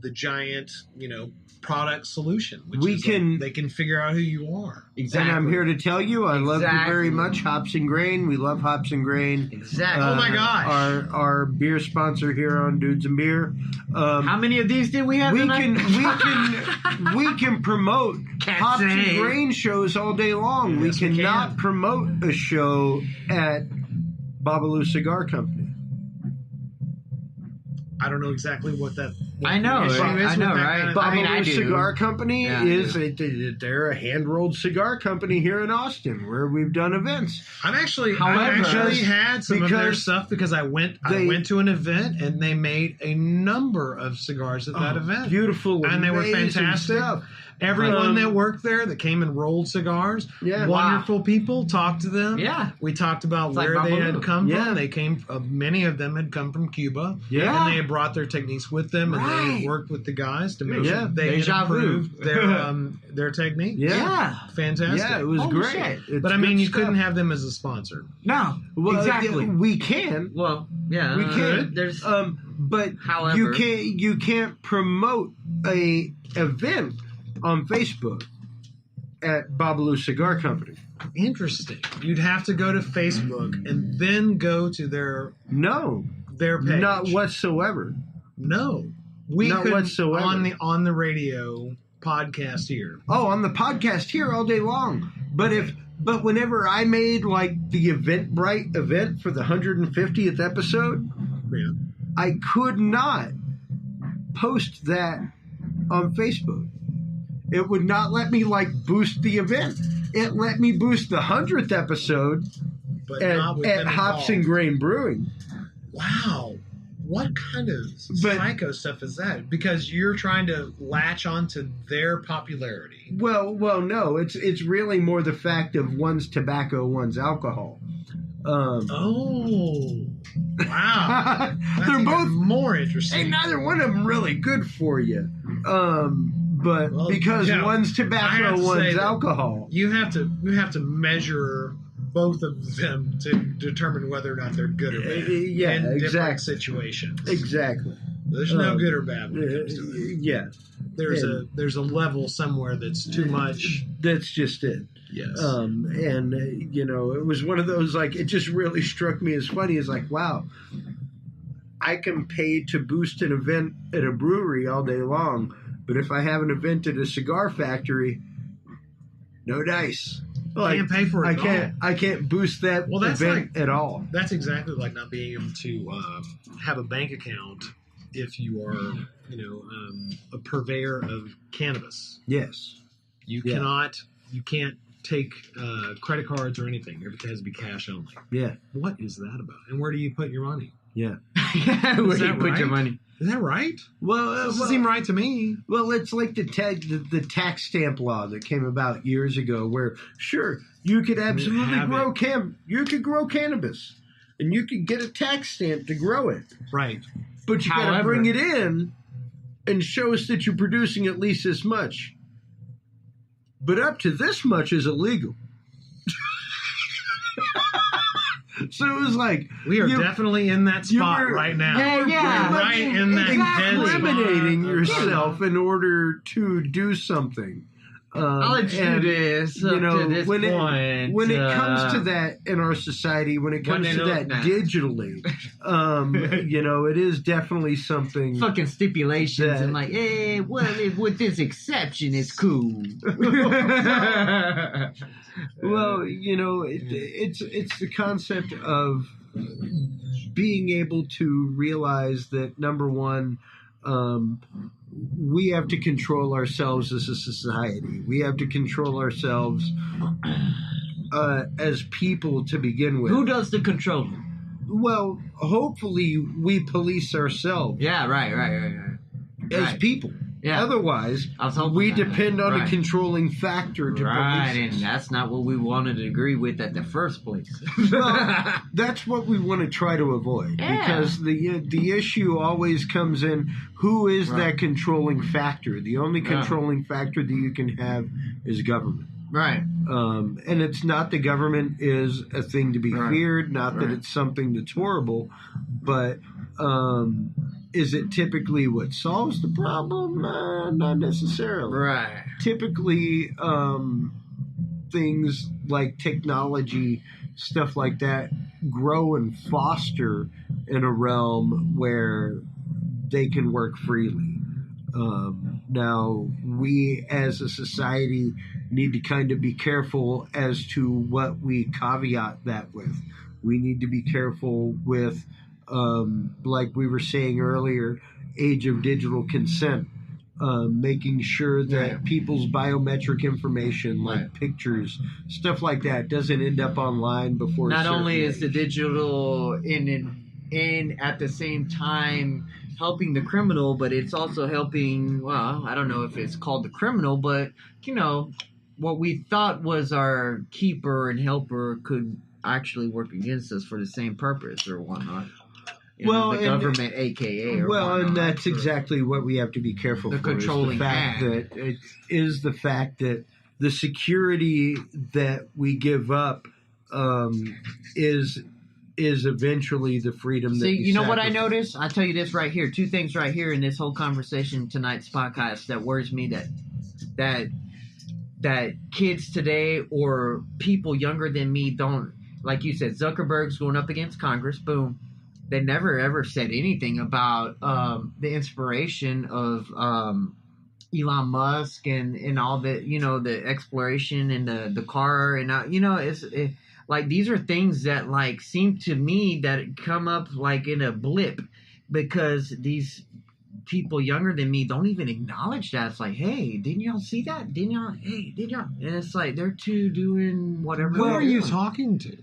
the giant, product solution. Which We is can- they can figure out who you are. exactly. And I'm here to tell you, I love you very Exactly. much. Hops and Grain. We love Hops and Grain. Exactly. Oh my gosh. Our beer sponsor here on Dudes and Beer. How many of these did we have We tonight? we can promote Can't Hops say. and Grain shows all day long. Yes, we we cannot can. promote a show at Babalu Cigar Company. I don't know exactly what that. What I know, the issue I is with know, that right? kind of- I mean, Babalu do. Cigar Company Yeah, I is do. they're a hand-rolled cigar company here in Austin where we've done events. I've actually However, had some of their because stuff because I went to an event and they made a number of cigars at that event. Beautiful, And they were amazing fantastic. stuff. Everyone that worked there that came and rolled cigars, Yeah. wonderful people. Talked to them. Yeah. We talked about It's like where they Babalu. had come Yeah. from. They came. Many of them had come from Cuba. Yeah. and they had brought their techniques with them, and Right. they worked with the guys to make Yeah. sure they had Deja vu. improved their technique. Yeah. Yeah. Fantastic. Yeah, it was Holy great. shit. It's But I mean, good you stuff. couldn't have them as a sponsor. No. Well, exactly. We can, Well, yeah. we can. There's. But However- you can't promote a event on Facebook at Babalu Cigar Company. Interesting. You'd have to go to Facebook and then go to their No, page. not whatsoever. No, we Not could whatsoever. on the radio podcast here. Oh, on the podcast here all day long. But if But whenever I made like the Eventbrite event for the 150th episode, Yeah. I could not post that on Facebook. It would not let me like boost the event. It let me boost the 100th episode But not with at them Hops and involved. Grain Brewing. Wow. What kind of psycho stuff is that? Because you're trying to latch onto their popularity. Well, no. It's really more the fact of one's tobacco, one's alcohol. Oh. Wow. That's They're even both more interesting. Ain't neither one of them really good for you. But Well, because yeah, one's I have tobacco, to say one's that alcohol. You have to measure both of them to determine whether or not they're good or bad. Yeah, in different exactly. situations. Exactly. There's no good or bad when it comes to it. Yeah, There's a level somewhere that's too much. that's just it. Yes. And you know, it was one of those like it just really struck me as funny. It's like, wow, I can pay to boost an event at a brewery all day long, but if I have an event at a cigar factory, no dice. Can't pay for it. I can't boost that Well, that's event at all. That's exactly like not being able to have a bank account if you are, a purveyor of cannabis. Yes. You can't take credit cards or anything. Everything has to be cash only. Yeah. What is that about? And where do you put your money? Yeah. Where do you that put your right? money? Is that right? Well, Doesn't seem right to me. Well, it's like the tax stamp law that came about years ago, where sure you could absolutely Have grow it. you could grow cannabis, and you could get a tax stamp to grow it, Right. but you got to However- bring it in and show us that you're producing at least this much. But up to this much is illegal. So it was like We are you- definitely in that spot you're- right now. Yeah. We're right in that dead spot. incriminating of- yourself in order to do something. I'll let you and, do this you up know, to this when point. when it comes to that in our society, when it comes they to don't- that nah. digitally, it is definitely something. fucking stipulations that- and like, hey, well, with this exception, it's cool. Well, it's the concept of being able to realize that number one, we have to control ourselves as a society. We have to control ourselves as people to begin with. Who does the controlling? Well, hopefully we police ourselves Yeah, right. as Right. people. Yeah. Otherwise, I was hoping we that. depend on a Right. controlling factor to Right, police and us. that's not what we wanted to agree with at the first place. Well, that's what we want to try to avoid, Yeah. because the issue always comes in who is Right. that controlling factor. The only Yeah. controlling factor that you can have is government. Right. And it's not the government is a thing to be Right. feared, not that Right. it's something that's horrible, but is it typically what solves the problem? Not necessarily. Right. Typically, things like technology, stuff like that, grow and foster in a realm where they can work freely. Now, we as a society need to kind of be careful as to what we caveat that with. We need to be careful with, like we were saying earlier, age of digital consent. Making sure that Yeah. people's biometric information, like Right. pictures, stuff like that, doesn't end up online before. a Not certain only is the age. digital in at the same time helping the criminal, but it's also helping, well, I don't know if it's called the criminal, but what we thought was our keeper and helper could actually work against us for the same purpose or whatnot. Well, the and- government, AKA, or Well, and whatnot. that's exactly what we have to be careful The for. controlling is the fact hand. that it is the fact that the security that we give up is eventually the freedom that See, we you know what I sacrifice. noticed? I'll tell you this right here. Two things right here in this whole conversation tonight's podcast that worries me that kids today or people younger than me don't, like you said, Zuckerberg's going up against Congress, boom. They never ever said anything about the inspiration of Elon Musk and all the, the exploration and the car and like these are things that like seem to me that come up like in a blip, because these people younger than me don't even acknowledge that. It's like, hey, didn't y'all see that? Didn't y'all? Hey, did y'all? And it's like they're too doing whatever. Who they're are you doing. talking to?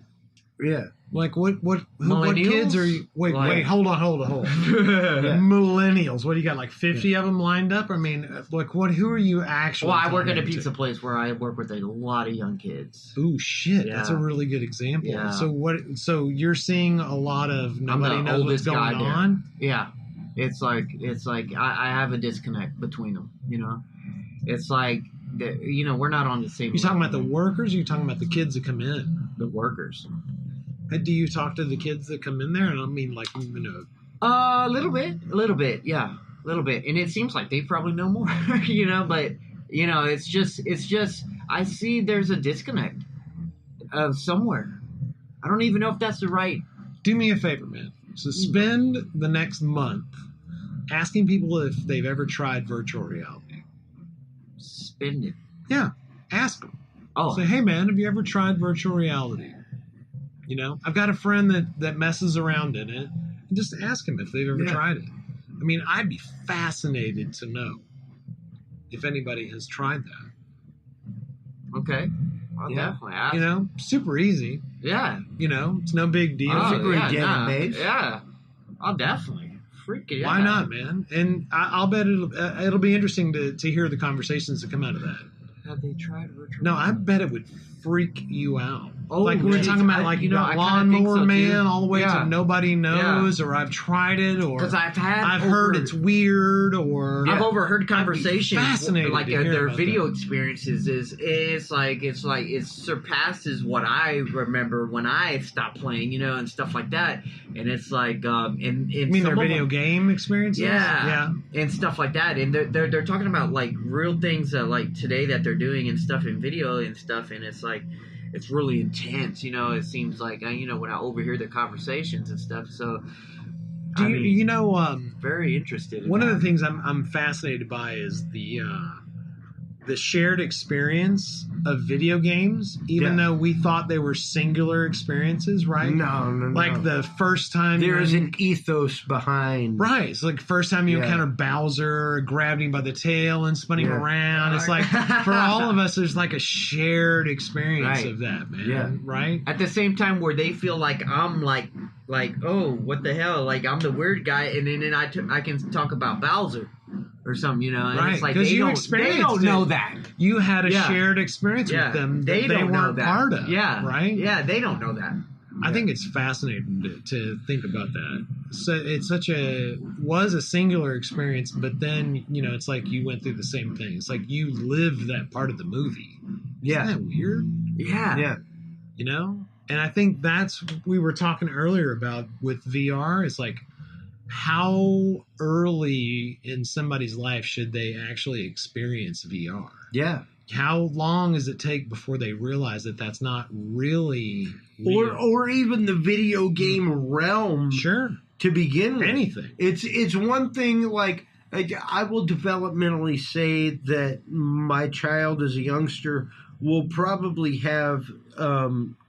Yeah. Like what Millennials? kids are you? Wait, Like- hold on. Millennials. What do you got? Like 50 of them lined up? I mean, like what? Who are you actually? Well, I work at a talking pizza to? place where I work with a lot of young kids. Ooh, shit! That's a Yeah. really good example. Yeah. So what? So you're seeing a lot of nobody I'm the knows what's oldest going guy there. on. Yeah, it's like I have a disconnect between them. It's like we're not on the same. You talking about level. the workers? Or you talking about the kids that come in? the workers? Do you talk to the kids that come in there? And I mean, like, A little bit, yeah, a little bit. And it seems like they probably know more, But it's just I see there's a disconnect of somewhere. I don't even know if that's the right. do me a favor, man. So spend the next month asking people if they've ever tried virtual reality. Spend it. Yeah, ask them. Oh, Say, hey, man, have you ever tried virtual reality? I've got a friend that messes around in it. And just ask them if they've ever tried it. I mean, I'd be fascinated to know if anybody has tried that. okay. I'll definitely ask. Super easy. Yeah. It's no big deal. Oh, great yeah, database. Yeah. I'll definitely. Freaking Why not, man? And I'll bet it'll be interesting to hear the conversations that come out of that. Have they tried virtual? No, I bet it would freak you out. Oh, like we were geez, talking about, I like kinda lawnmower think so, man, too. all the way Yeah. to nobody knows, or I've tried it, or Because I've heard it's weird, or I've overheard conversations fascinated like to hear their about video that. experiences it surpasses what I remember when I stopped playing, and stuff like that. And it's like and You mean their some of video them- game experiences? yeah, and stuff like that. And they're talking about like real things like today that they're doing and stuff in video and stuff. And it's like it's really intense. It seems like when I overhear the conversations and stuff. So Do you, very interested. In one that. of the things I'm fascinated by is the shared experience of video games, even though we thought they were singular experiences, right? No. Like the first time There's an ethos behind. right. It's like first time you Yeah. encounter Bowser, grabbed him by the tail and spun him Yeah. around. It's like for all of us, there's like a shared experience Right. of that, man. Yeah. Right? At the same time where they feel like I'm like oh, what the hell, like I'm the weird guy, and then I can talk about Bowser or something, and Right, it's like 'cause they you don't experienced know it. that. You had a Yeah. shared experience Yeah, with them that they don't know weren't that. part of. Yeah, Right? Yeah, they don't know that. I think it's fascinating to think about that. So it's was a singular experience, but then, it's like you went through the same thing. It's like you lived that part of the movie. Yeah. Isn't that weird? Yeah, Yeah. And I think that's we were talking earlier about with VR. It's like how early in somebody's life should they actually experience VR? Yeah. How long does it take before they realize that that's not really real? Or even the video game realm Sure, to begin with. anything. It's one thing, like I will developmentally say that my child as a youngster will probably have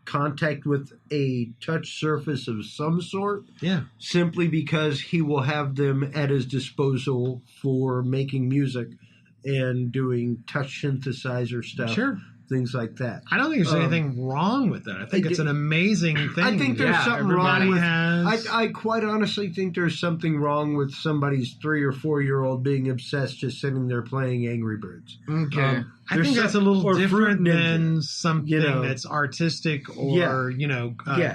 contact with a touch surface of some sort, Yeah. simply because he will have them at his disposal for making music and doing touch synthesizer stuff, Sure. things like that. I don't think there's anything wrong with that. I think it's an amazing thing. I think there's that something everybody wrong with. has. I quite honestly think there's something wrong with somebody's 3 or 4-year-old being obsessed just sitting there playing Angry Birds. okay. I There's think that's a some- little or Fruit different Ninja, than something that's artistic or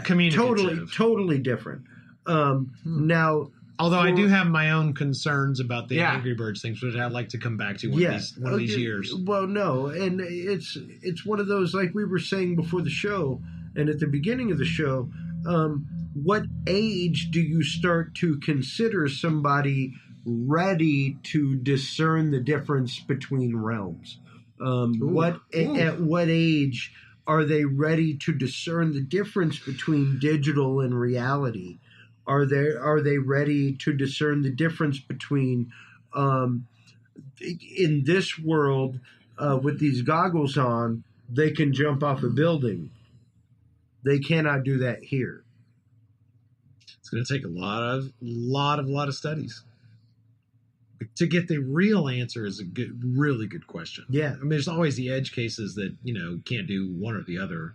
communicative. totally different. Now, Although I for- do have my own concerns about the Yeah. Angry Birds things, which I'd like to come back to one of these years. Well, no, and it's one of those, like we were saying before the show and at the beginning of the show. What age do you start to consider somebody ready to discern the difference between realms? At what age are they ready to discern the difference between digital and reality? Are they ready to discern the difference between in this world, with these goggles on, they can jump off a building. They cannot do that here. It's going to take a lot of studies to get the real answer. Is a really good question. Yeah. I mean, there's always the edge cases that can't do one or the other.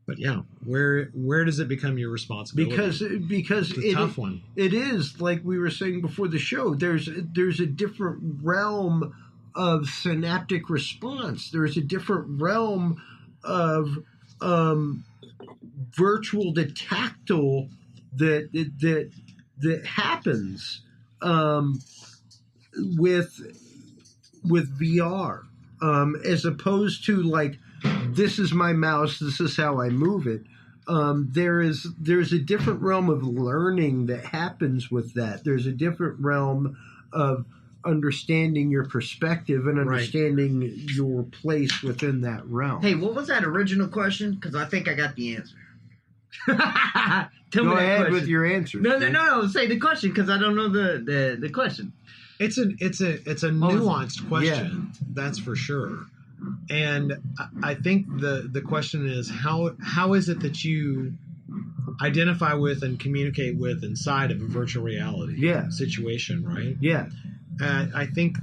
But yeah, where does it become your responsibility? Because it's a tough one. It is, like we were saying before the show. There's a different realm of synaptic response. There's a different realm of virtual to tactile that happens with VR, as opposed to like, this is my mouse, this is how I move it. There's a different realm of learning that happens with that. There's a different realm of understanding your perspective and understanding your place within that realm. Hey, what was that original question? Because I think I got the answer. Go ahead with your answer. No. Say the question, because I don't know the question. It's a nuanced question, that's for sure. And I think the question is how is it that you identify with and communicate with inside of a virtual reality situation, right? Yeah. I think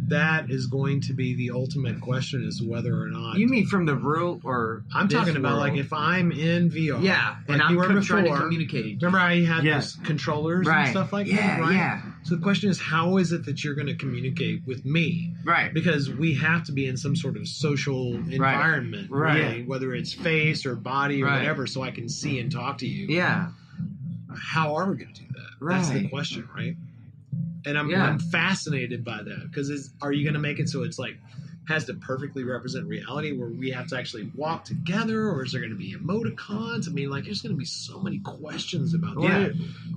that is going to be the ultimate question, is whether or not. You mean from the real, or I'm talking about like if I'm in VR, and I'm trying to communicate. Remember how you had those controllers and stuff like that, right? Yeah. So the question is, how is it that you're going to communicate with me? Right. Because we have to be in some sort of social environment, right? Whether it's face or body or whatever, so I can see and talk to you. Yeah. How are we going to do that? Right. That's the question, right? And I'm fascinated by that, because are you going to make it so it's like has to perfectly represent reality, where we have to actually walk together, or is there going to be emoticons? I mean, like, there's going to be so many questions about that.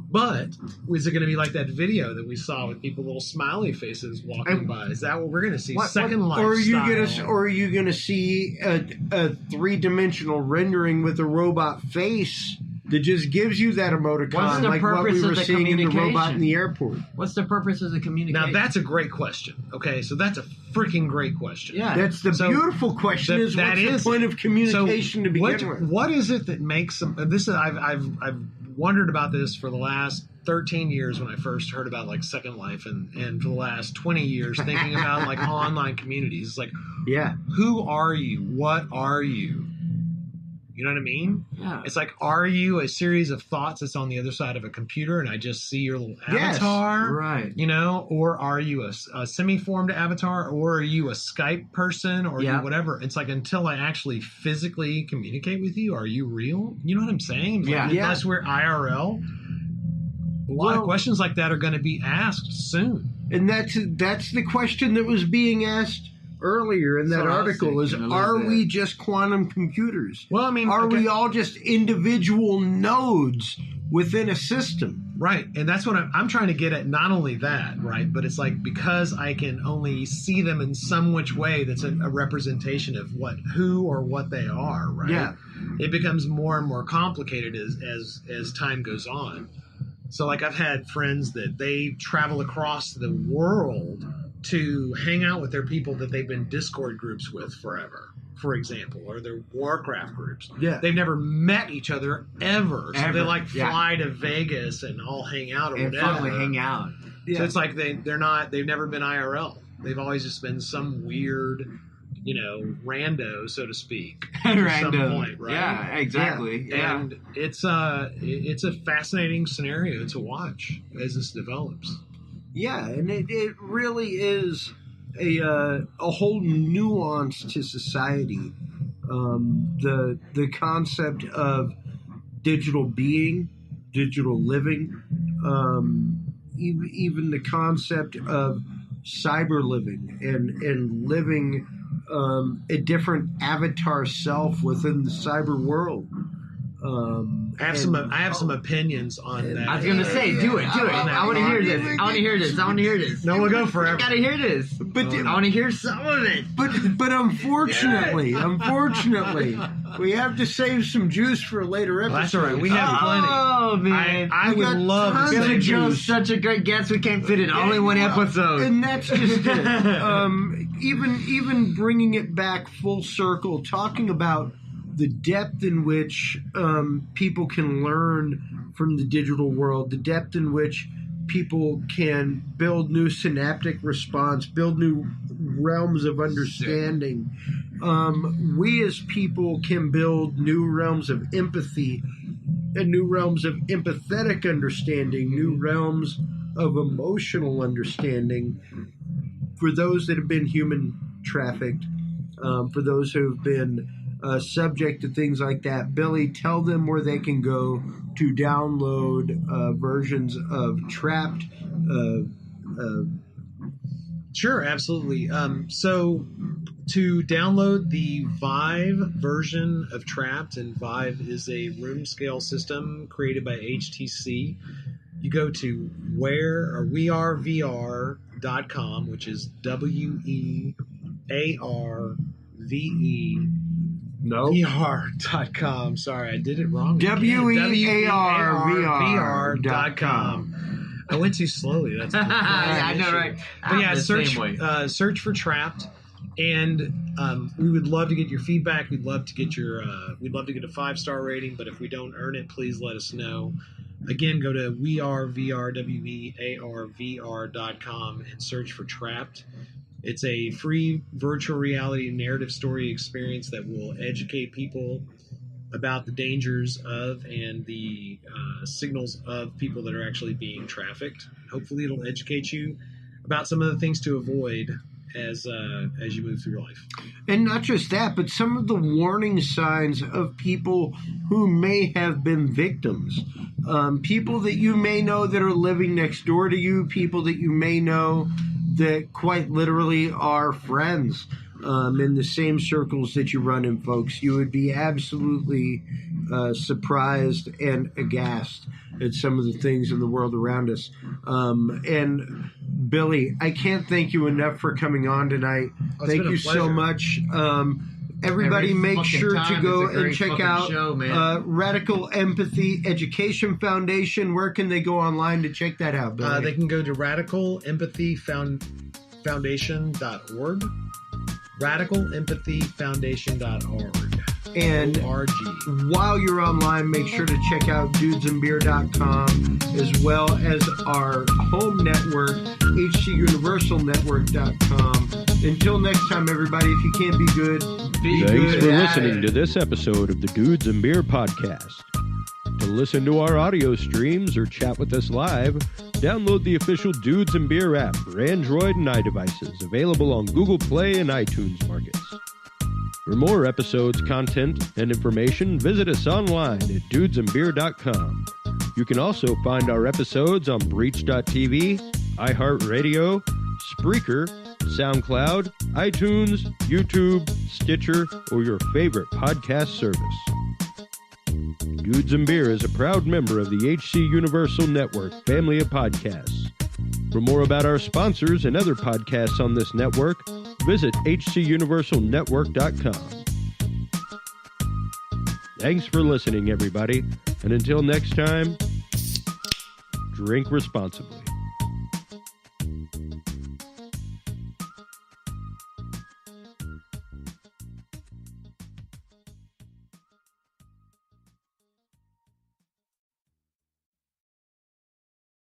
But is it going to be like that video that we saw with people, little smiley faces walking by? Is that what we're going to see? Second Life or style? are you going to see a 3-dimensional rendering with a robot face that just gives you that emoticon, like what we were seeing in the robot in the airport? What's the purpose of the communication? Now, that's a great question. Okay, so that's a freaking great question. Yeah. That's the beautiful question, what's the point of communication to begin with? What is it that makes them... I've wondered about this for the last 13 years when I first heard about like Second Life, and for the last 20 years thinking about like online communities. It's like, who are you? What are you? You know what I mean? Yeah. It's like, are you a series of thoughts that's on the other side of a computer and I just see your little avatar? Yes, right. You know? Or are you a semi-formed avatar? Or are you a Skype person? Or you whatever? It's like, until I actually physically communicate with you, are you real? You know what I'm saying? Like, unless we're IRL. A lot of questions like that are going to be asked soon. And that's the question that was being asked earlier in that article, is are we just quantum computers? Well, I mean, are we all just individual nodes within a system? Right. And that's what I'm trying to get at. Not only that, right, but it's like, because I can only see them in some which way that's a representation of who or what they are, right? Yeah. It becomes more and more complicated as time goes on. So like, I've had friends that they travel across the world to hang out with their people that they've been Discord groups with forever, for example, or their Warcraft groups. Yeah. They've never met each other ever. So they like fly to Vegas and all hang out or whatever. Finally hang out. So it's like they've never been IRL. They've always just been some weird, rando, so to speak. At some point, right? Yeah, exactly. Yeah. And it's a fascinating scenario to watch as this develops. Yeah, and it really is a whole nuance to society. The concept of digital being, digital living, even the concept of cyber living and living a different avatar self within the cyber world. I have some opinions on that. I was gonna say, do it. I want to hear this. No, we'll go forever. I gotta hear this. But I want to hear some of it. But unfortunately, We have to save some juice for a later episode. Well, that's all right. We have plenty. Oh man, I would love to tons say of Joe's juice. such a great guest. We can't fit in all in one episode. And that's just it. Even bringing it back full circle, talking about the depth in which people can learn from the digital world, the depth in which people can build new synaptic response, build new realms of understanding. We as people can build new realms of empathy and new realms of empathetic understanding, new realms of emotional understanding for those that have been human trafficked, for those who have been subject to things like that. Billy, tell them where they can go to download versions of Trapped. Sure, absolutely. So to download the Vive version of Trapped, and Vive is a room scale system created by HTC, you go to wearevr.com, which is VR.com. Sorry, I did it wrong. WEARVR.com. I went too slowly. That's cool. I know, right? But yeah, I'm the search same way. search for Trapped, and we would love to get your feedback. We'd love to get a 5-star rating. But if we don't earn it, please let us know. Again, go to wearevr.com and search for Trapped. It's a free virtual reality narrative story experience that will educate people about the dangers of and the signals of people that are actually being trafficked. Hopefully it'll educate you about some of the things to avoid as you move through life. And not just that, but some of the warning signs of people who may have been victims. People that you may know that are living next door to you, people that you may know that quite literally are friends in the same circles that you run in, folks. You would be absolutely surprised and aghast at some of the things in the world around us. And Billy, I can't thank you enough for coming on tonight. Thank you so much. Everybody make sure to go and check out Radical Empathy Education Foundation. Where can they go online to check that out, Billy? They can go to radicalempathyfoundation.org. radicalempathyfoundation.org. And O-R-G. while you're online, make sure to check out dudesandbeer.com as well as our home network, hcuniversalnetwork.com. Until next time, everybody, if you can't be good, be Thanks good. for listening to this episode of the Dudes and Beer Podcast. To listen to our audio streams or chat with us live, download the official Dudes and Beer app for Android and iDevices, available on Google Play and iTunes markets. For more episodes, content, and information, visit us online at dudesandbeer.com. You can also find our episodes on Breach.tv, iHeartRadio, Spreaker, SoundCloud, iTunes, YouTube, Stitcher, or your favorite podcast service. Dudes and Beer is a proud member of the HC Universal Network family of podcasts. For more about our sponsors and other podcasts on this network, visit hcuniversalnetwork.com. Thanks for listening, everybody, and until next time, drink responsibly.